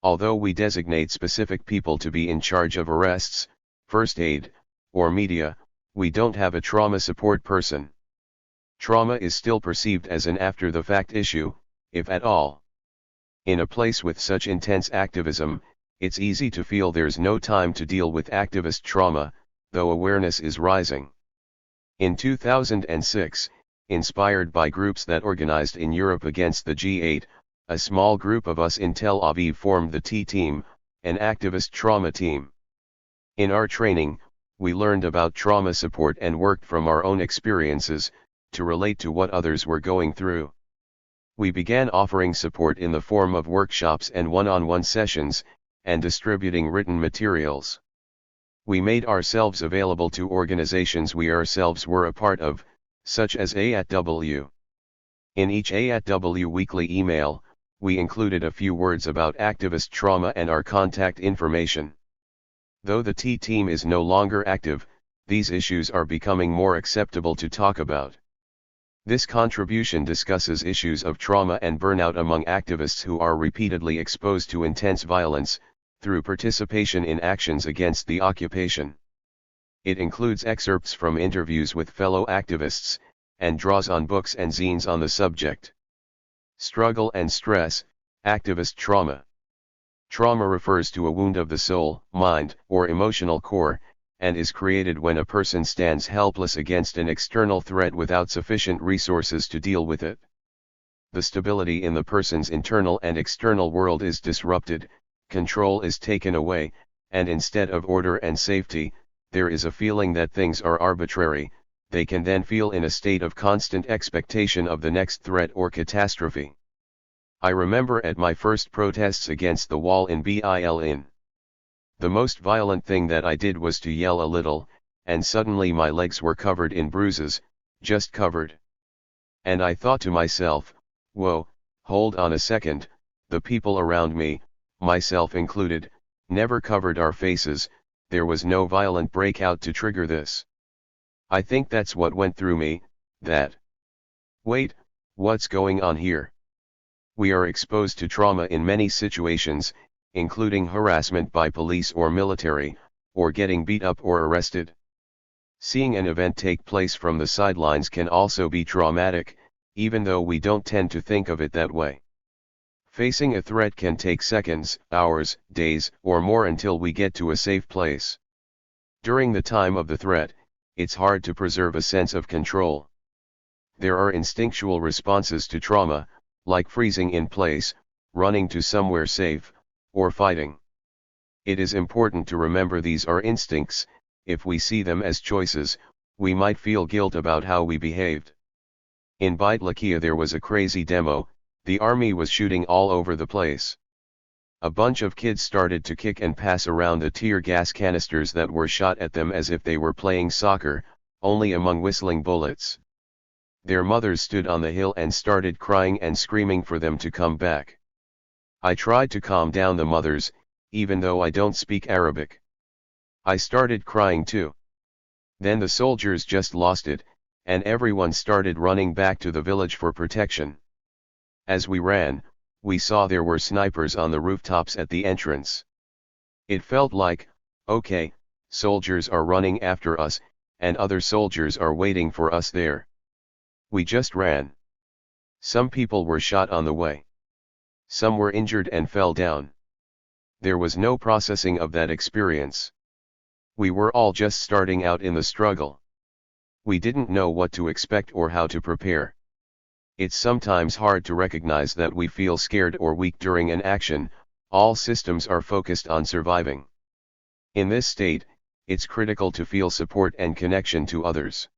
Although we designate specific people to be in charge of arrests, first aid, or media, we don't have a trauma support person. Trauma is still perceived as an after-the-fact issue, if at all. In a place with such intense activism, it's easy to feel there's no time to deal with activist trauma, though awareness is rising. In 2006, inspired by groups that organized in Europe against the G8, a small group of us in Tel Aviv formed the T-Team, an activist trauma team. In our training, we learned about trauma support and worked from our own experiences, to relate to what others were going through. We began offering support in the form of workshops and one-on-one sessions, and distributing written materials. We made ourselves available to organizations we ourselves were a part of, such as AAW. In each AAW weekly email, we included a few words about activist trauma and our contact information. Though the T-Team is no longer active, these issues are becoming more acceptable to talk about. This contribution discusses issues of trauma and burnout among activists who are repeatedly exposed to intense violence, through participation in actions against the occupation. It includes excerpts from interviews with fellow activists, and draws on books and zines on the subject. Struggle and stress, activist trauma. Trauma refers to a wound of the soul, mind, or emotional core, and is created when a person stands helpless against an external threat without sufficient resources to deal with it. The stability in the person's internal and external world is disrupted, control is taken away, and instead of order and safety, there is a feeling that things are arbitrary, they can then feel in a state of constant expectation of the next threat or catastrophe. I remember at my first protests against the wall in Berlin. The most violent thing that I did was to yell a little, and suddenly my legs were covered in bruises, just covered. And I thought to myself, whoa, hold on a second, the people around me, myself included, never covered our faces, there was no violent breakout to trigger this. I think that's what went through me, that. Wait, what's going on here? We are exposed to trauma in many situations, including harassment by police or military, or getting beat up or arrested. Seeing an event take place from the sidelines can also be traumatic, even though we don't tend to think of it that way. Facing a threat can take seconds, hours, days, or more until we get to a safe place. During the time of the threat, it's hard to preserve a sense of control. There are instinctual responses to trauma, like freezing in place, running to somewhere safe, or fighting. It is important to remember these are instincts. If we see them as choices, we might feel guilt about how we behaved. In Bytlakia there was a crazy demo, the army was shooting all over the place. A bunch of kids started to kick and pass around the tear gas canisters that were shot at them as if they were playing soccer, only among whistling bullets. Their mothers stood on the hill and started crying and screaming for them to come back. I tried to calm down the mothers, even though I don't speak Arabic. I started crying too. Then the soldiers just lost it, and everyone started running back to the village for protection. As we ran, we saw there were snipers on the rooftops at the entrance. It felt like, okay, soldiers are running after us, and other soldiers are waiting for us there. We just ran. Some people were shot on the way. Some were injured and fell down. There was no processing of that experience. We were all just starting out in the struggle. We didn't know what to expect or how to prepare. It's sometimes hard to recognize that we feel scared or weak during an action. All systems are focused on surviving. In this state, it's critical to feel support and connection to others.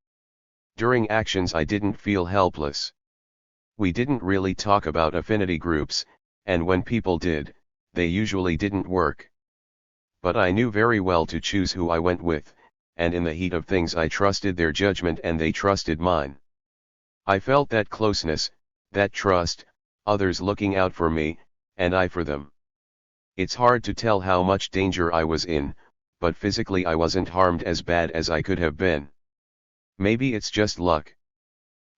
During actions I didn't feel helpless. We didn't really talk about affinity groups, and when people did, they usually didn't work. But I knew very well to choose who I went with, and in the heat of things I trusted their judgment and they trusted mine. I felt that closeness, that trust, others looking out for me, and I for them. It's hard to tell how much danger I was in, but physically I wasn't harmed as bad as I could have been. Maybe it's just luck.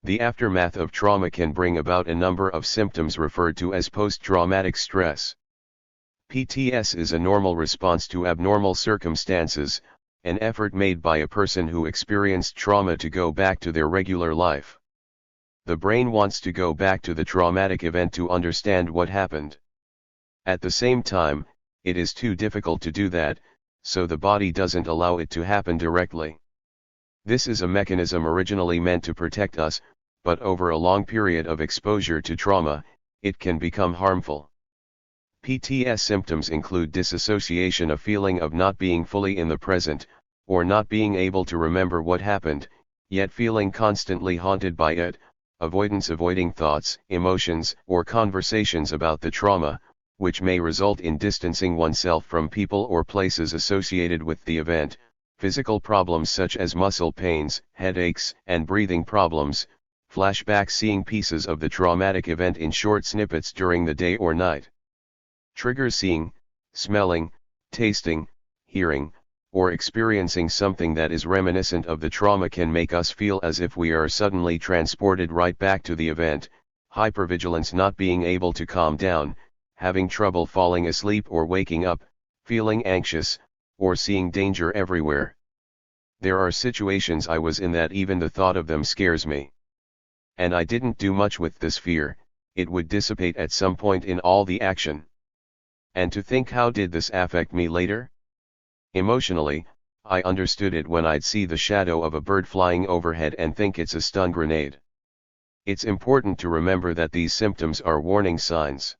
The aftermath of trauma can bring about a number of symptoms referred to as post-traumatic stress. PTS is a normal response to abnormal circumstances, an effort made by a person who experienced trauma to go back to their regular life. The brain wants to go back to the traumatic event to understand what happened. At the same time, it is too difficult to do that, so the body doesn't allow it to happen directly. This is a mechanism originally meant to protect us, but over a long period of exposure to trauma, it can become harmful. PTS symptoms include disassociation, a feeling of not being fully in the present, or not being able to remember what happened, yet feeling constantly haunted by it, avoiding thoughts, emotions, or conversations about the trauma, which may result in distancing oneself from people or places associated with the event, physical problems such as muscle pains, headaches, and breathing problems, flashbacks, seeing pieces of the traumatic event in short snippets during the day or night. Triggers: seeing, smelling, tasting, hearing, or experiencing something that is reminiscent of the trauma can make us feel as if we are suddenly transported right back to the event. Hypervigilance: not being able to calm down, having trouble falling asleep or waking up, feeling anxious, or seeing danger everywhere. There are situations I was in that even the thought of them scares me. And I didn't do much with this fear, it would dissipate at some point in all the action. And to think, how did this affect me later? Emotionally, I understood it when I'd see the shadow of a bird flying overhead and think it's a stun grenade. It's important to remember that these symptoms are warning signs.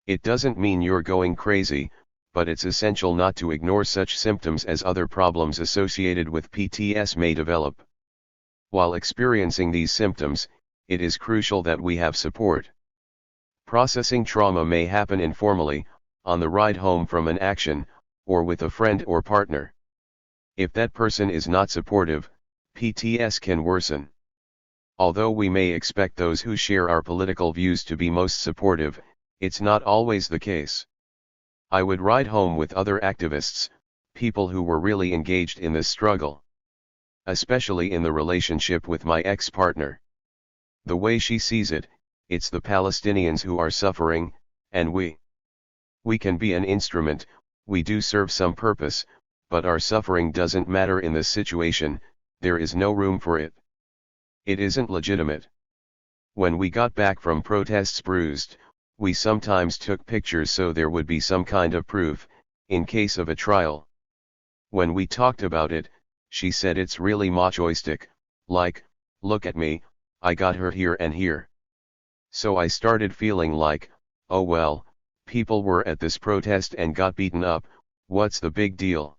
It doesn't mean you're going crazy, but it's essential not to ignore such symptoms as other problems associated with PTS may develop. While experiencing these symptoms, it is crucial that we have support. Processing trauma may happen informally, on the ride home from an action, or with a friend or partner. If that person is not supportive, PTS can worsen. Although we may expect those who share our political views to be most supportive, it's not always the case. I would ride home with other activists, people who were really engaged in this struggle. Especially in the relationship with my ex-partner. The way she sees it, it's the Palestinians who are suffering, and we can be an instrument, we do serve some purpose, but our suffering doesn't matter in this situation, there is no room for it. It isn't legitimate. When we got back from protests bruised, we sometimes took pictures so there would be some kind of proof, in case of a trial. When we talked about it, she said it's really machoistic, like, look at me, I got her here and here. So I started feeling like, oh well, people were at this protest and got beaten up, what's the big deal?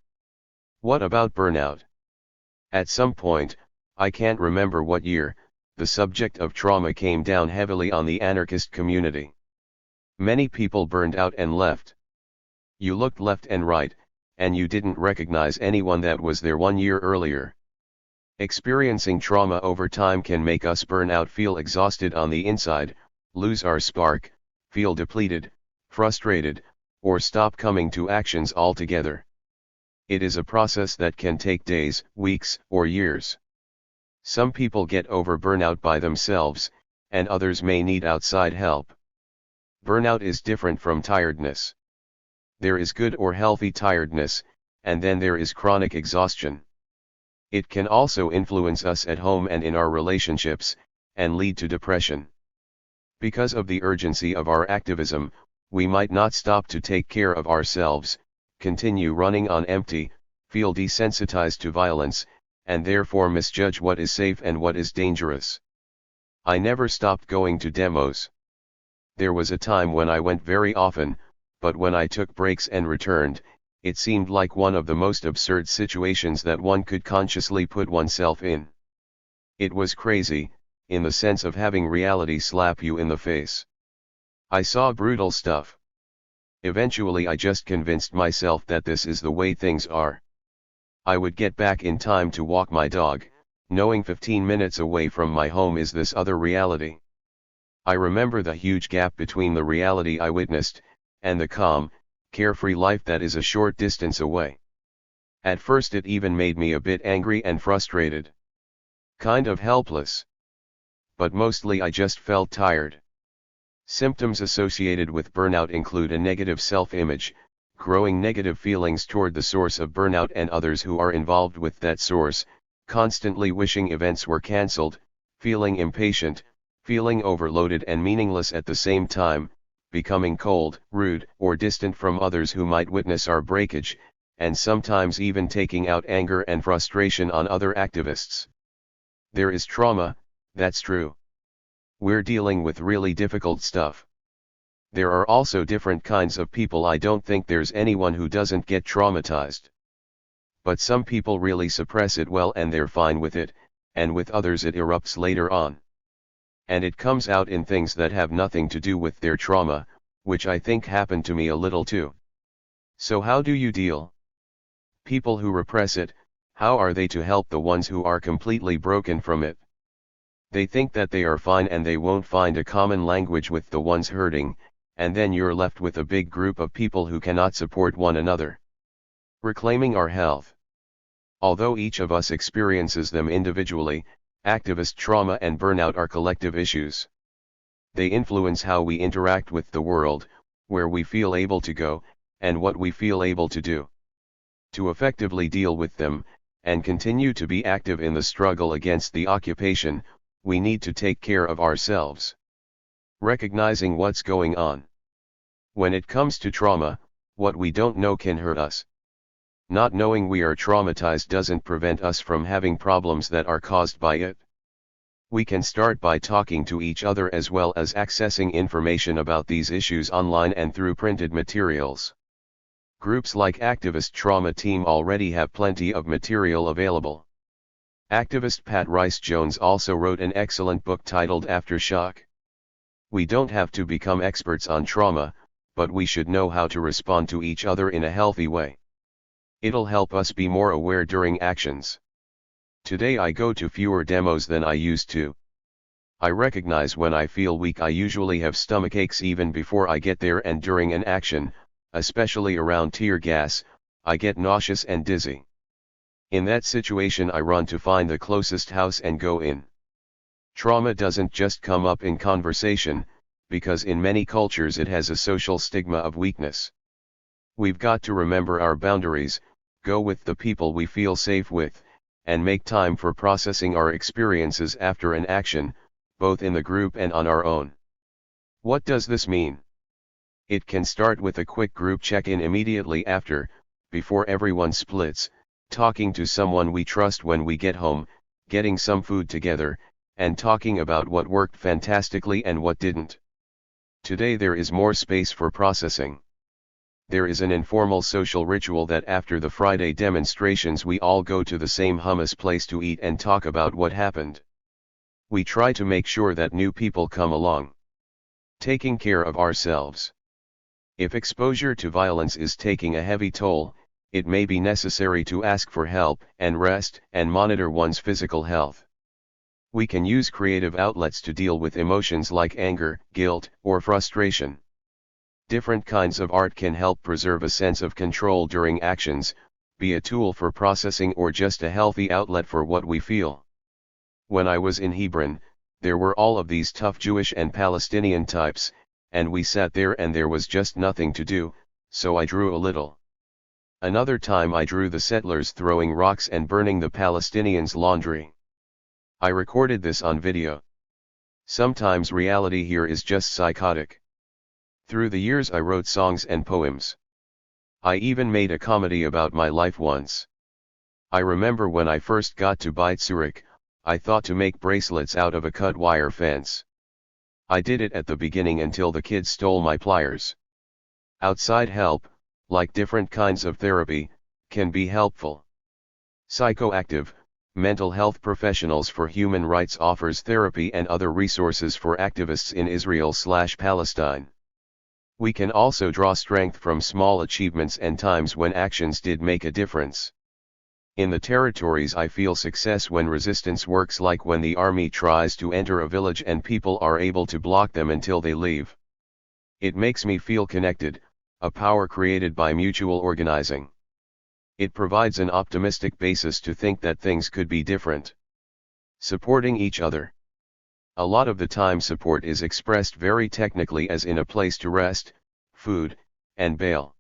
What about burnout? At some point, I can't remember what year, the subject of trauma came down heavily on the anarchist community. Many people burned out and left. You looked left and right, and you didn't recognize anyone that was there 1 year earlier. Experiencing trauma over time can make us burn out, feel exhausted on the inside, lose our spark, feel depleted, frustrated, or stop coming to actions altogether. It is a process that can take days, weeks, or years. Some people get over burnout by themselves, and others may need outside help. Burnout is different from tiredness. There is good or healthy tiredness, and then there is chronic exhaustion. It can also influence us at home and in our relationships, and lead to depression. Because of the urgency of our activism, we might not stop to take care of ourselves, continue running on empty, feel desensitized to violence, and therefore misjudge what is safe and what is dangerous. I never stopped going to demos. There was a time when I went very often, but when I took breaks and returned, it seemed like one of the most absurd situations that one could consciously put oneself in. It was crazy, in the sense of having reality slap you in the face. I saw brutal stuff. Eventually I just convinced myself that this is the way things are. I would get back in time to walk my dog, knowing 15 minutes away from my home is this other reality. I remember the huge gap between the reality I witnessed, and the calm, carefree life that is a short distance away. At first it even made me a bit angry and frustrated. Kind of helpless. But mostly I just felt tired. Symptoms associated with burnout include a negative self-image, growing negative feelings toward the source of burnout and others who are involved with that source, constantly wishing events were cancelled, feeling impatient, feeling overloaded and meaningless at the same time, becoming cold, rude, or distant from others who might witness our breakage, and sometimes even taking out anger and frustration on other activists. There is trauma, that's true. We're dealing with really difficult stuff. There are also different kinds of people. I don't think there's anyone who doesn't get traumatized. But some people really suppress it well and they're fine with it, and with others it erupts later on. And it comes out in things that have nothing to do with their trauma, which I think happened to me a little too. So how do you deal? People who repress it, how are they to help the ones who are completely broken from it? They think that they are fine and they won't find a common language with the ones hurting, and then you're left with a big group of people who cannot support one another. Reclaiming our health. Although each of us experiences them individually, activist trauma and burnout are collective issues. They influence how we interact with the world, where we feel able to go, and what we feel able to do. To effectively deal with them, and continue to be active in the struggle against the occupation, we need to take care of ourselves. Recognizing what's going on. When it comes to trauma, what we don't know can hurt us. Not knowing we are traumatized doesn't prevent us from having problems that are caused by it. We can start by talking to each other as well as accessing information about these issues online and through printed materials. Groups like Activist Trauma Team already have plenty of material available. Activist Pat Rice-Jones also wrote an excellent book titled Aftershock. We don't have to become experts on trauma, but we should know how to respond to each other in a healthy way. It'll help us be more aware during actions. Today I go to fewer demos than I used to. I recognize when I feel weak. I usually have stomachaches even before I get there, and during an action, especially around tear gas, I get nauseous and dizzy. In that situation I run to find the closest house and go in. Trauma doesn't just come up in conversation, because in many cultures it has a social stigma of weakness. We've got to remember our boundaries, go with the people we feel safe with, and make time for processing our experiences after an action, both in the group and on our own. What does this mean? It can start with a quick group check-in immediately after, before everyone splits, talking to someone we trust when we get home, getting some food together, and talking about what worked fantastically and what didn't. Today there is more space for processing. There is an informal social ritual that after the Friday demonstrations we all go to the same hummus place to eat and talk about what happened. We try to make sure that new people come along. Taking care of ourselves. If exposure to violence is taking a heavy toll, it may be necessary to ask for help and rest and monitor one's physical health. We can use creative outlets to deal with emotions like anger, guilt, or frustration. Different kinds of art can help preserve a sense of control during actions, be a tool for processing or just a healthy outlet for what we feel. When I was in Hebron, there were all of these tough Jewish and Palestinian types, and we sat there and there was just nothing to do, so I drew a little. Another time I drew the settlers throwing rocks and burning the Palestinians' laundry. I recorded this on video. Sometimes reality here is just psychotic. Through the years I wrote songs and poems. I even made a comedy about my life once. I remember when I first got to Beit Zurich, I thought to make bracelets out of a cut wire fence. I did it at the beginning until the kids stole my pliers. Outside help, like different kinds of therapy, can be helpful. Psychoactive, Mental Health Professionals for Human Rights offers therapy and other resources for activists in Israel/Palestine. We can also draw strength from small achievements and times when actions did make a difference. In the territories I feel success when resistance works, like when the army tries to enter a village and people are able to block them until they leave. It makes me feel connected, a power created by mutual organizing. It provides an optimistic basis to think that things could be different. Supporting each other. A lot of the time support is expressed very technically, as in a place to rest, food, and bail.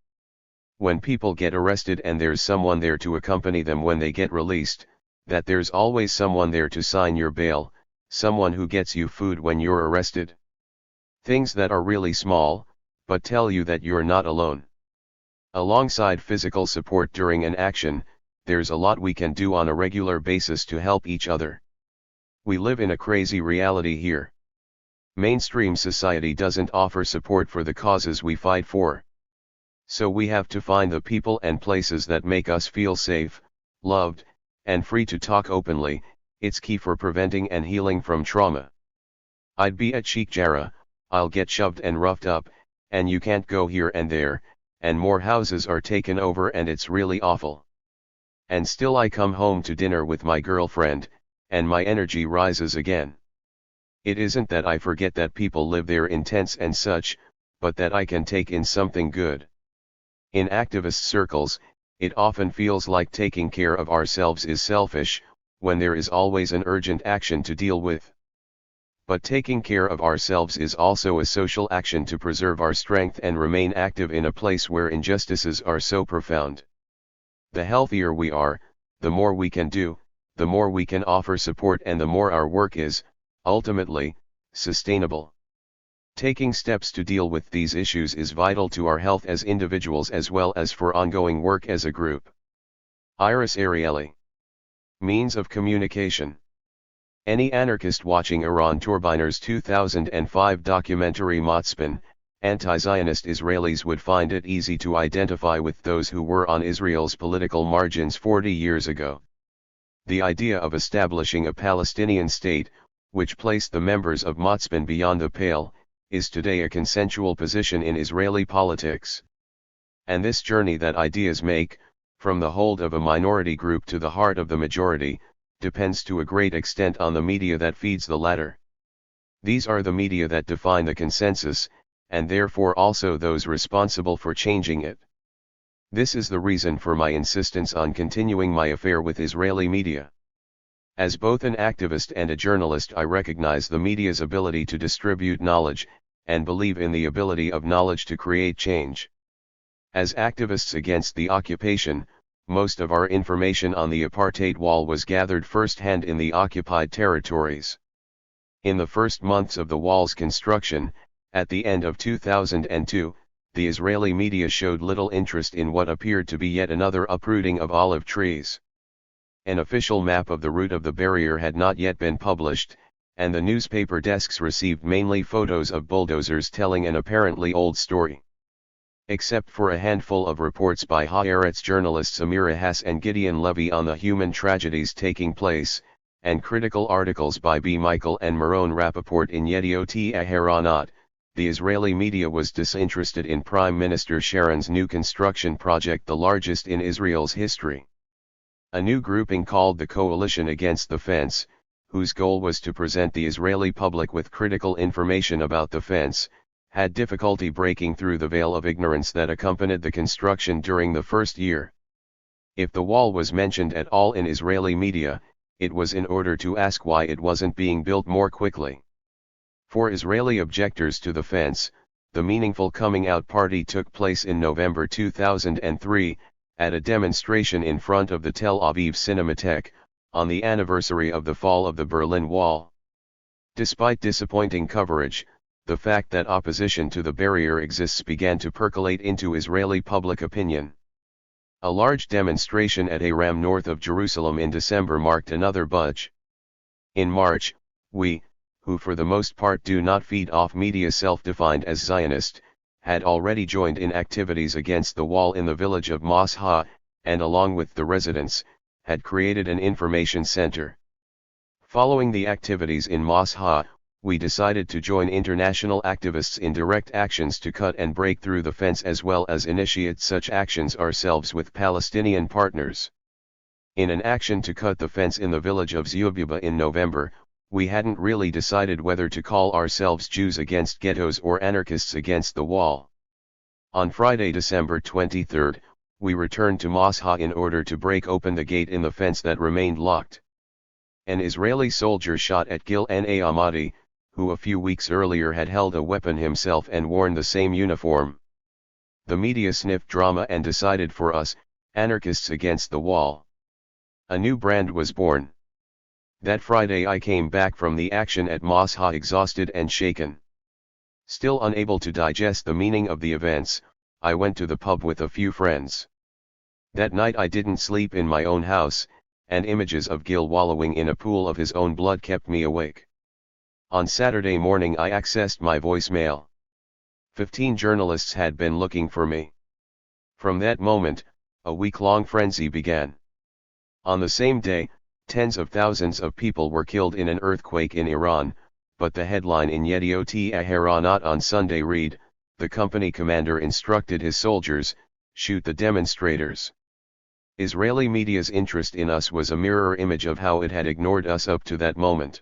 When people get arrested and there's someone there to accompany them when they get released, that there's always someone there to sign your bail, someone who gets you food when you're arrested. Things that are really small, but tell you that you're not alone. Alongside physical support during an action, there's a lot we can do on a regular basis to help each other. We live in a crazy reality here. Mainstream society doesn't offer support for the causes we fight for. So we have to find the people and places that make us feel safe, loved, and free to talk openly. It's key for preventing and healing from trauma. I'd be at Sheikh Jarrah, I'll get shoved and roughed up, and you can't go here and there, and more houses are taken over and it's really awful. And still I come home to dinner with my girlfriend, and my energy rises again. It isn't that I forget that people live there in tents and such, but that I can take in something good. In activist circles, it often feels like taking care of ourselves is selfish, when there is always an urgent action to deal with. But taking care of ourselves is also a social action to preserve our strength and remain active in a place where injustices are so profound. The healthier we are, the more we can do, the more we can offer support, and the more our work is, ultimately, sustainable. Taking steps to deal with these issues is vital to our health as individuals as well as for ongoing work as a group. Iris Ariely. Means of communication. Any anarchist watching Eran Turbiner's 2005 documentary Motzpin, Anti-Zionist Israelis would find it easy to identify with those who were on Israel's political margins 40 years ago. The idea of establishing a Palestinian state, which placed the members of Motzman beyond the pale, is today a consensual position in Israeli politics. And this journey that ideas make, from the hold of a minority group to the heart of the majority, depends to a great extent on the media that feeds the latter. These are the media that define the consensus, and therefore also those responsible for changing it. This is the reason for my insistence on continuing my affair with Israeli media. As both an activist and a journalist, I recognize the media's ability to distribute knowledge, and believe in the ability of knowledge to create change. As activists against the occupation, most of our information on the apartheid wall was gathered firsthand in the occupied territories. In the first months of the wall's construction, at the end of 2002, the Israeli media showed little interest in what appeared to be yet another uprooting of olive trees. An official map of the route of the barrier had not yet been published, and the newspaper desks received mainly photos of bulldozers telling an apparently old story. Except for a handful of reports by Haaretz journalists Amira Hass and Gideon Levy on the human tragedies taking place, and critical articles by B. Michael and Meron Rappaport in Yediot Aharonot, the Israeli media was disinterested in Prime Minister Sharon's new construction project, the largest in Israel's history. A new grouping called the Coalition Against the Fence, whose goal was to present the Israeli public with critical information about the fence, had difficulty breaking through the veil of ignorance that accompanied the construction during the first year. If the wall was mentioned at all in Israeli media, it was in order to ask why it wasn't being built more quickly. For Israeli objectors to the fence, the meaningful coming out party took place in November 2003, at a demonstration in front of the Tel Aviv Cinematheque, on the anniversary of the fall of the Berlin Wall. Despite disappointing coverage, the fact that opposition to the barrier exists began to percolate into Israeli public opinion. A large demonstration at Aram north of Jerusalem in December marked another budge. In March, we, who for the most part do not feed off media self-defined as Zionist, had already joined in activities against the wall in the village of Masha, and along with the residents, had created an information center. Following the activities in Masha, we decided to join international activists in direct actions to cut and break through the fence, as well as initiate such actions ourselves with Palestinian partners. In an action to cut the fence in the village of Zububa in November, we hadn't really decided whether to call ourselves Jews Against Ghettos or Anarchists Against the Wall. On Friday, December 23, we returned to Masha in order to break open the gate in the fence that remained locked. An Israeli soldier shot at Gil N.A. Ahmadi, who a few weeks earlier had held a weapon himself and worn the same uniform. The media sniffed drama and decided for us, Anarchists Against the Wall. A new brand was born. That Friday I came back from the action at Masha exhausted and shaken. Still unable to digest the meaning of the events, I went to the pub with a few friends. That night I didn't sleep in my own house, and images of Gil wallowing in a pool of his own blood kept me awake. On Saturday morning I accessed my voicemail. 15 journalists had been looking for me. From that moment, a week-long frenzy began. On the same day, tens of thousands of people were killed in an earthquake in Iran, but the headline in Yediot Aharonot on Sunday read, "The company commander instructed his soldiers, shoot the demonstrators." Israeli media's interest in us was a mirror image of how it had ignored us up to that moment.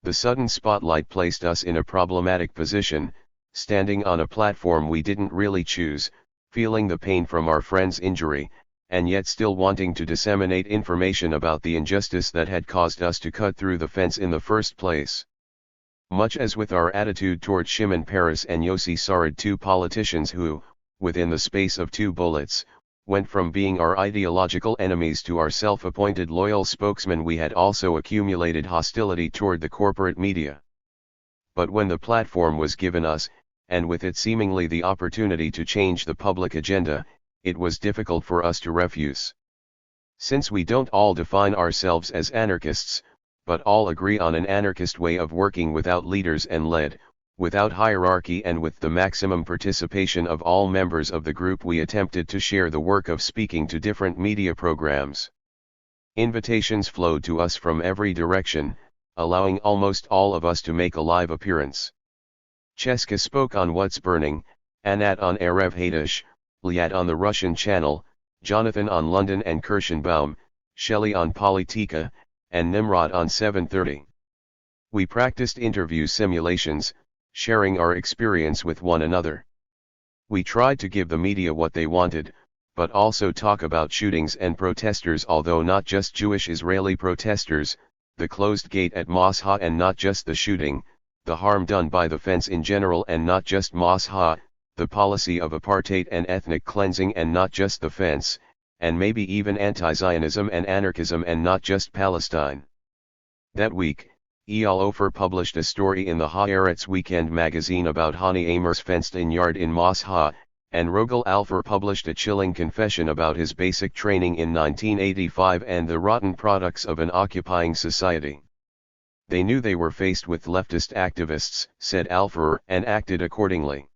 The sudden spotlight placed us in a problematic position, standing on a platform we didn't really choose, feeling the pain from our friend's injury, and yet still wanting to disseminate information about the injustice that had caused us to cut through the fence in the first place. Much as with our attitude toward Shimon Peres and Yossi Sarid, two politicians who, within the space of 2 bullets, went from being our ideological enemies to our self-appointed loyal spokesmen, we had also accumulated hostility toward the corporate media. But when the platform was given us, and with it seemingly the opportunity to change the public agenda, it was difficult for us to refuse. Since we don't all define ourselves as anarchists, but all agree on an anarchist way of working without leaders and led, without hierarchy and with the maximum participation of all members of the group, we attempted to share the work of speaking to different media programs. Invitations flowed to us from every direction, allowing almost all of us to make a live appearance. Cheska spoke on What's Burning, Anat on Erev Hadash, Liat on the Russian channel, Jonathan on London and Kirschenbaum, Shelley on Politika, and Nimrod on 7:30. We practiced interview simulations, sharing our experience with one another. We tried to give the media what they wanted, but also talk about shootings and protesters, although not just Jewish Israeli protesters, the closed gate at Mosha, and not just the shooting, the harm done by the fence in general, and not just Mosha, the policy of apartheid and ethnic cleansing, and not just the fence, and maybe even anti-Zionism and anarchism, and not just Palestine. That week, Eyal Ofer published a story in the Haaretz weekend magazine about Hani Amer's fenced-in yard in Mosha, and Rogel Alfer published a chilling confession about his basic training in 1985 and the rotten products of an occupying society. They knew they were faced with leftist activists, said Alfer, and acted accordingly.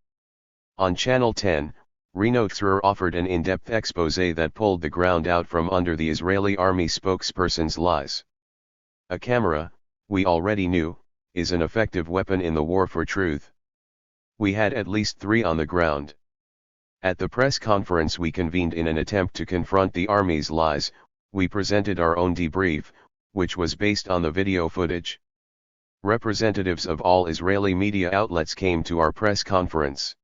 On Channel 10, Rino Tzur offered an in-depth exposé that pulled the ground out from under the Israeli army spokesperson's lies. A camera, we already knew, is an effective weapon in the war for truth. We had at least 3 on the ground. At the press conference we convened in an attempt to confront the army's lies, we presented our own debrief, which was based on the video footage. Representatives of all Israeli media outlets came to our press conference.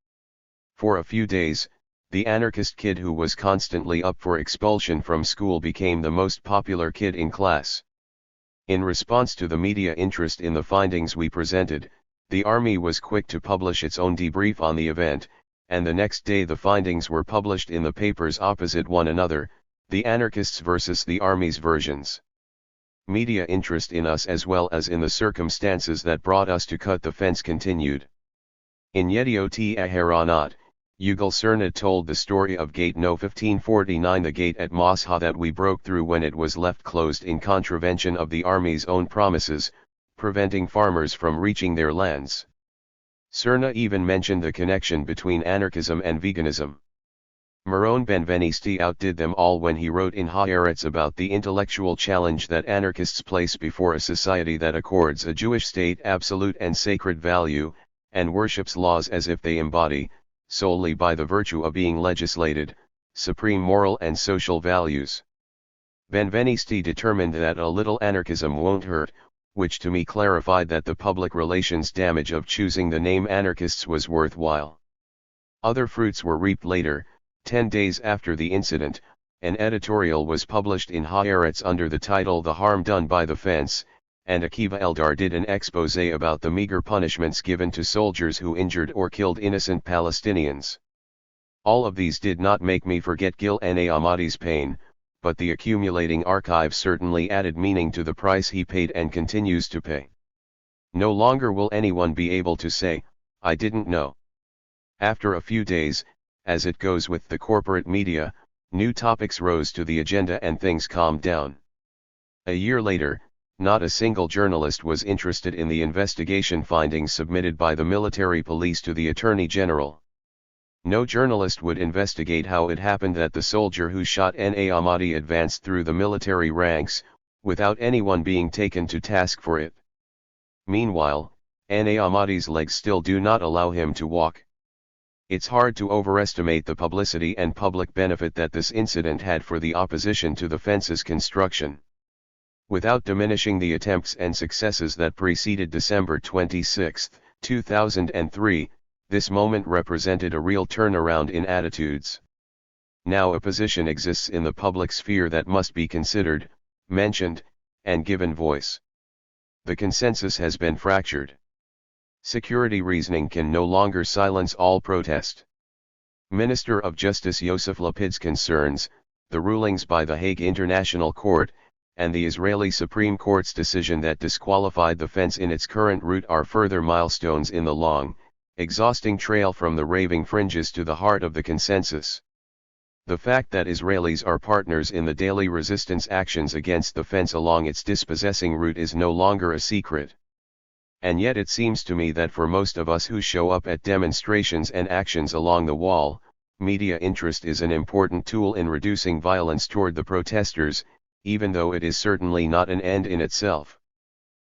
For a few days, the anarchist kid who was constantly up for expulsion from school became the most popular kid in class. In response to the media interest in the findings we presented, the army was quick to publish its own debrief on the event, and the next day the findings were published in the papers opposite one another, the anarchists versus the army's versions. Media interest in us as well as in the circumstances that brought us to cut the fence continued. In Yediot Aharonot, Yugal Cerna told the story of Gate No 1549, the gate at Mosha that we broke through when it was left closed in contravention of the army's own promises, preventing farmers from reaching their lands. Cerna even mentioned the connection between anarchism and veganism. Meron Benvenisti outdid them all when he wrote in Haaretz about the intellectual challenge that anarchists place before a society that accords a Jewish state absolute and sacred value, and worships laws as if they embody, solely by the virtue of being legislated, supreme moral and social values. Benvenisti determined that a little anarchism won't hurt, which to me clarified that the public relations damage of choosing the name anarchists was worthwhile. Other fruits were reaped later. 10 days after the incident, an editorial was published in Haaretz under the title The Harm Done by the Fence, and Akiva Eldar did an exposé about the meager punishments given to soldiers who injured or killed innocent Palestinians. All of these did not make me forget Gil N.A. Ahmadi's pain, but the accumulating archive certainly added meaning to the price he paid and continues to pay. No longer will anyone be able to say, "I didn't know." After a few days, as it goes with the corporate media, new topics rose to the agenda and things calmed down. A year later, not a single journalist was interested in the investigation findings submitted by the military police to the Attorney General. No journalist would investigate how it happened that the soldier who shot N.A. Ahmadi advanced through the military ranks, without anyone being taken to task for it. Meanwhile, N.A. Ahmadi's legs still do not allow him to walk. It's hard to overestimate the publicity and public benefit that this incident had for the opposition to the fence's construction. Without diminishing the attempts and successes that preceded December 26, 2003, this moment represented a real turnaround in attitudes. Now a position exists in the public sphere that must be considered, mentioned, and given voice. The consensus has been fractured. Security reasoning can no longer silence all protest. Minister of Justice Yosef Lapid's concerns, the rulings by the Hague International Court, and the Israeli Supreme Court's decision that disqualified the fence in its current route are further milestones in the long, exhausting trail from the raving fringes to the heart of the consensus. The fact that Israelis are partners in the daily resistance actions against the fence along its dispossessing route is no longer a secret. And yet it seems to me that for most of us who show up at demonstrations and actions along the wall, media interest is an important tool in reducing violence toward the protesters, even though it is certainly not an end in itself.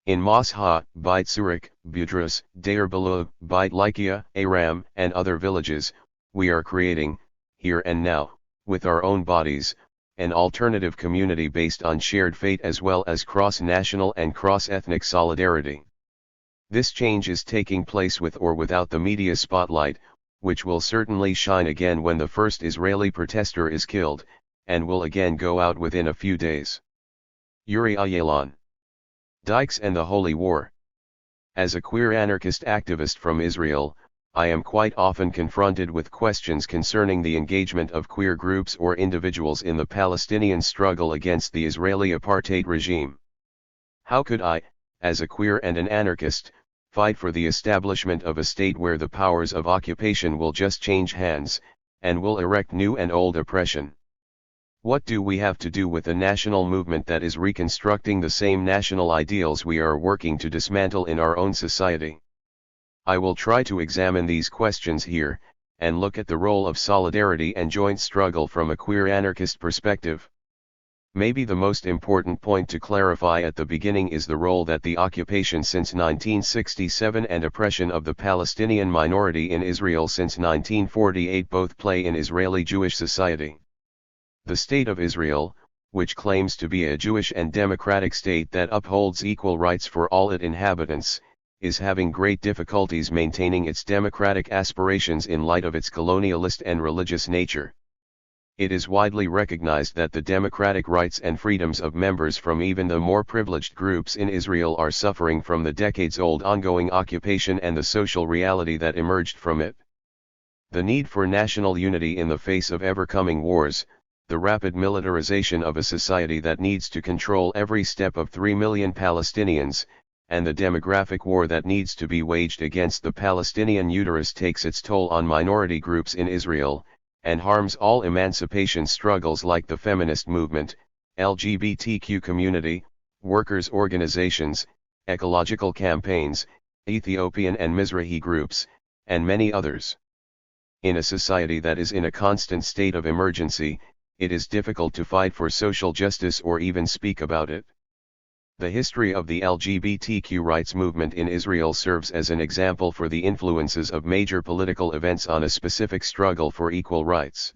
In Mosha, Beit Zurich, Budrus, Deir Below, Beit Lykia, Aram, and other villages, we are creating, here and now, with our own bodies, an alternative community based on shared fate as well as cross-national and cross-ethnic solidarity. This change is taking place with or without the media spotlight, which will certainly shine again when the first Israeli protester is killed, and will again go out within a few days. Yuri Ayalon. Dykes and the Holy War. As a queer anarchist activist from Israel, I am quite often confronted with questions concerning the engagement of queer groups or individuals in the Palestinian struggle against the Israeli apartheid regime. How could I, as a queer and an anarchist, fight for the establishment of a state where the powers of occupation will just change hands, and will erect new and old oppression? What do we have to do with a national movement that is reconstructing the same national ideals we are working to dismantle in our own society? I will try to examine these questions here, and look at the role of solidarity and joint struggle from a queer anarchist perspective. Maybe the most important point to clarify at the beginning is the role that the occupation since 1967 and oppression of the Palestinian minority in Israel since 1948 both play in Israeli Jewish society. The State of Israel, which claims to be a Jewish and democratic state that upholds equal rights for all its inhabitants, is having great difficulties maintaining its democratic aspirations in light of its colonialist and religious nature. It is widely recognized that the democratic rights and freedoms of members from even the more privileged groups in Israel are suffering from the decades-old ongoing occupation and the social reality that emerged from it. The need for national unity in the face of ever-coming wars, the rapid militarization of a society that needs to control every step of 3 million Palestinians, and the demographic war that needs to be waged against the Palestinian uterus takes its toll on minority groups in Israel, and harms all emancipation struggles like the feminist movement, LGBTQ community, workers' organizations, ecological campaigns, Ethiopian and Mizrahi groups, and many others. In a society that is in a constant state of emergency, it is difficult to fight for social justice or even speak about it. The history of the LGBTQ rights movement in Israel serves as an example for the influences of major political events on a specific struggle for equal rights.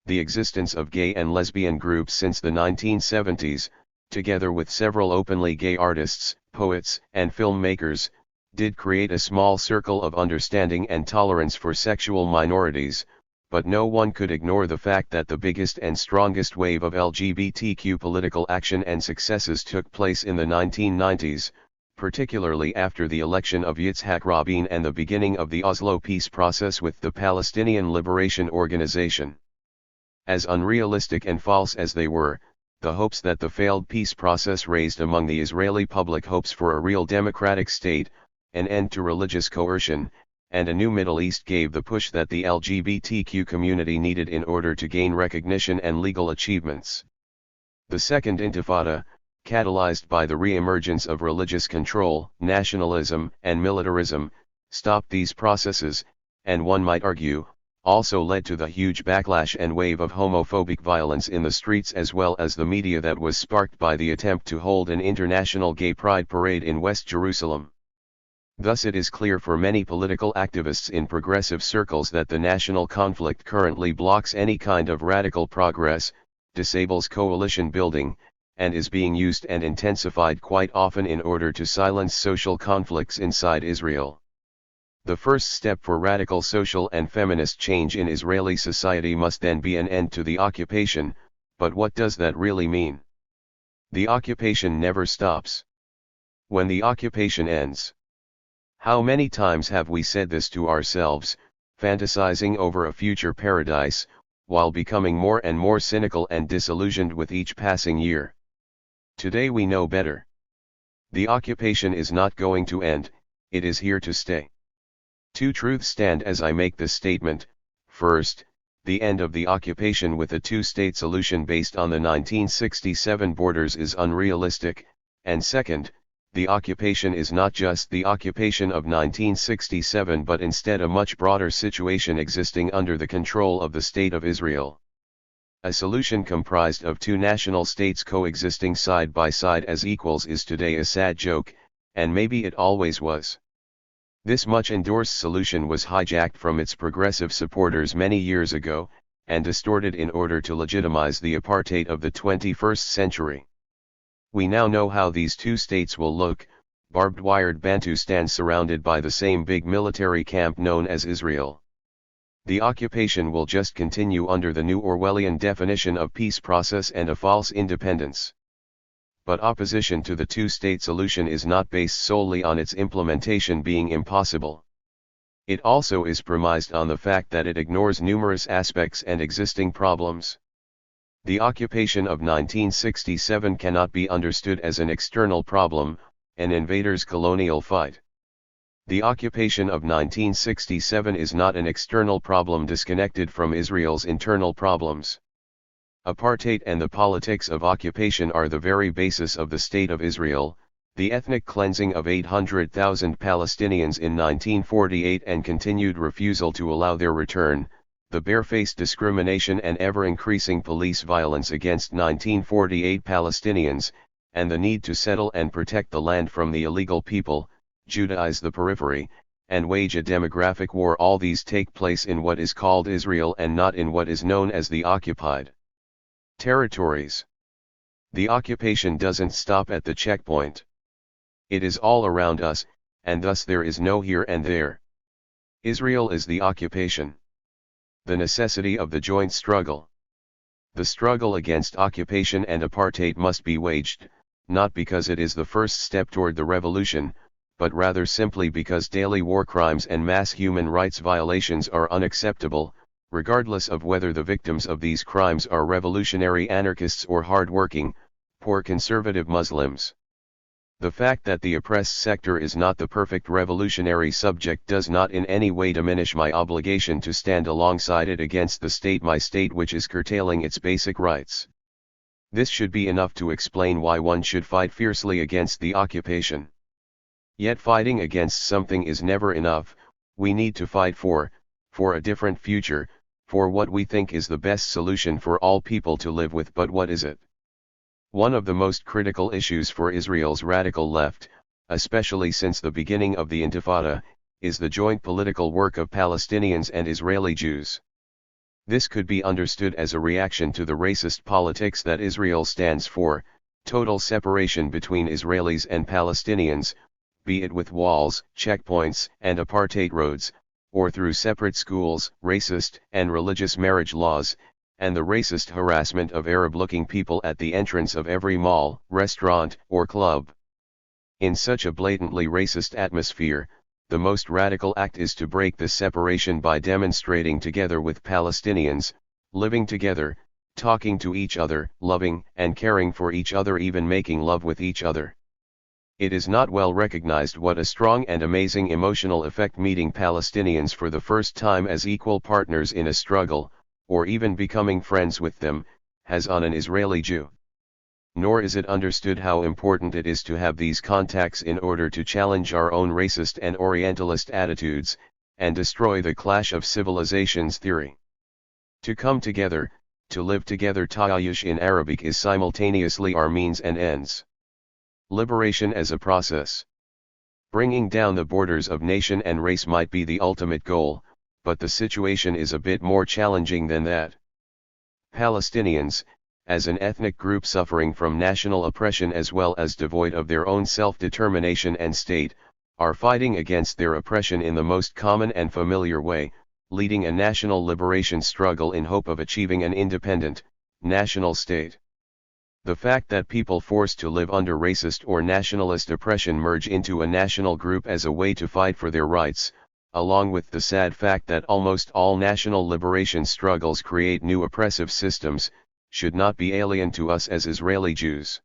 The existence of gay and lesbian groups since the 1970s, together with several openly gay artists, poets, and filmmakers, did create a small circle of understanding and tolerance for sexual minorities, but no one could ignore the fact that the biggest and strongest wave of LGBTQ political action and successes took place in the 1990s, particularly after the election of Yitzhak Rabin and the beginning of the Oslo peace process with the Palestinian Liberation Organization. As unrealistic and false as they were, the hopes that the failed peace process raised among the Israeli public hopes for a real democratic state, an end to religious coercion, and a new Middle East gave the push that the LGBTQ community needed in order to gain recognition and legal achievements. The Second Intifada, catalyzed by the re-emergence of religious control, nationalism, and militarism, stopped these processes, and one might argue, also led to the huge backlash and wave of homophobic violence in the streets as well as the media that was sparked by the attempt to hold an international gay pride parade in West Jerusalem. Thus it is clear for many political activists in progressive circles that the national conflict currently blocks any kind of radical progress, disables coalition building, and is being used and intensified quite often in order to silence social conflicts inside Israel. The first step for radical social and feminist change in Israeli society must then be an end to the occupation, but what does that really mean? The occupation never stops. When the occupation ends. How many times have we said this to ourselves, fantasizing over a future paradise, while becoming more and more cynical and disillusioned with each passing year? Today we know better. The occupation is not going to end, it is here to stay. Two truths stand as I make this statement. First, the end of the occupation with a two-state solution based on the 1967 borders is unrealistic, and second, the occupation is not just the occupation of 1967 but instead a much broader situation existing under the control of the State of Israel. A solution comprised of two national states coexisting side by side as equals is today a sad joke, and maybe it always was. This much endorsed solution was hijacked from its progressive supporters many years ago, and distorted in order to legitimize the apartheid of the 21st century. We now know how these two states will look: barbed-wired Bantustans surrounded by the same big military camp known as Israel. The occupation will just continue under the new Orwellian definition of peace process and a false independence. But opposition to the two-state solution is not based solely on its implementation being impossible. It also is premised on the fact that it ignores numerous aspects and existing problems. The occupation of 1967 cannot be understood as an external problem, an invader's colonial fight. The occupation of 1967 is not an external problem disconnected from Israel's internal problems. Apartheid and the politics of occupation are the very basis of the State of Israel, the ethnic cleansing of 800,000 Palestinians in 1948 and continued refusal to allow their return, the barefaced discrimination and ever-increasing police violence against 1948 Palestinians, and the need to settle and protect the land from the illegal people, Judaize the periphery, and wage a demographic war. All these take place in what is called Israel and not in what is known as the occupied territories. The occupation doesn't stop at the checkpoint. It is all around us, and thus there is no here and there. Israel is the occupation. The necessity of the joint struggle. The struggle against occupation and apartheid must be waged, not because it is the first step toward the revolution, but rather simply because daily war crimes and mass human rights violations are unacceptable, regardless of whether the victims of these crimes are revolutionary anarchists or hard-working, poor conservative Muslims. The fact that the oppressed sector is not the perfect revolutionary subject does not in any way diminish my obligation to stand alongside it against the state, my state, which is curtailing its basic rights. This should be enough to explain why one should fight fiercely against the occupation. Yet fighting against something is never enough. We need to fight for a different future, for what we think is the best solution for all people to live with. But what is it? One of the most critical issues for Israel's radical left, especially since the beginning of the Intifada, is the joint political work of Palestinians and Israeli Jews. This could be understood as a reaction to the racist politics that Israel stands for: total separation between Israelis and Palestinians, be it with walls, checkpoints, and apartheid roads, or through separate schools, racist and religious marriage laws, and the racist harassment of Arab-looking people at the entrance of every mall, restaurant, or club. In such a blatantly racist atmosphere, the most radical act is to break this separation by demonstrating together with Palestinians, living together, talking to each other, loving and caring for each other, even making love with each other. It is not well recognized what a strong and amazing emotional effect meeting Palestinians for the first time as equal partners in a struggle, or even becoming friends with them, has on an Israeli Jew. Nor is it understood how important it is to have these contacts in order to challenge our own racist and Orientalist attitudes, and destroy the clash of civilizations theory. To come together, to live together, ta'ayush in Arabic, is simultaneously our means and ends. Liberation as a process. Bringing down the borders of nation and race might be the ultimate goal, but the situation is a bit more challenging than that. Palestinians, as an ethnic group suffering from national oppression as well as devoid of their own self-determination and state, are fighting against their oppression in the most common and familiar way, leading a national liberation struggle in hope of achieving an independent, national state. The fact that people forced to live under racist or nationalist oppression merge into a national group as a way to fight for their rights, along with the sad fact that almost all national liberation struggles create new oppressive systems, should not be alien to us as Israeli Jews.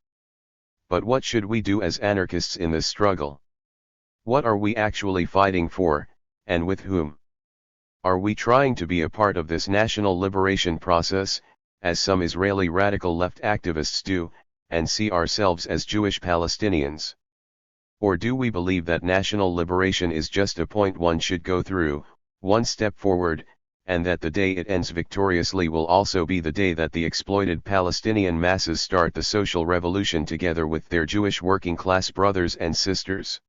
But what should we do as anarchists in this struggle? What are we actually fighting for, and with whom? Are we trying to be a part of this national liberation process, as some Israeli radical left activists do, and see ourselves as Jewish Palestinians? Or do we believe that national liberation is just a point one should go through, one step forward, and that the day it ends victoriously will also be the day that the exploited Palestinian masses start the social revolution together with their Jewish working-class brothers and sisters?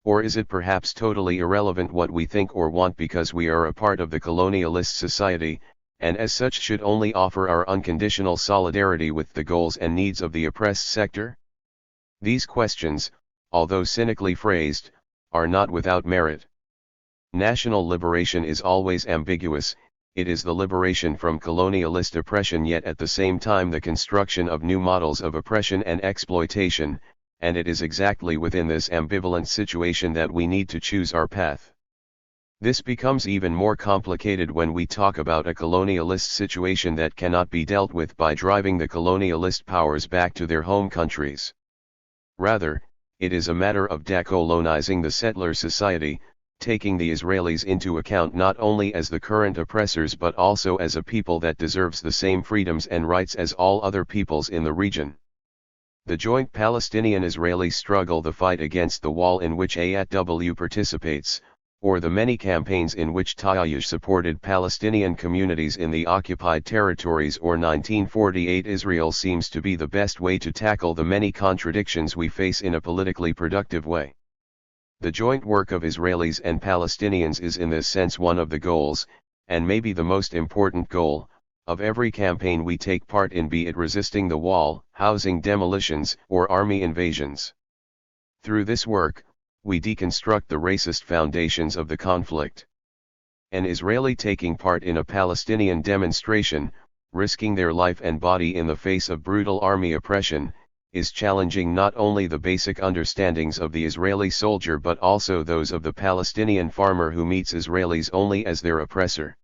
Or is it perhaps totally irrelevant what we think or want because we are a part of the colonialist society, and as such should only offer our unconditional solidarity with the goals and needs of the oppressed sector? These questions, although cynically phrased, are not without merit. National liberation is always ambiguous. It is the liberation from colonialist oppression, yet at the same time the construction of new models of oppression and exploitation, and it is exactly within this ambivalent situation that we need to choose our path. This becomes even more complicated when we talk about a colonialist situation that cannot be dealt with by driving the colonialist powers back to their home countries. Rather, it is a matter of decolonizing the settler society, taking the Israelis into account not only as the current oppressors but also as a people that deserves the same freedoms and rights as all other peoples in the region. The joint Palestinian-Israeli struggle, the fight against the wall in which AATW participates, or the many campaigns in which THIRD supported Palestinian communities in the occupied territories or 1948 Israel seems to be the best way to tackle the many contradictions we face in a politically productive way. The joint work of Israelis and Palestinians is in this sense one of the goals, and maybe the most important goal, of every campaign we take part in, be it resisting the wall, housing demolitions, or army invasions. Through this work, we deconstruct the racist foundations of the conflict. An Israeli taking part in a Palestinian demonstration, risking their life and body in the face of brutal army oppression, is challenging not only the basic understandings of the Israeli soldier but also those of the Palestinian farmer who meets Israelis only as their oppressor.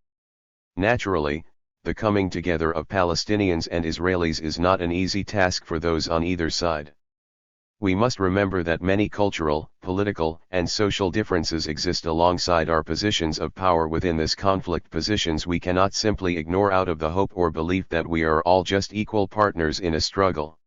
Naturally, the coming together of Palestinians and Israelis is not an easy task for those on either side. We must remember that many cultural, political, and social differences exist alongside our positions of power within this conflict, positions we cannot simply ignore out of the hope or belief that we are all just equal partners in a struggle.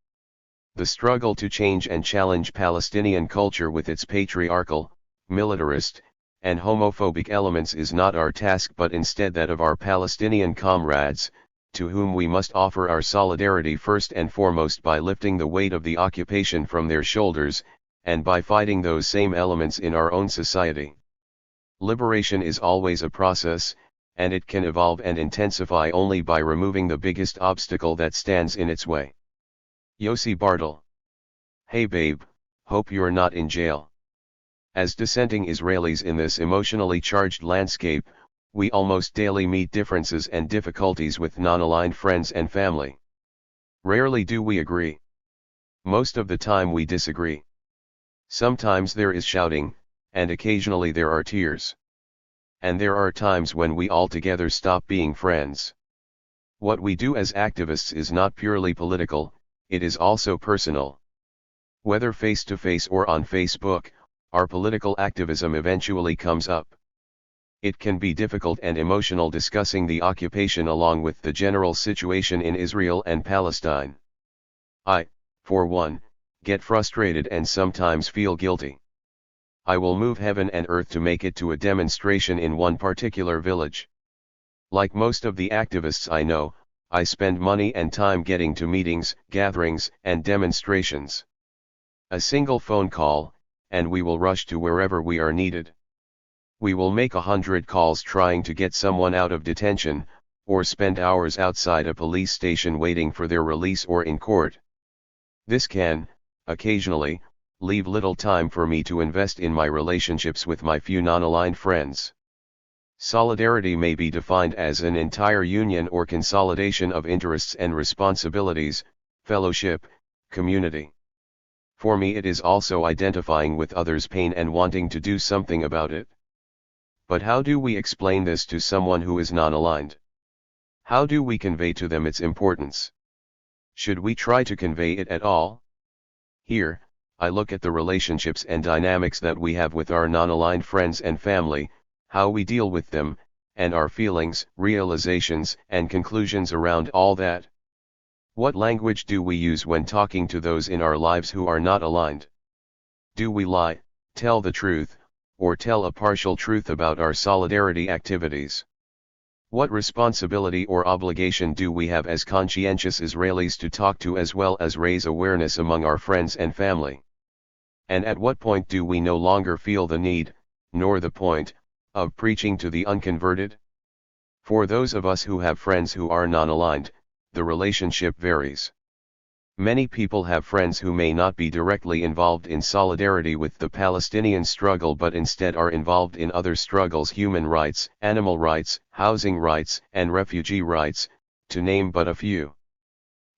The struggle to change and challenge Palestinian culture with its patriarchal, militarist, and homophobic elements is not our task but instead that of our Palestinian comrades, to whom we must offer our solidarity first and foremost by lifting the weight of the occupation from their shoulders, and by fighting those same elements in our own society. Liberation is always a process, and it can evolve and intensify only by removing the biggest obstacle that stands in its way. Yossi Bartel. Hey babe, hope you're not in jail. As dissenting Israelis in this emotionally charged landscape, we almost daily meet differences and difficulties with non-aligned friends and family. Rarely do we agree. Most of the time we disagree. Sometimes there is shouting, and occasionally there are tears. And there are times when we altogether stop being friends. What we do as activists is not purely political, it is also personal. Whether face-to-face or on Facebook, our political activism eventually comes up. It can be difficult and emotional discussing the occupation along with the general situation in Israel and Palestine. I, for one, get frustrated and sometimes feel guilty. I will move heaven and earth to make it to a demonstration in one particular village. Like most of the activists I know, I spend money and time getting to meetings, gatherings, and demonstrations. A single phone call, and we will rush to wherever we are needed. We will make 100 calls trying to get someone out of detention, or spend hours outside a police station waiting for their release or in court. This can, occasionally, leave little time for me to invest in my relationships with my few non-aligned friends. Solidarity may be defined as an entire union or consolidation of interests and responsibilities, fellowship, community. For me it is also identifying with others' pain and wanting to do something about it. But how do we explain this to someone who is non-aligned? How do we convey to them its importance? Should we try to convey it at all? Here, I look at the relationships and dynamics that we have with our non-aligned friends and family, how we deal with them, and our feelings, realizations, and conclusions around all that. What language do we use when talking to those in our lives who are not aligned? Do we lie, tell the truth, or tell a partial truth about our solidarity activities? What responsibility or obligation do we have as conscientious Israelis to talk to as well as raise awareness among our friends and family? And at what point do we no longer feel the need, nor the point, of preaching to the unconverted? For those of us who have friends who are non-aligned, the relationship varies. Many people have friends who may not be directly involved in solidarity with the Palestinian struggle but instead are involved in other struggles: human rights, animal rights, housing rights, and refugee rights, to name but a few.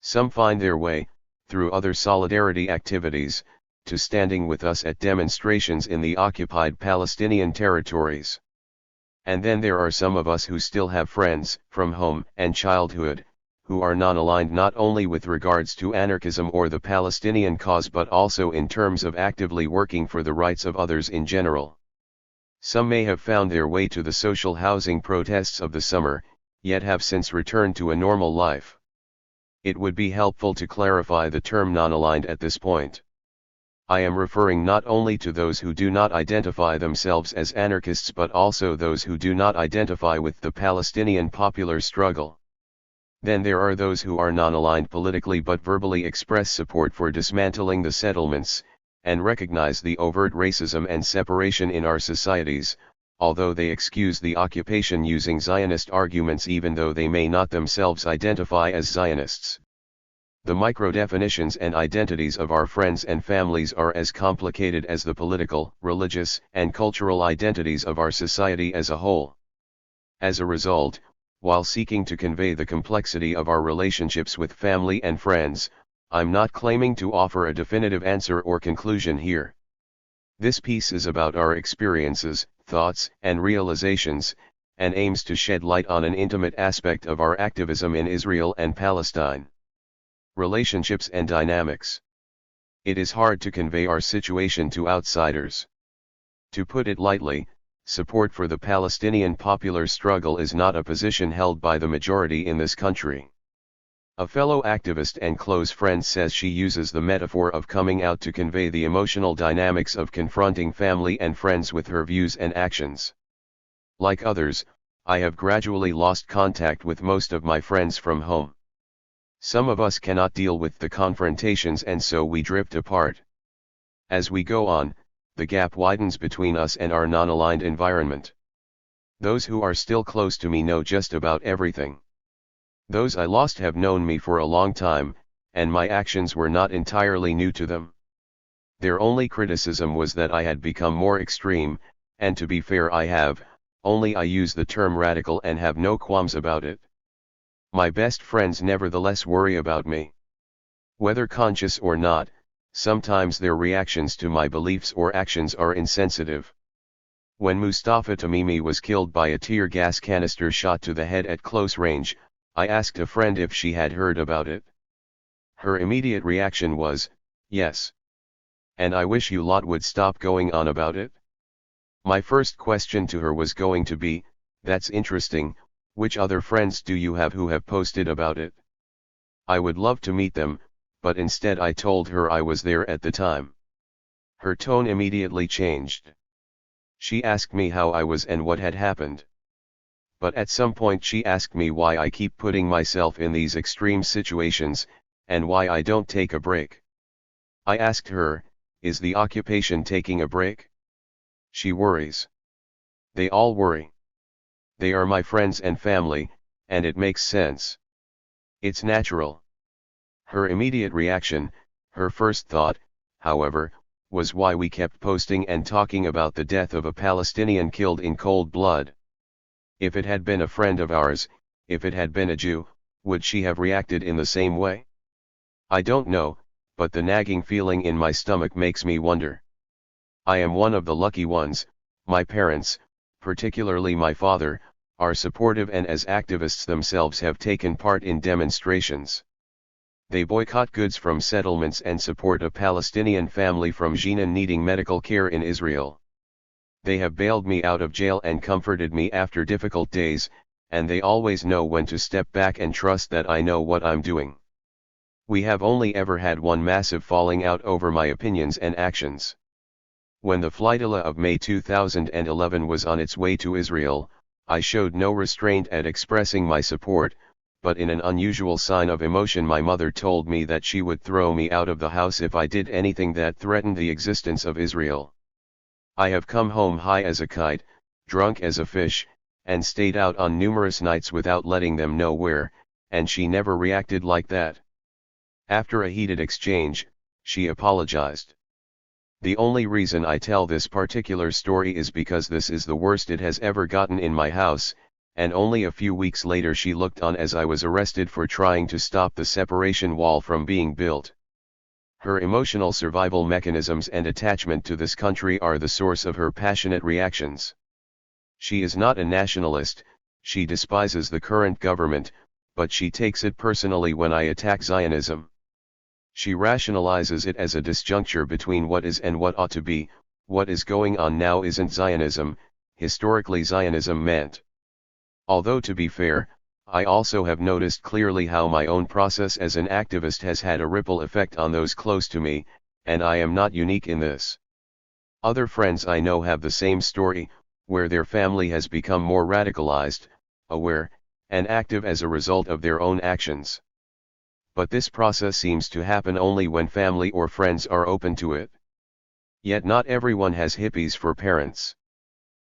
Some find their way, through other solidarity activities, to standing with us at demonstrations in the occupied Palestinian territories. And then there are some of us who still have friends, from home and childhood, who are non-aligned not only with regards to anarchism or the Palestinian cause but also in terms of actively working for the rights of others in general. Some may have found their way to the social housing protests of the summer, yet have since returned to a normal life. It would be helpful to clarify the term non-aligned at this point. I am referring not only to those who do not identify themselves as anarchists but also those who do not identify with the Palestinian popular struggle. Then there are those who are non-aligned politically but verbally express support for dismantling the settlements, and recognize the overt racism and separation in our societies, although they excuse the occupation using Zionist arguments even though they may not themselves identify as Zionists. The micro-definitions and identities of our friends and families are as complicated as the political, religious, and cultural identities of our society as a whole. As a result, while seeking to convey the complexity of our relationships with family and friends, I'm not claiming to offer a definitive answer or conclusion here. This piece is about our experiences, thoughts, and realizations, and aims to shed light on an intimate aspect of our activism in Israel and Palestine. Relationships and dynamics. It is hard to convey our situation to outsiders. To put it lightly, support for the Palestinian popular struggle is not a position held by the majority in this country. A fellow activist and close friend says she uses the metaphor of coming out to convey the emotional dynamics of confronting family and friends with her views and actions. Like others, I have gradually lost contact with most of my friends from home. Some of us cannot deal with the confrontations and so we drift apart. As we go on, the gap widens between us and our non-aligned environment. Those who are still close to me know just about everything. Those I lost have known me for a long time, and my actions were not entirely new to them. Their only criticism was that I had become more extreme, and to be fair I use the term radical and have no qualms about it. My best friends nevertheless worry about me. Whether conscious or not, sometimes their reactions to my beliefs or actions are insensitive. When Mustafa Tamimi was killed by a tear gas canister shot to the head at close range, I asked a friend if she had heard about it. Her immediate reaction was, "Yes. And I wish you lot would stop going on about it." My first question to her was going to be, "That's interesting, which other friends do you have who have posted about it?" I would love to meet them, but instead I told her I was there at the time. Her tone immediately changed. She asked me how I was and what had happened. But at some point she asked me why I keep putting myself in these extreme situations, and why I don't take a break. I asked her, "Is the occupation taking a break?" She worries. They all worry. They are my friends and family, and it makes sense. It's natural. Her immediate reaction, her first thought, however, was why we kept posting and talking about the death of a Palestinian killed in cold blood. If it had been a friend of ours, if it had been a Jew, would she have reacted in the same way? I don't know, but the nagging feeling in my stomach makes me wonder. I am one of the lucky ones. My parents, particularly my father, are supportive and as activists themselves have taken part in demonstrations. They boycott goods from settlements and support a Palestinian family from Jenin needing medical care in Israel. They have bailed me out of jail and comforted me after difficult days, and they always know when to step back and trust that I know what I'm doing. We have only ever had one massive falling out over my opinions and actions. When the flotilla of May 2011 was on its way to Israel, I showed no restraint at expressing my support, but in an unusual sign of emotion my mother told me that she would throw me out of the house if I did anything that threatened the existence of Israel. I have come home high as a kite, drunk as a fish, and stayed out on numerous nights without letting them know where, and she never reacted like that. After a heated exchange, she apologized. The only reason I tell this particular story is because this is the worst it has ever gotten in my house, and only a few weeks later she looked on as I was arrested for trying to stop the separation wall from being built. Her emotional survival mechanisms and attachment to this country are the source of her passionate reactions. She is not a nationalist, she despises the current government, but she takes it personally when I attack Zionism. She rationalizes it as a disjuncture between what is and what ought to be. What is going on now isn't Zionism, historically Zionism meant. Although to be fair, I also have noticed clearly how my own process as an activist has had a ripple effect on those close to me, and I am not unique in this. Other friends I know have the same story, where their family has become more radicalized, aware, and active as a result of their own actions. But this process seems to happen only when family or friends are open to it. Yet not everyone has hippies for parents.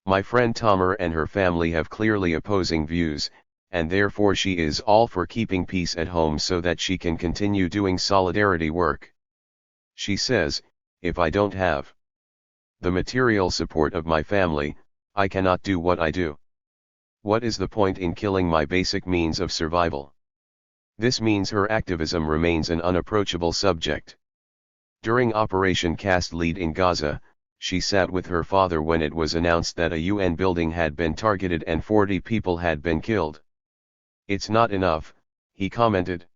My friend Tomer and her family have clearly opposing views, and therefore she is all for keeping peace at home so that she can continue doing solidarity work. She says, if I don't have the material support of my family, I cannot do what I do. What is the point in killing my basic means of survival? This means her activism remains an unapproachable subject. During Operation Cast Lead in Gaza, she sat with her father when it was announced that a UN building had been targeted and 40 people had been killed. It's not enough, he commented.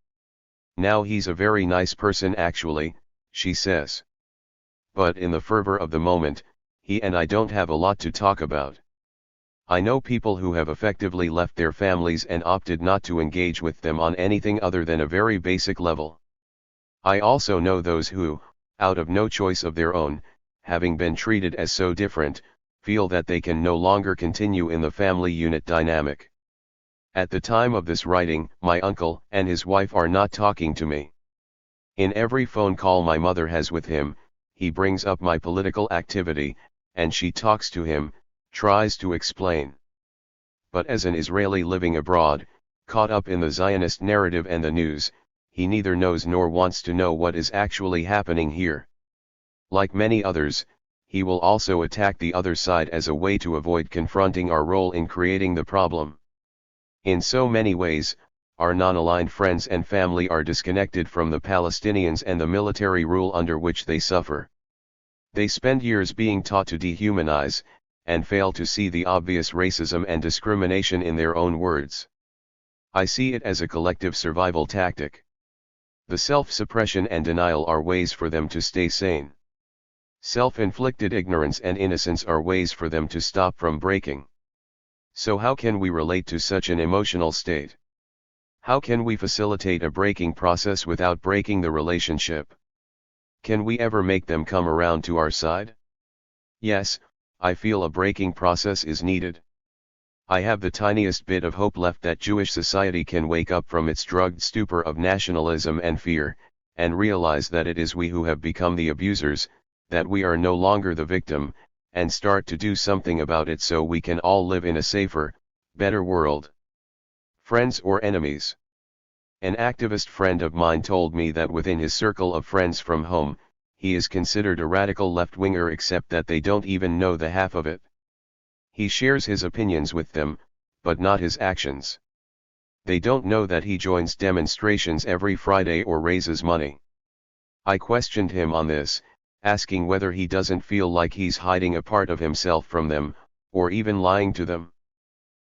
Now he's a very nice person actually, she says. But in the fervor of the moment, he and I don't have a lot to talk about. I know people who have effectively left their families and opted not to engage with them on anything other than a very basic level. I also know those who, out of no choice of their own, having been treated as so different, feel that they can no longer continue in the family unit dynamic. At the time of this writing, my uncle and his wife are not talking to me. In every phone call my mother has with him, he brings up my political activity, and she talks to him, tries to explain. But as an Israeli living abroad, caught up in the Zionist narrative and the news, he neither knows nor wants to know what is actually happening here. Like many others, he will also attack the other side as a way to avoid confronting our role in creating the problem. In so many ways, our non-aligned friends and family are disconnected from the Palestinians and the military rule under which they suffer. They spend years being taught to dehumanize, and fail to see the obvious racism and discrimination in their own words. I see it as a collective survival tactic. The self-suppression and denial are ways for them to stay sane. Self-inflicted ignorance and innocence are ways for them to stop from breaking. So how can we relate to such an emotional state? How can we facilitate a breaking process without breaking the relationship? Can we ever make them come around to our side? Yes, I feel a breaking process is needed. I have the tiniest bit of hope left that Jewish society can wake up from its drugged stupor of nationalism and fear, and realize that it is we who have become the abusers, that we are no longer the victim, and start to do something about it so we can all live in a safer, better world. Friends or enemies? An activist friend of mine told me that within his circle of friends from home, he is considered a radical left-winger except that they don't even know the half of it. He shares his opinions with them, but not his actions. They don't know that he joins demonstrations every Friday or raises money. I questioned him on this, asking whether he doesn't feel like he's hiding a part of himself from them, or even lying to them.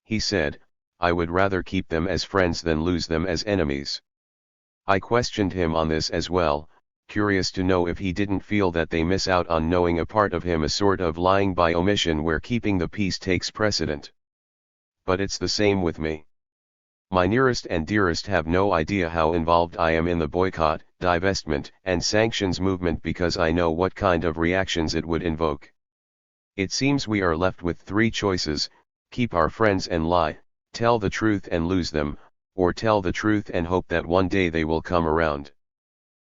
He said, I would rather keep them as friends than lose them as enemies. I questioned him on this as well, curious to know if he didn't feel that they miss out on knowing a part of him, a sort of lying by omission where keeping the peace takes precedent. But it's the same with me. My nearest and dearest have no idea how involved I am in the boycott, divestment, and sanctions movement because I know what kind of reactions it would invoke. It seems we are left with three choices: keep our friends and lie, tell the truth and lose them, or tell the truth and hope that one day they will come around.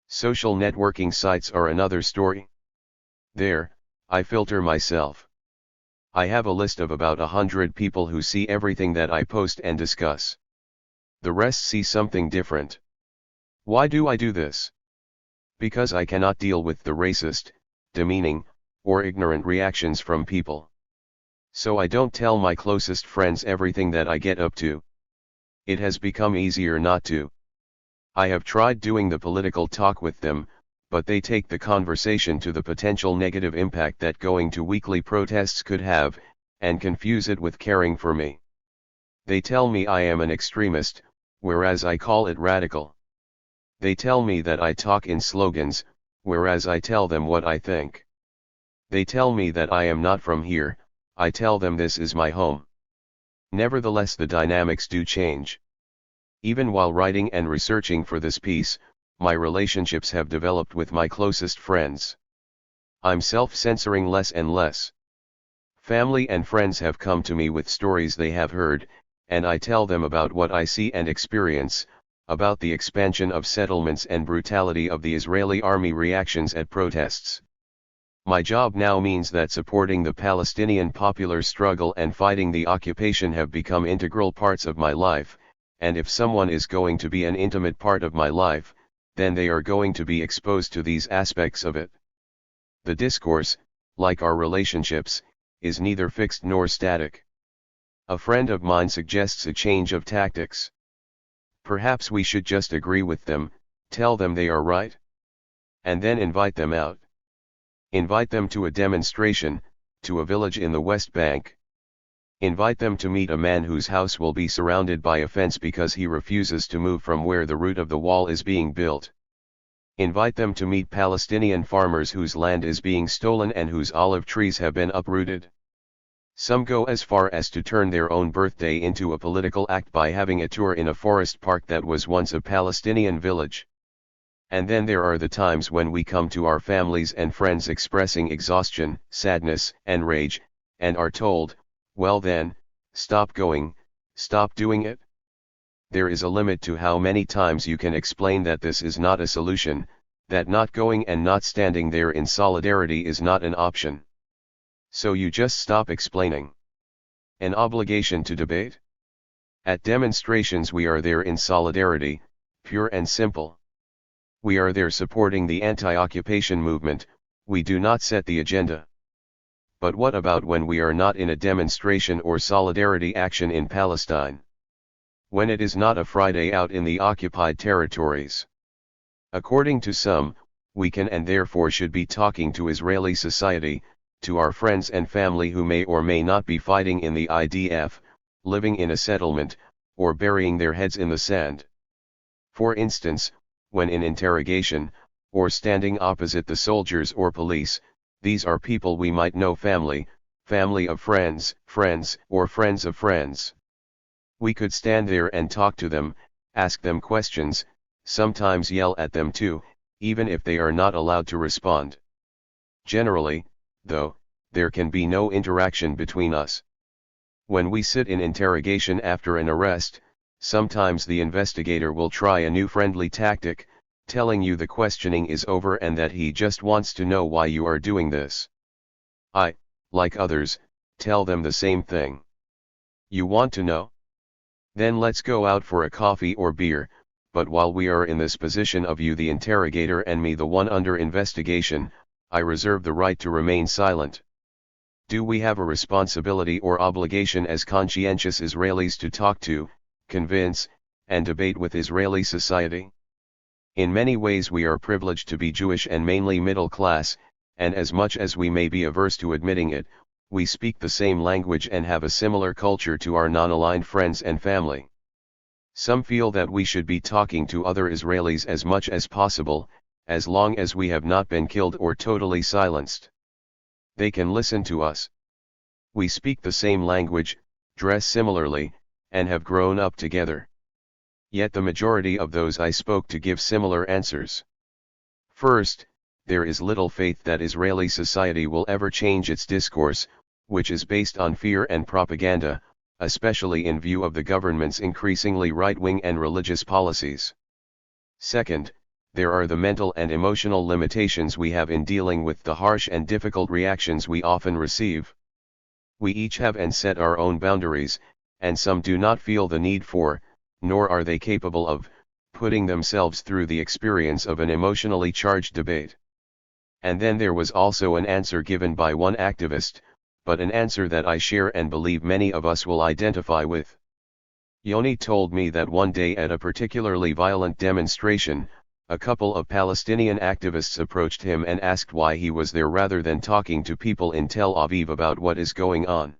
Social networking sites are another story. There, I filter myself. I have a list of about 100 people who see everything that I post and discuss. The rest see something different. Why do I do this? Because I cannot deal with the racist, demeaning, or ignorant reactions from people. So I don't tell my closest friends everything that I get up to. It has become easier not to. I have tried doing the political talk with them, but they take the conversation to the potential negative impact that going to weekly protests could have, and confuse it with caring for me. They tell me I am an extremist, whereas I call it radical. They tell me that I talk in slogans, whereas I tell them what I think. They tell me that I am not from here, I tell them this is my home. Nevertheless, the dynamics do change. Even while writing and researching for this piece, my relationships have developed with my closest friends. I'm self-censoring less and less. Family and friends have come to me with stories they have heard, and I tell them about what I see and experience, about the expansion of settlements and brutality of the Israeli army reactions at protests. My job now means that supporting the Palestinian popular struggle and fighting the occupation have become integral parts of my life, and if someone is going to be an intimate part of my life, then they are going to be exposed to these aspects of it. The discourse, like our relationships, is neither fixed nor static. A friend of mine suggests a change of tactics. Perhaps we should just agree with them, tell them they are right, and then invite them out. Invite them to a demonstration, to a village in the West Bank. Invite them to meet a man whose house will be surrounded by a fence because he refuses to move from where the root of the wall is being built. Invite them to meet Palestinian farmers whose land is being stolen and whose olive trees have been uprooted. Some go as far as to turn their own birthday into a political act by having a tour in a forest park that was once a Palestinian village. And then there are the times when we come to our families and friends expressing exhaustion, sadness, and rage, and are told, well then, stop going, stop doing it. There is a limit to how many times you can explain that this is not a solution, that not going and not standing there in solidarity is not an option. So you just stop explaining. An obligation to debate? At demonstrations we are there in solidarity, pure and simple. We are there supporting the anti-occupation movement, we do not set the agenda. But what about when we are not in a demonstration or solidarity action in Palestine? When it is not a Friday out in the occupied territories? According to some, we can and therefore should be talking to Israeli society, to our friends and family who may or may not be fighting in the IDF, living in a settlement, or burying their heads in the sand. For instance, when in interrogation, or standing opposite the soldiers or police, these are people we might know, family of friends, or friends of friends. We could stand there and talk to them, ask them questions, sometimes yell at them too, even if they are not allowed to respond. Generally, though, there can be no interaction between us. When we sit in interrogation after an arrest, sometimes the investigator will try a new friendly tactic, telling you the questioning is over and that he just wants to know why you are doing this. I, like others, tell them the same thing. You want to know? Then let's go out for a coffee or beer, but while we are in this position of you the interrogator and me the one under investigation, I reserve the right to remain silent. Do we have a responsibility or obligation as conscientious Israelis to talk to, convince, and debate with Israeli society? In many ways we are privileged to be Jewish and mainly middle class, and as much as we may be averse to admitting it, we speak the same language and have a similar culture to our non-aligned friends and family. Some feel that we should be talking to other Israelis as much as possible, as long as we have not been killed or totally silenced. They can listen to us. We speak the same language, dress similarly, and have grown up together. Yet the majority of those I spoke to give similar answers. First, there is little faith that Israeli society will ever change its discourse, which is based on fear and propaganda, especially in view of the government's increasingly right-wing and religious policies. Second, there are the mental and emotional limitations we have in dealing with the harsh and difficult reactions we often receive. We each have and set our own boundaries, and some do not feel the need for, nor are they capable of, putting themselves through the experience of an emotionally charged debate. And then there was also an answer given by one activist, but an answer that I share and believe many of us will identify with. Yoni told me that one day at a particularly violent demonstration, a couple of Palestinian activists approached him and asked why he was there rather than talking to people in Tel Aviv about what is going on.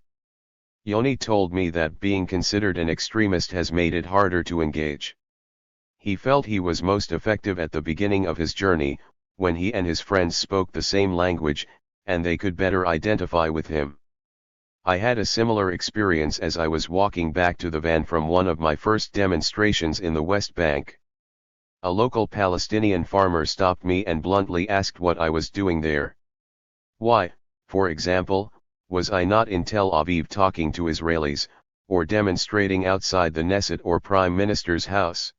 Yoni told me that being considered an extremist has made it harder to engage. He felt he was most effective at the beginning of his journey, when he and his friends spoke the same language, and they could better identify with him. I had a similar experience as I was walking back to the van from one of my first demonstrations in the West Bank. A local Palestinian farmer stopped me and bluntly asked what I was doing there. Why, for example, was I not in Tel Aviv talking to Israelis, or demonstrating outside the Knesset or Prime Minister's house?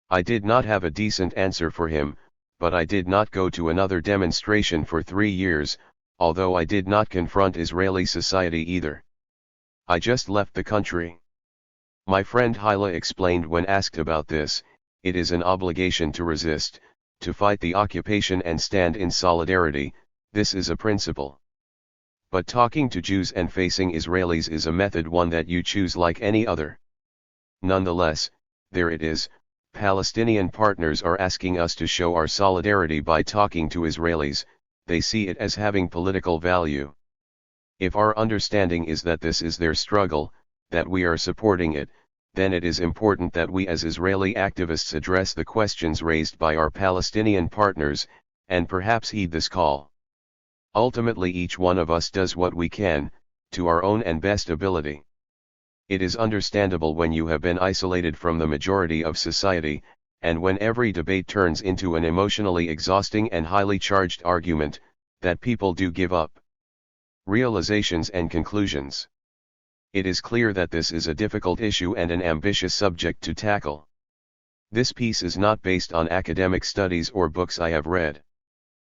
I did not have a decent answer for him, but I did not go to another demonstration for 3 years, although I did not confront Israeli society either. I just left the country. My friend Hyla explained when asked about this, it is an obligation to resist, to fight the occupation and stand in solidarity, this is a principle. But talking to Jews and facing Israelis is a method, one that you choose like any other. Nonetheless, there it is, Palestinian partners are asking us to show our solidarity by talking to Israelis, they see it as having political value. If our understanding is that this is their struggle, that we are supporting it, then it is important that we as Israeli activists address the questions raised by our Palestinian partners, and perhaps heed this call. Ultimately, each one of us does what we can, to our own and best ability. It is understandable when you have been isolated from the majority of society, and when every debate turns into an emotionally exhausting and highly charged argument, that people do give up. Realizations and conclusions. It is clear that this is a difficult issue and an ambitious subject to tackle. This piece is not based on academic studies or books I have read.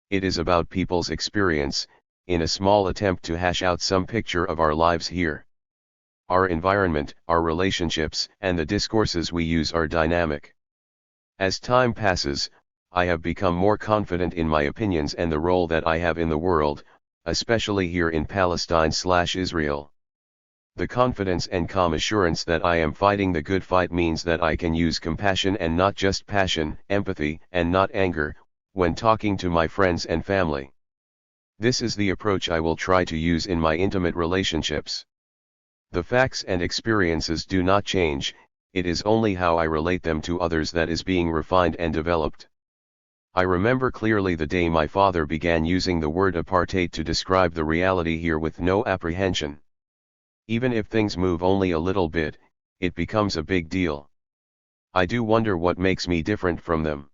It is about people's experience, in a small attempt to hash out some picture of our lives here. Our environment, our relationships, and the discourses we use are dynamic. As time passes, I have become more confident in my opinions and the role that I have in the world, especially here in Palestine/Israel. The confidence and calm assurance that I am fighting the good fight means that I can use compassion and not just passion, empathy and not anger, when talking to my friends and family. This is the approach I will try to use in my intimate relationships. The facts and experiences do not change, it is only how I relate them to others that is being refined and developed. I remember clearly the day my father began using the word apartheid to describe the reality here with no apprehension. Even if things move only a little bit, it becomes a big deal. I do wonder what makes me different from them.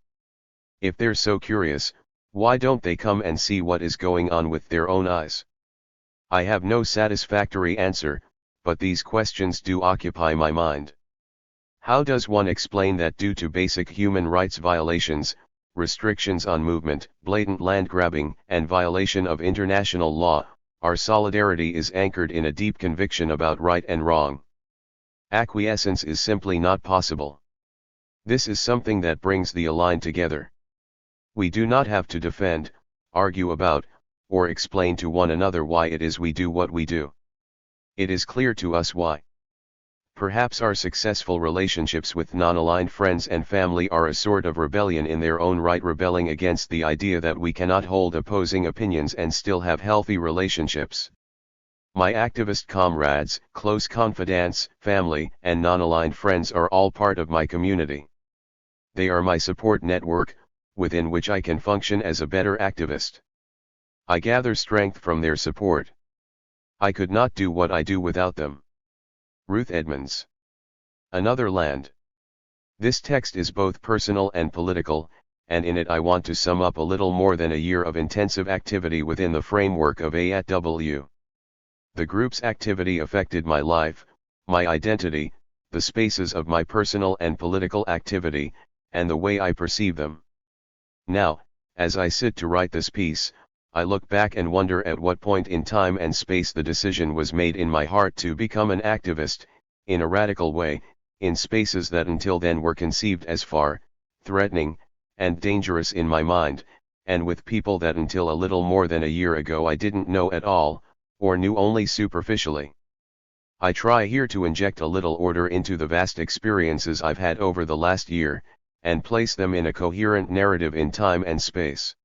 If they're so curious, why don't they come and see what is going on with their own eyes? I have no satisfactory answer, but these questions do occupy my mind. How does one explain that due to basic human rights violations, restrictions on movement, blatant land grabbing, and violation of international law, our solidarity is anchored in a deep conviction about right and wrong? Acquiescence is simply not possible. This is something that brings the aligned together. We do not have to defend, argue about, or explain to one another why it is we do what we do. It is clear to us why. Perhaps our successful relationships with non-aligned friends and family are a sort of rebellion in their own right, rebelling against the idea that we cannot hold opposing opinions and still have healthy relationships. My activist comrades, close confidants, family, and non-aligned friends are all part of my community. They are my support network, within which I can function as a better activist. I gather strength from their support. I could not do what I do without them. Ruth Edmonds. Another Land. This text is both personal and political, and in it I want to sum up a little more than a year of intensive activity within the framework of AATW. The group's activity affected my life, my identity, the spaces of my personal and political activity, and the way I perceive them. Now, as I sit to write this piece, I look back and wonder at what point in time and space the decision was made in my heart to become an activist, in a radical way, in spaces that until then were conceived as far, threatening, and dangerous in my mind, and with people that until a little more than a year ago I didn't know at all, or knew only superficially. I try here to inject a little order into the vast experiences I've had over the last year, and place them in a coherent narrative in time and space.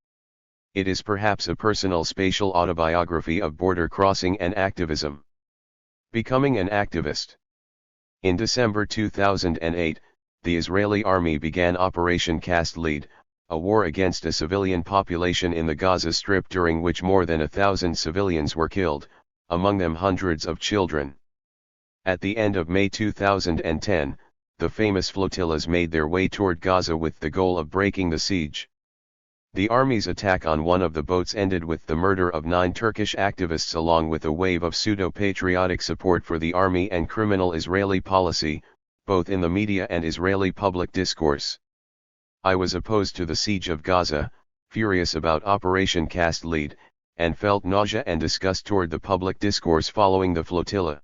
It is perhaps a personal spatial autobiography of border crossing and activism. Becoming an activist. In December 2008, the Israeli army began Operation Cast Lead, a war against a civilian population in the Gaza Strip during which more than 1,000 civilians were killed, among them hundreds of children. At the end of May 2010, the famous flotillas made their way toward Gaza with the goal of breaking the siege. The army's attack on one of the boats ended with the murder of 9 Turkish activists along with a wave of pseudo-patriotic support for the army and criminal Israeli policy, both in the media and Israeli public discourse. I was opposed to the siege of Gaza, furious about Operation Cast Lead, and felt nausea and disgust toward the public discourse following the flotilla.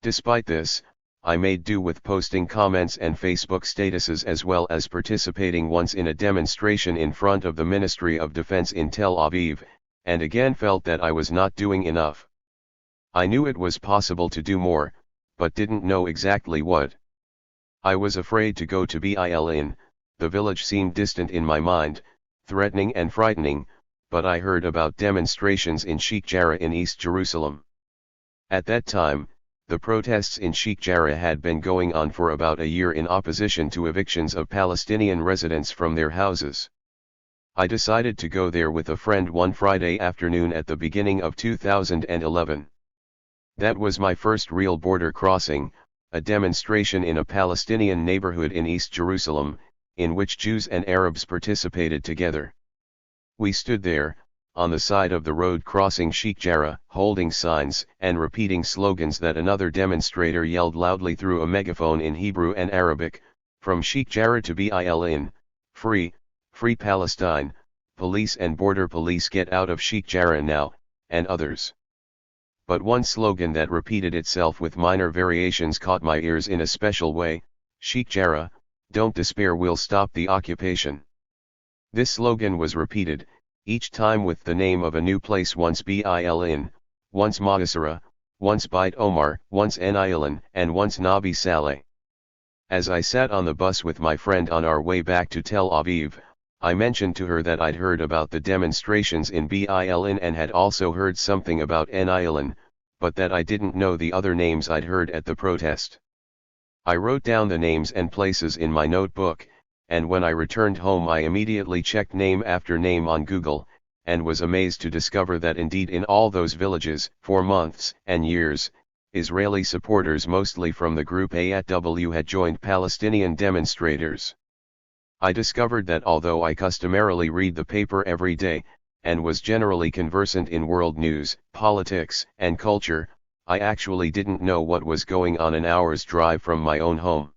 Despite this, I made do with posting comments and Facebook statuses as well as participating once in a demonstration in front of the Ministry of Defense in Tel Aviv, and again felt that I was not doing enough. I knew it was possible to do more, but didn't know exactly what. I was afraid to go to Bil'in, the village seemed distant in my mind, threatening and frightening, but I heard about demonstrations in Sheikh Jarrah in East Jerusalem. At that time, the protests in Sheikh Jarrah had been going on for about a year in opposition to evictions of Palestinian residents from their houses. I decided to go there with a friend one Friday afternoon at the beginning of 2011. That was my first real border crossing, a demonstration in a Palestinian neighborhood in East Jerusalem, in which Jews and Arabs participated together. We stood there, on the side of the road crossing Sheikh Jarrah, holding signs and repeating slogans that another demonstrator yelled loudly through a megaphone in Hebrew and Arabic, from Sheikh Jarrah to Bil'in, free, free Palestine, police and border police get out of Sheikh Jarrah now, and others. But one slogan that repeated itself with minor variations caught my ears in a special way: Sheikh Jarrah, don't despair, we'll stop the occupation. This slogan was repeated, each time with the name of a new place, once Bil'in, once Maasera, once Beit Omar, once Anailan, and once Nabi Saleh. As I sat on the bus with my friend on our way back to Tel Aviv, I mentioned to her that I'd heard about the demonstrations in Bil'in and had also heard something about Anailan, but that I didn't know the other names I'd heard at the protest. I wrote down the names and places in my notebook, and when I returned home I immediately checked name after name on Google, and was amazed to discover that indeed in all those villages, for months and years, Israeli supporters mostly from the group ATW had joined Palestinian demonstrators. I discovered that although I customarily read the paper every day, and was generally conversant in world news, politics, and culture, I actually didn't know what was going on an hour's drive from my own home.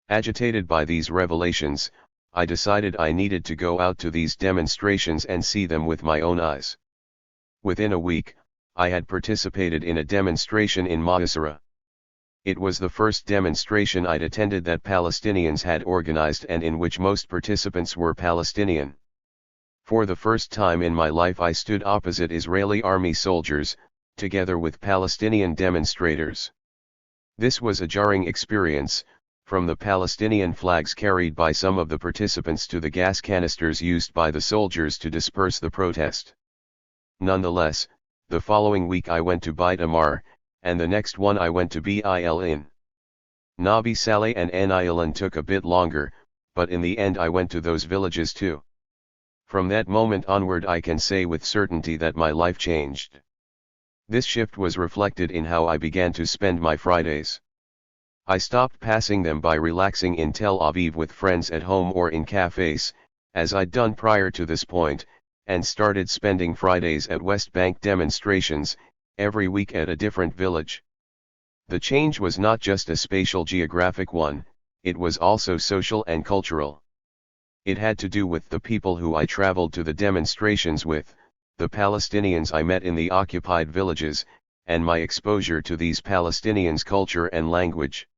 Agitated by these revelations, I decided I needed to go out to these demonstrations and see them with my own eyes. Within a week, I had participated in a demonstration in Maasera. It was the first demonstration I'd attended that Palestinians had organized and in which most participants were Palestinian. For the first time in my life I stood opposite Israeli army soldiers, together with Palestinian demonstrators. This was a jarring experience, from the Palestinian flags carried by some of the participants to the gas canisters used by the soldiers to disperse the protest. Nonetheless, the following week I went to Beit Omar, and the next one I went to Bil'in. Nabi Saleh and Anailan took a bit longer, but in the end I went to those villages too. From that moment onward I can say with certainty that my life changed. This shift was reflected in how I began to spend my Fridays. I stopped passing them by relaxing in Tel Aviv with friends at home or in cafes, as I'd done prior to this point, and started spending Fridays at West Bank demonstrations, every week at a different village. The change was not just a spatial geographic one, it was also social and cultural. It had to do with the people who I traveled to the demonstrations with, the Palestinians I met in the occupied villages, and my exposure to these Palestinians' culture and language.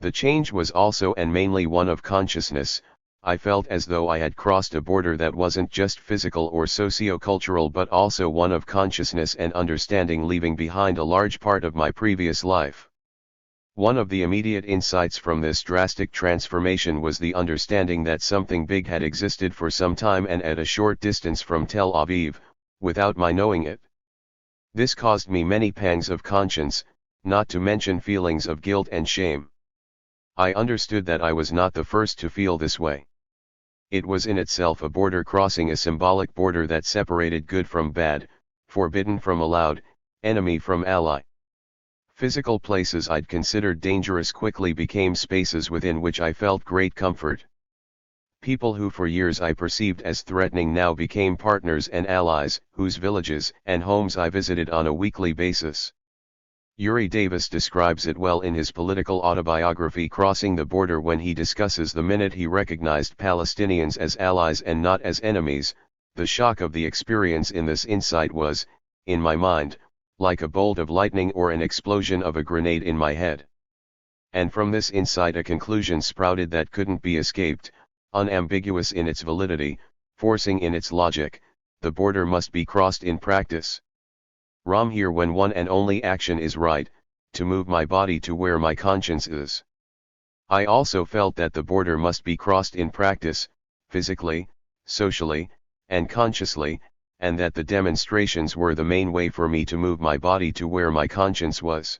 The change was also and mainly one of consciousness. I felt as though I had crossed a border that wasn't just physical or socio-cultural but also one of consciousness and understanding, leaving behind a large part of my previous life. One of the immediate insights from this drastic transformation was the understanding that something big had existed for some time and at a short distance from Tel Aviv, without my knowing it. This caused me many pangs of conscience, not to mention feelings of guilt and shame. I understood that I was not the first to feel this way. It was in itself a border crossing, a symbolic border that separated good from bad, forbidden from allowed, enemy from ally. Physical places I'd considered dangerous quickly became spaces within which I felt great comfort. People who for years I perceived as threatening now became partners and allies, whose villages and homes I visited on a weekly basis. Uri Davis describes it well in his political autobiography Crossing the Border when he discusses the minute he recognized Palestinians as allies and not as enemies. The shock of the experience in this insight was, in my mind, like a bolt of lightning or an explosion of a grenade in my head. And from this insight a conclusion sprouted that couldn't be escaped, unambiguous in its validity, forcing in its logic: the border must be crossed in practice. Ram here when one and only action is right, to move my body to where my conscience is. I also felt that the border must be crossed in practice, physically, socially, and consciously, and that the demonstrations were the main way for me to move my body to where my conscience was.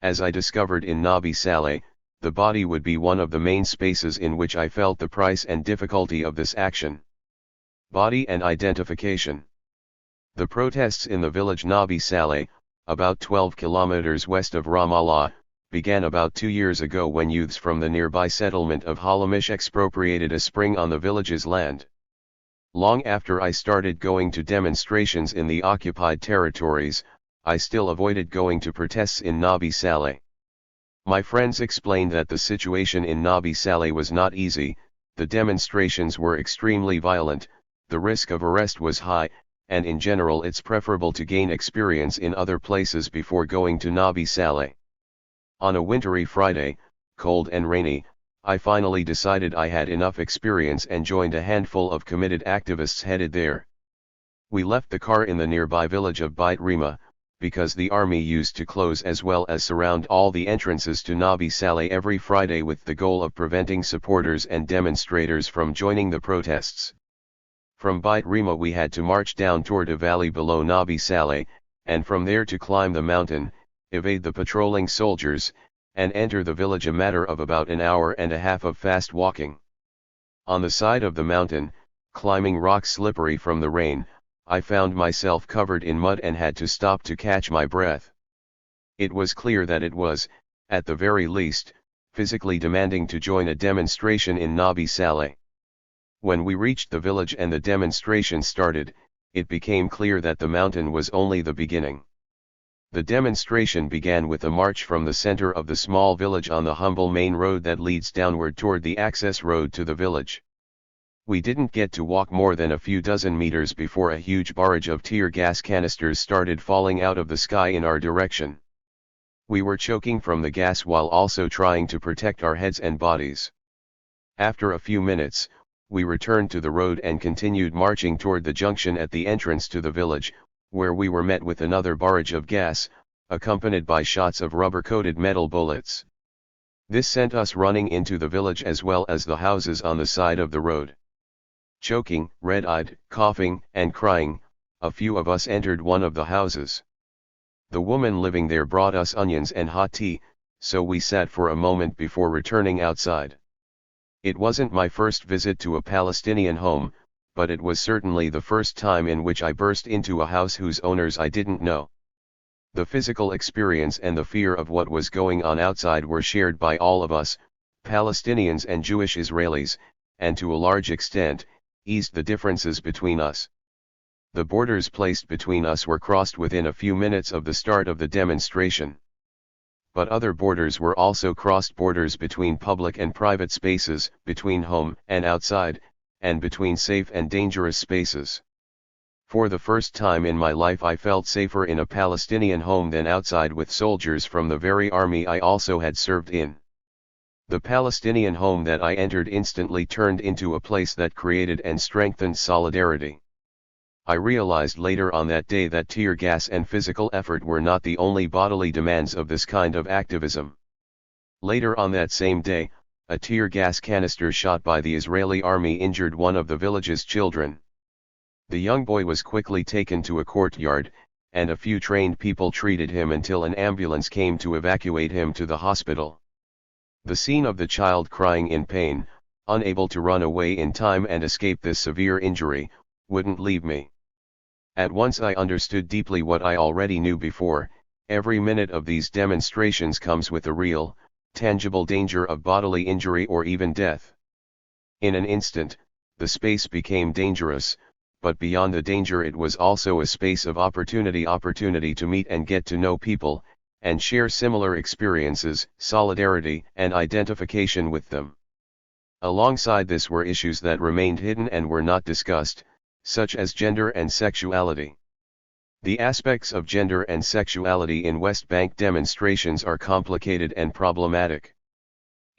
As I discovered in Nabi Saleh, the body would be one of the main spaces in which I felt the price and difficulty of this action. Body and identification. The protests in the village Nabi Saleh, about 12 kilometers west of Ramallah, began about 2 years ago when youths from the nearby settlement of Halamish expropriated a spring on the village's land. Long after I started going to demonstrations in the occupied territories, I still avoided going to protests in Nabi Saleh. My friends explained that the situation in Nabi Saleh was not easy, the demonstrations were extremely violent, the risk of arrest was high, and in general it's preferable to gain experience in other places before going to Nabi Saleh. On a wintry Friday, cold and rainy, I finally decided I had enough experience and joined a handful of committed activists headed there. We left the car in the nearby village of Beit Rima, because the army used to close as well as surround all the entrances to Nabi Saleh every Friday with the goal of preventing supporters and demonstrators from joining the protests. From Beit Rima we had to march down toward a valley below Nabi Saleh, and from there to climb the mountain, evade the patrolling soldiers, and enter the village, a matter of about an hour and a half of fast walking. On the side of the mountain, climbing rocks slippery from the rain, I found myself covered in mud and had to stop to catch my breath. It was clear that it was, at the very least, physically demanding to join a demonstration in Nabi Saleh. When we reached the village and the demonstration started, it became clear that the mountain was only the beginning. The demonstration began with a march from the center of the small village on the humble main road that leads downward toward the access road to the village. We didn't get to walk more than a few dozen meters before a huge barrage of tear gas canisters started falling out of the sky in our direction. We were choking from the gas while also trying to protect our heads and bodies. After a few minutes, we returned to the road and continued marching toward the junction at the entrance to the village, where we were met with another barrage of gas, accompanied by shots of rubber-coated metal bullets. This sent us running into the village as well as the houses on the side of the road. Choking, red-eyed, coughing, and crying, a few of us entered one of the houses. The woman living there brought us onions and hot tea, so we sat for a moment before returning outside. It wasn't my first visit to a Palestinian home, but it was certainly the first time in which I burst into a house whose owners I didn't know. The physical experience and the fear of what was going on outside were shared by all of us, Palestinians and Jewish Israelis, and to a large extent, eased the differences between us. The borders placed between us were crossed within a few minutes of the start of the demonstration. but other borders were also crossed, borders between public and private spaces, between home and outside, and between safe and dangerous spaces. For the first time in my life I felt safer in a Palestinian home than outside with soldiers from the very army I also had served in. The Palestinian home that I entered instantly turned into a place that created and strengthened solidarity. I realized later on that day that tear gas and physical effort were not the only bodily demands of this kind of activism. Later on that same day, a tear gas canister shot by the Israeli army injured one of the village's children. The young boy was quickly taken to a courtyard, and a few trained people treated him until an ambulance came to evacuate him to the hospital. The scene of the child crying in pain, unable to run away in time and escape this severe injury, wouldn't leave me. At once I understood deeply what I already knew before: every minute of these demonstrations comes with a real, tangible danger of bodily injury or even death. In an instant, the space became dangerous, but beyond the danger it was also a space of opportunity to meet and get to know people, and share similar experiences, solidarity, and identification with them. Alongside this were issues that remained hidden and were not discussed, such as gender and sexuality. The aspects of gender and sexuality in West Bank demonstrations are complicated and problematic.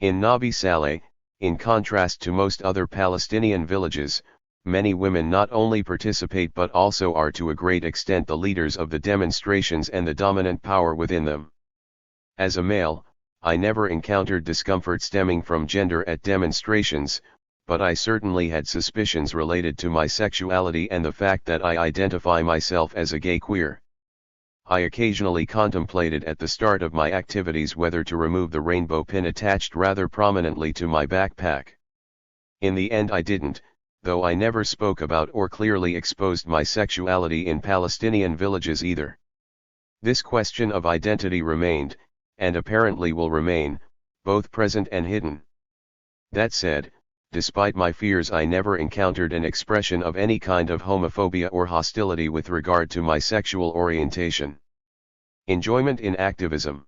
In Nabi Saleh, in contrast to most other Palestinian villages, many women not only participate but also are to a great extent the leaders of the demonstrations and the dominant power within them. As a male, I never encountered discomfort stemming from gender at demonstrations, but I certainly had suspicions related to my sexuality and the fact that I identify myself as a gay queer. I occasionally contemplated at the start of my activities whether to remove the rainbow pin attached rather prominently to my backpack. In the end I didn't, though I never spoke about or clearly exposed my sexuality in Palestinian villages either. This question of identity remained, and apparently will remain, both present and hidden. That said, despite my fears I never encountered an expression of any kind of homophobia or hostility with regard to my sexual orientation. Enjoyment in activism.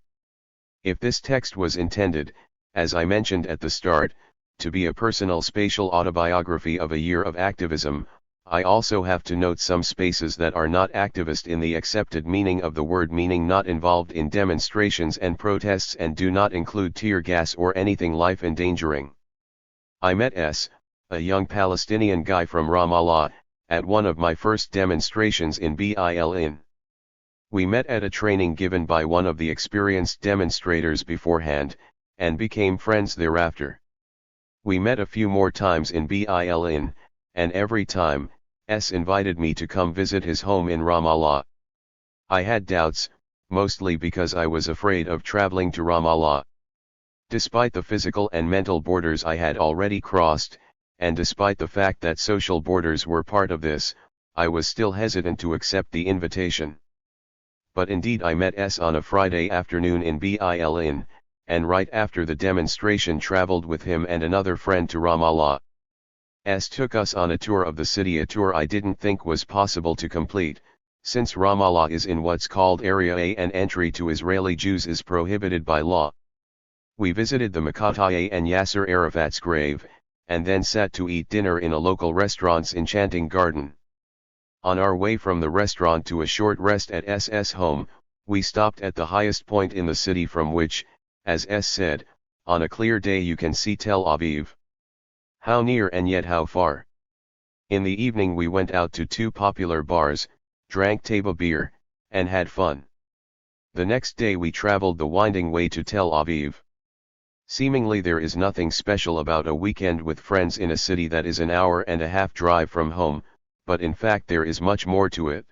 If this text was intended, as I mentioned at the start, to be a personal spatial autobiography of a year of activism, I also have to note some spaces that are not activist in the accepted meaning of the word, meaning not involved in demonstrations and protests and do not include tear gas or anything life-endangering. I met S., a young Palestinian guy from Ramallah, at one of my first demonstrations in Bil'in. We met at a training given by one of the experienced demonstrators beforehand, and became friends thereafter. We met a few more times in Bil'in, and every time, S invited me to come visit his home in Ramallah. I had doubts, mostly because I was afraid of traveling to Ramallah. Despite the physical and mental borders I had already crossed, and despite the fact that social borders were part of this, I was still hesitant to accept the invitation. But indeed I met S on a Friday afternoon in Bil'in, and right after the demonstration traveled with him and another friend to Ramallah. S took us on a tour of the city, a tour I didn't think was possible to complete, since Ramallah is in what's called Area A and entry to Israeli Jews is prohibited by law. We visited the Makatayeh and Yasser Arafat's grave, and then sat to eat dinner in a local restaurant's enchanting garden. On our way from the restaurant to a short rest at SS home, we stopped at the highest point in the city from which, as S said, on a clear day you can see Tel Aviv. How near and yet how far. In the evening we went out to two popular bars, drank table beer, and had fun. The next day we traveled the winding way to Tel Aviv. Seemingly there is nothing special about a weekend with friends in a city that is an hour and a half drive from home, but in fact there is much more to it.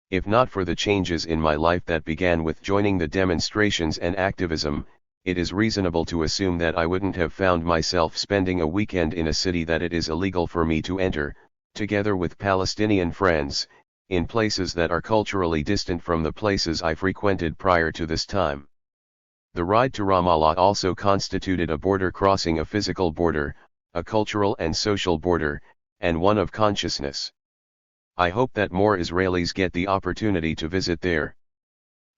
If not for the changes in my life that began with joining the demonstrations and activism, it is reasonable to assume that I wouldn't have found myself spending a weekend in a city that it is illegal for me to enter, together with Palestinian friends, in places that are culturally distant from the places I frequented prior to this time. The ride to Ramallah also constituted a border crossing, a physical border, a cultural and social border, and one of consciousness. I hope that more Israelis get the opportunity to visit there.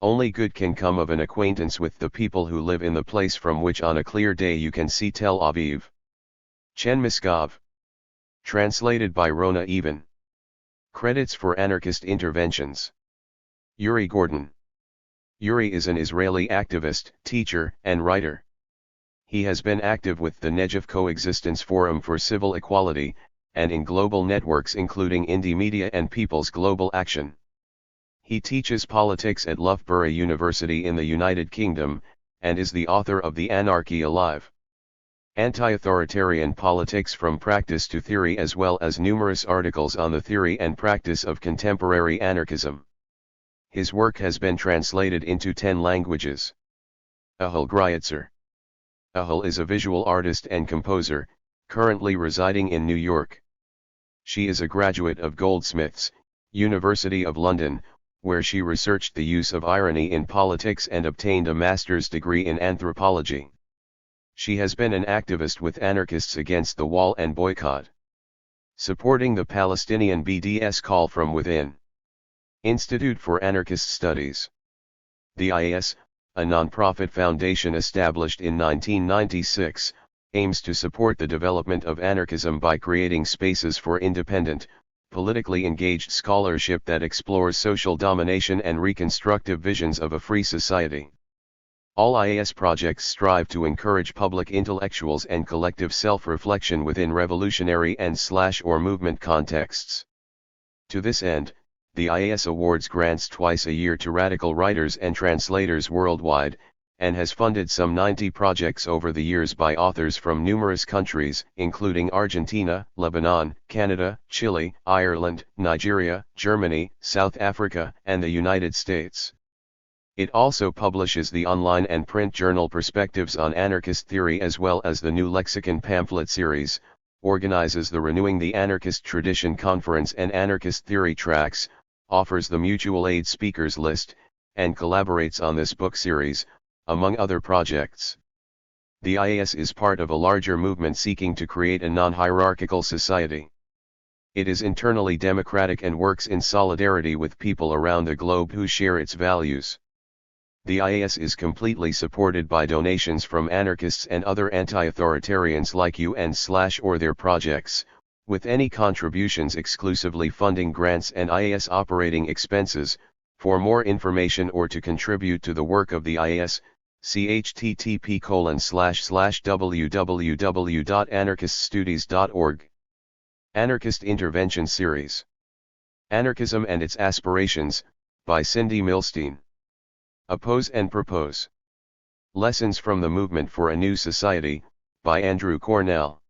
Only good can come of an acquaintance with the people who live in the place from which on a clear day you can see Tel Aviv. Chen Miskov. Translated by Rona Even. Credits for anarchist interventions. Yuri Gordon. Yuri is an Israeli activist, teacher, and writer. He has been active with the Negev Coexistence Forum for Civil Equality, and in global networks including Indie Media and People's Global Action. He teaches politics at Loughborough University in the United Kingdom, and is the author of The Anarchy Alive: Anti-Authoritarian Politics from Practice to Theory, as well as numerous articles on the theory and practice of contemporary anarchism. His work has been translated into 10 languages. Ohal Grietze. Ohal is a visual artist and composer, currently residing in New York. She is a graduate of Goldsmiths, University of London, where she researched the use of irony in politics and obtained a master's degree in anthropology. She has been an activist with Anarchists Against the Wall and Boycott, supporting the Palestinian BDS Call from Within. Institute for Anarchist Studies. The IAS, a non-profit foundation established in 1996, aims to support the development of anarchism by creating spaces for independent, politically engaged scholarship that explores social domination and reconstructive visions of a free society. All IAS projects strive to encourage public intellectuals and collective self-reflection within revolutionary and/or movement contexts. To this end, the IAS awards grants twice a year to radical writers and translators worldwide, and has funded some 90 projects over the years by authors from numerous countries, including Argentina, Lebanon, Canada, Chile, Ireland, Nigeria, Germany, South Africa, and the United States. It also publishes the online and print journal Perspectives on Anarchist Theory, as well as the New Lexicon pamphlet series, organizes the Renewing the Anarchist Tradition Conference and Anarchist Theory Tracks, offers the mutual aid speakers list, and collaborates on this book series, among other projects. The IAS is part of a larger movement seeking to create a non-hierarchical society. It is internally democratic and works in solidarity with people around the globe who share its values. The IAS is completely supported by donations from anarchists and other anti-authoritarians like you and/or their projects, with any contributions exclusively funding grants and IAS operating expenses. For more information or to contribute to the work of the IAS, see http://www.anarchiststudies.org. Anarchist Intervention Series. Anarchism and Its Aspirations, by Cindy Milstein. Oppose and Propose. Lessons from the Movement for a New Society, by Andrew Cornell.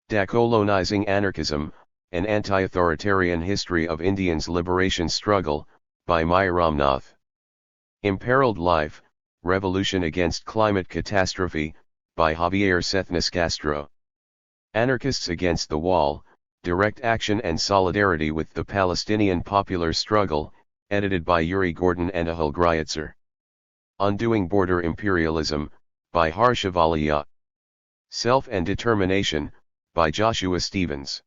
Decolonizing Anarchism, An Anti-Authoritarian History of Indians' Liberation Struggle, by Maya Ramnath. Imperiled Life, Revolution Against Climate Catastrophe, by Javier Cethnis Castro. Anarchists Against the Wall, Direct Action and Solidarity with the Palestinian Popular Struggle, edited by Yuri Gordon and Ohal Grietze. Undoing Border Imperialism, by Harsha Valia. Self and Determination, by Joshua Stevens.